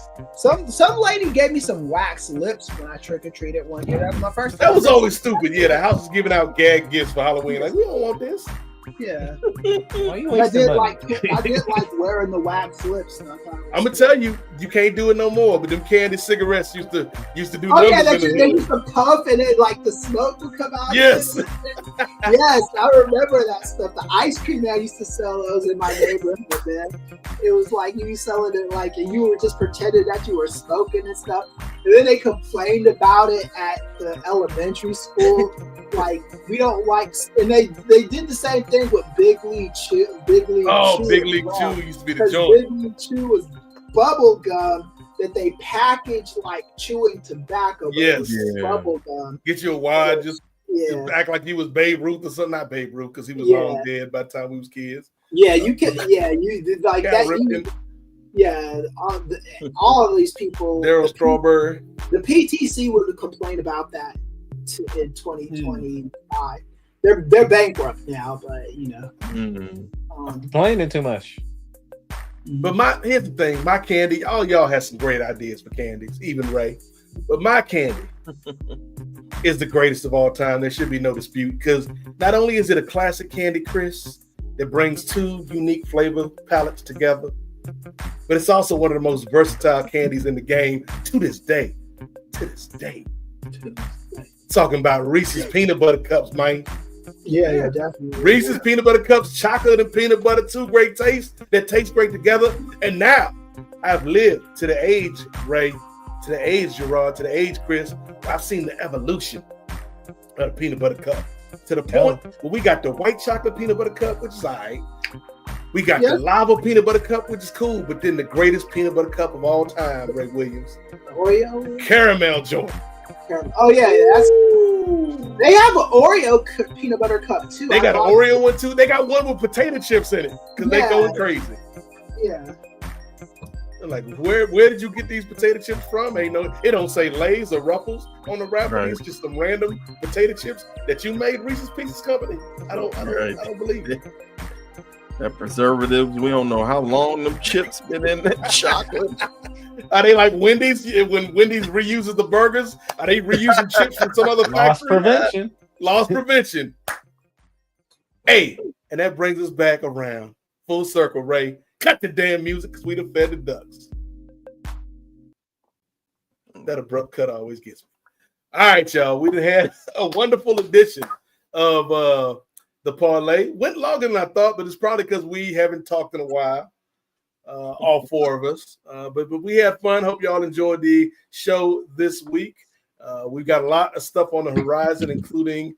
Speaker 4: Some lady gave me some wax lips when I trick or treated one year. That was my first time.
Speaker 2: That was always stupid. Yeah, the house is giving out gag gifts for Halloween. Like, we don't want this.
Speaker 4: Yeah.
Speaker 5: Why you
Speaker 4: I
Speaker 5: wasting
Speaker 4: did
Speaker 5: money?
Speaker 4: like wearing the wax lips. And I thought it was
Speaker 2: I'm gonna tell you, you can't do it no more. But them candy cigarettes used to do
Speaker 4: Oh yeah,
Speaker 2: numbers in the
Speaker 4: they
Speaker 2: hood.
Speaker 4: used to puff and it like the smoke would come out.
Speaker 2: Yes.
Speaker 4: Of it. Yes, I remember that stuff. The ice cream man used to sell those in my neighborhood, man. It was like you selling it like and you were just pretending that you were smoking and stuff. And then they complained about it at the elementary school. Like we don't like, and they did the same thing with Big League Chew. Big League Chew.
Speaker 2: Big League Chew used to be the
Speaker 4: Because
Speaker 2: joint.
Speaker 4: Big League Chew was bubble gum that they packaged like chewing tobacco. But it was bubble gum.
Speaker 2: Get you a wad, just
Speaker 4: Yeah.
Speaker 2: act like you was Babe Ruth or something. Not Babe Ruth, because he was
Speaker 4: Yeah.
Speaker 2: long dead by the time we was kids.
Speaker 4: Yeah, you can. Yeah, you did like
Speaker 2: Cal
Speaker 4: that.
Speaker 2: Ripken,
Speaker 4: Yeah, all of these people.
Speaker 2: Daryl Strawberry.
Speaker 4: The PTC would complain about that in 2025. They're bankrupt now, but you know.
Speaker 5: Complaining too much.
Speaker 2: But here's the thing, my candy, all y'all have some great ideas for candies, even Ray. But my candy is the greatest of all time. There should be no dispute, because not only is it a classic candy, Chris, that brings two unique flavor palettes together, but it's also one of the most versatile candies in the game to this day. To this day. Talking about Reese's Peanut Butter Cups, man.
Speaker 4: Yeah, definitely.
Speaker 2: Reese's Peanut Butter Cups, chocolate and peanut butter, two great tastes that taste great together. And now I've lived to the age, Ray, to the age, Gerard, to the age, Chris, where I've seen the evolution of the peanut butter cup. To the point where we got the white chocolate peanut butter cup, which is all right. We got the lava peanut butter cup, which is cool, but then the greatest peanut butter cup of all time, Ray Williams.
Speaker 4: Oreo?
Speaker 2: Caramel joint.
Speaker 4: Oh, yeah, that's. They have an Oreo peanut butter cup, too.
Speaker 2: They got an Oreo one, too. They got one with potato chips in it, because they going crazy.
Speaker 4: Yeah.
Speaker 2: Like, where did you get these potato chips from? Ain't no, it don't say Lay's or Ruffles on the wrapper. Right. It's just some random potato chips that you made, Reese's Pieces Company. I don't believe it.
Speaker 6: That preservatives, we don't know how long them chips been in that chocolate.
Speaker 2: Are they like Wendy's? When Wendy's reuses the burgers, are they reusing chips from some other factory? Loss prevention. Hey, and that brings us back around. Full circle, Ray. Cut the damn music, because we done fed the ducks. That abrupt cut always gets me. All right, y'all. We done had a wonderful edition of the Parlay. Went longer than I thought, but it's probably because we haven't talked in a while. All four of us. But we had fun. Hope y'all enjoyed the show this week. We've got a lot of stuff on the horizon, including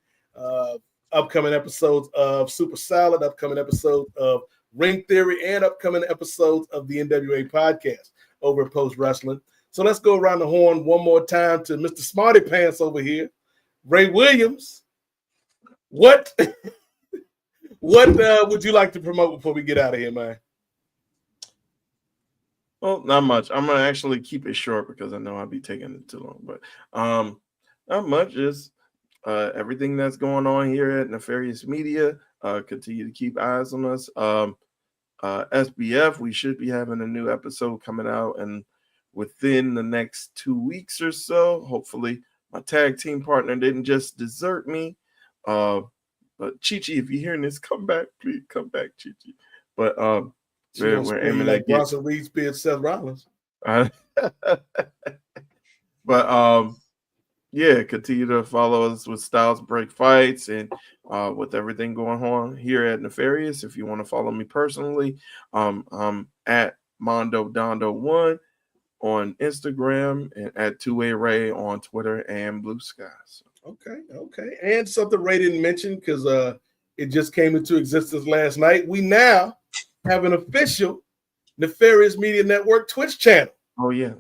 Speaker 2: upcoming episodes of Super Salad, upcoming episodes of Ring Theory, and upcoming episodes of the NWA podcast over at Post Wrestling. So let's go around the horn one more time to Mr. Smarty Pants over here, Ray Williams. What would you like to promote before we get out of here, man?
Speaker 6: Well, not much. I'm gonna actually keep it short because I know I'll be taking it too long. But not much. Just everything that's going on here at Nefarious Media. Continue to keep eyes on us. SBF, we should be having a new episode coming out, and within the next 2 weeks or so, hopefully, my tag team partner didn't just desert me. But Chi-Chi, if you're hearing this, come back, please come back, Chi-Chi. But we're aiming
Speaker 2: like Bronson Reed Spears, Seth Rollins.
Speaker 6: But yeah, continue to follow us with Styles Break Fights and with everything going on here at Nefarious. If you want to follow me personally, I'm at Mondo Dondo1 on Instagram and at 2A Ray on Twitter and Blue Sky. So.
Speaker 2: Okay. And something Ray didn't mention because it just came into existence last night. We now have an official Nefarious Media Network Twitch channel.
Speaker 6: Oh, yeah.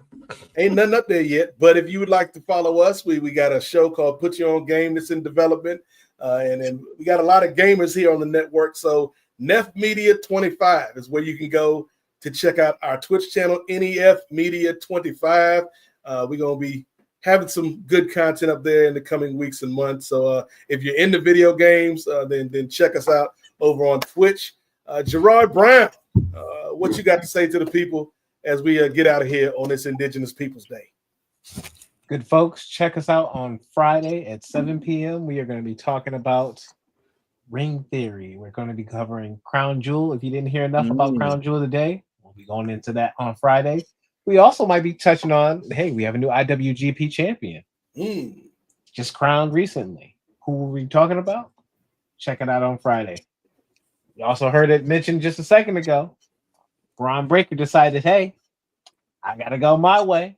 Speaker 2: Ain't nothing up there yet, but if you would like to follow us, we got a show called Put Your Own Game that's in development, and then we got a lot of gamers here on the network. So Nef Media 25 is where you can go to check out our Twitch channel, NEF Media 25. We're going to be having some good content up there in the coming weeks and months. So if you're into video games, then check us out over on Twitch. Gerard Brown, what you got to say to the people as we get out of here on this Indigenous Peoples Day?
Speaker 5: Good folks, check us out on Friday at 7 p.m. We are going to be talking about Ring Theory. We're going to be covering Crown Jewel. If you didn't hear enough about Crown Jewel today, we'll be going into that on Friday. We also might be touching on, hey, we have a new IWGP champion. Just crowned recently. Who were we talking about? Check it out on Friday. You also heard it mentioned just a second ago. Braun Breaker decided, hey, I got to go my way.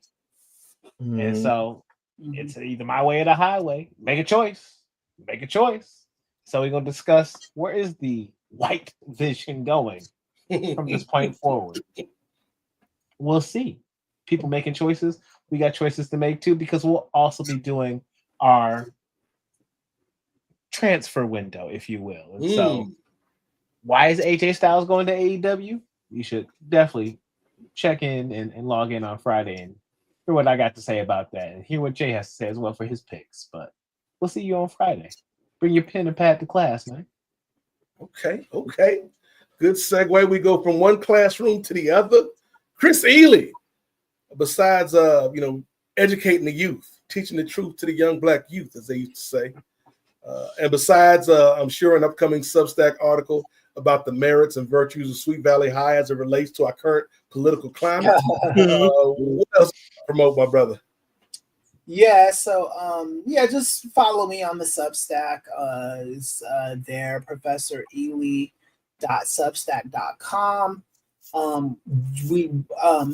Speaker 5: And so it's either my way or the highway. Make a choice. Make a choice. So we're going to discuss where is the white vision going from this point forward. We'll see. People making choices. We got choices to make too, because we'll also be doing our transfer window, if you will. And so why is AJ Styles going to AEW? You should definitely check in and log in on Friday and hear what I got to say about that and hear what Jay has to say as well for his picks. But we'll see you on Friday. Bring your pen and pad to class, man.
Speaker 2: Okay. Good segue. We go from one classroom to the other. Chris Ely, besides educating the youth, teaching the truth to the young black youth, as they used to say, and besides, I'm sure an upcoming Substack article about the merits and virtues of Sweet Valley High as it relates to our current political climate. What else promote, my brother?
Speaker 4: Yeah, so just follow me on the Substack. It's there, professorely.substack.com. We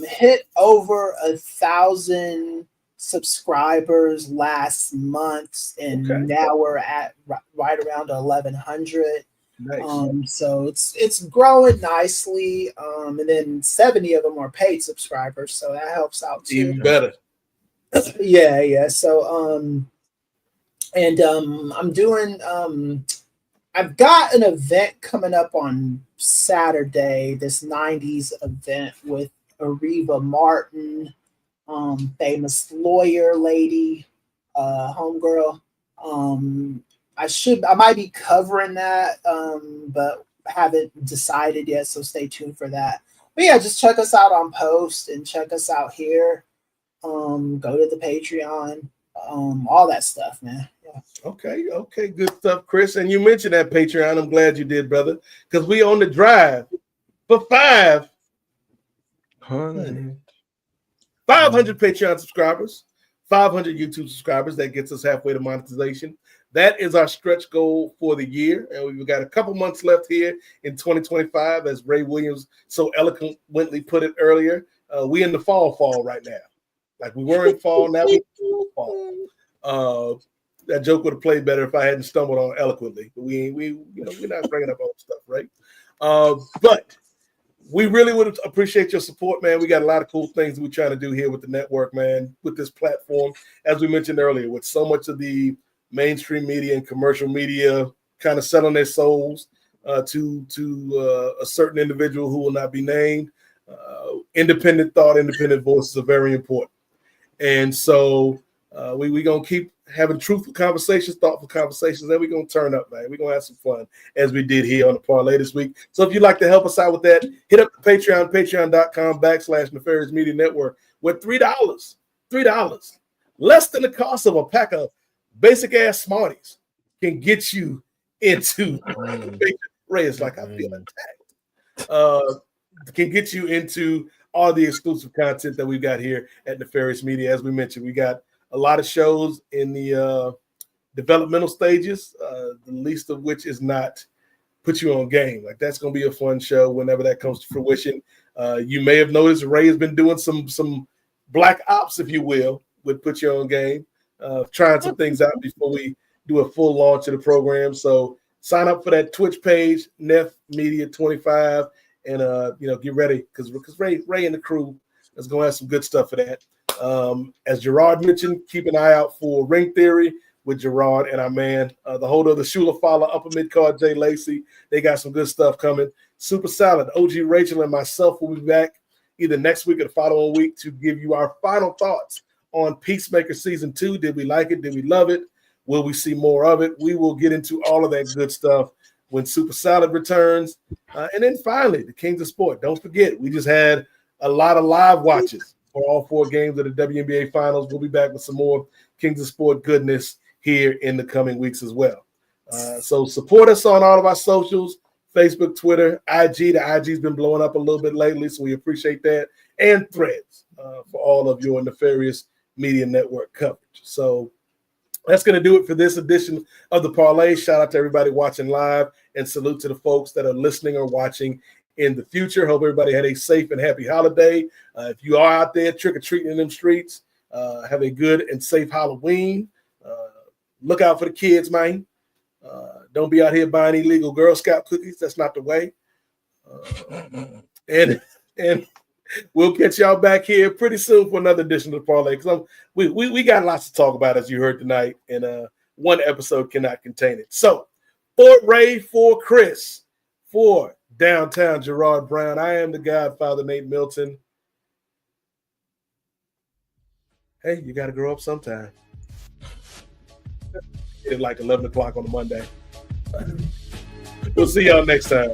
Speaker 4: hit over 1,000 subscribers last month, and now we're at right around 1,100. Nice. So it's growing nicely, and then 70 of them are paid subscribers, so that helps out too.
Speaker 2: Even better.
Speaker 4: Yeah. So I'm doing I've got an event coming up on Saturday, this 90s event with Ariva Martin, famous lawyer lady, homegirl. I might be covering that, but haven't decided yet, so stay tuned for that. But yeah, just check us out on Post and check us out here. Go to the Patreon, all that stuff, man. Yeah.
Speaker 2: Okay, good stuff, Chris. And you mentioned that Patreon. I'm glad you did, brother, because we on the drive for 500 Patreon subscribers, 500 YouTube subscribers. That gets us halfway to monetization. That is our stretch goal for the year, and we've got a couple months left here in 2025, as Ray Williams so eloquently put it earlier. We in the fall right now. Like we were in fall, now we in fall. That joke would have played better if I hadn't stumbled on eloquently. But we're not bringing up all stuff, right? But we really would appreciate your support, man. We got a lot of cool things we're trying to do here with the network, man, with this platform. As we mentioned earlier, with so much of the mainstream media and commercial media kind of selling their souls to a certain individual who will not be named. Independent thought, independent voices are very important. And so we're going to keep having truthful conversations, thoughtful conversations, and we're going to turn up, man. We're going to have some fun as we did here on the Parley this week. So if you'd like to help us out with that, hit up the Patreon, patreon.com/Nefarious Media Network, with $3, less than the cost of a pack of basic ass Smarties, can get you into Ray is like, I feel attacked. Can get you into all the exclusive content that we've got here at Nefarious Media. As we mentioned, we got a lot of shows in the developmental stages, the least of which is not Put You On Game. Like, that's going to be a fun show whenever that comes to fruition. You may have noticed Ray has been doing some black ops, if you will, with Put You On Game, trying some things out before we do a full launch of the program. So sign up for that Twitch page, Nef Media 25, and get ready because Ray and the crew is going to have some good stuff for that. As Gerard mentioned, keep an eye out for Ring Theory with Gerard and our man, the holder of the Shula Fowler upper mid card, Jay Lacey. They got some good stuff coming. Super Salad, OG Rachel, and myself will be back either next week or the following week to give you our final thoughts on Peacemaker Season 2. Did we like it? Did we love it? Will we see more of it? We will get into all of that good stuff when Super Salad returns. And then finally, the Kings of Sport. Don't forget, we just had a lot of live watches for all 4 games of the WNBA Finals. We'll be back with some more Kings of Sport goodness here in the coming weeks as well. So support us on all of our socials, Facebook, Twitter, IG. The IG's been blowing up a little bit lately, so we appreciate that. And Threads for all of your Nefarious Media Network coverage. So that's going to do it for this edition of the Parlay. Shout out to everybody watching live, and salute to the folks that are listening or watching in the future. Hope everybody had a safe and happy holiday. If you are out there trick-or-treating in them streets, have a good and safe Halloween. Look out for the kids, man. Don't be out here buying illegal Girl Scout cookies. That's not the way. And we'll catch y'all back here pretty soon for another edition of the Parlay. Because we got lots to talk about, as you heard tonight, and one episode cannot contain it. So, for Ray, for Chris, for Downtown Gerard Brown, I am the Godfather, Nate Milton. Hey, you got to grow up sometime. It's like 11 o'clock on a Monday. We'll see y'all next time.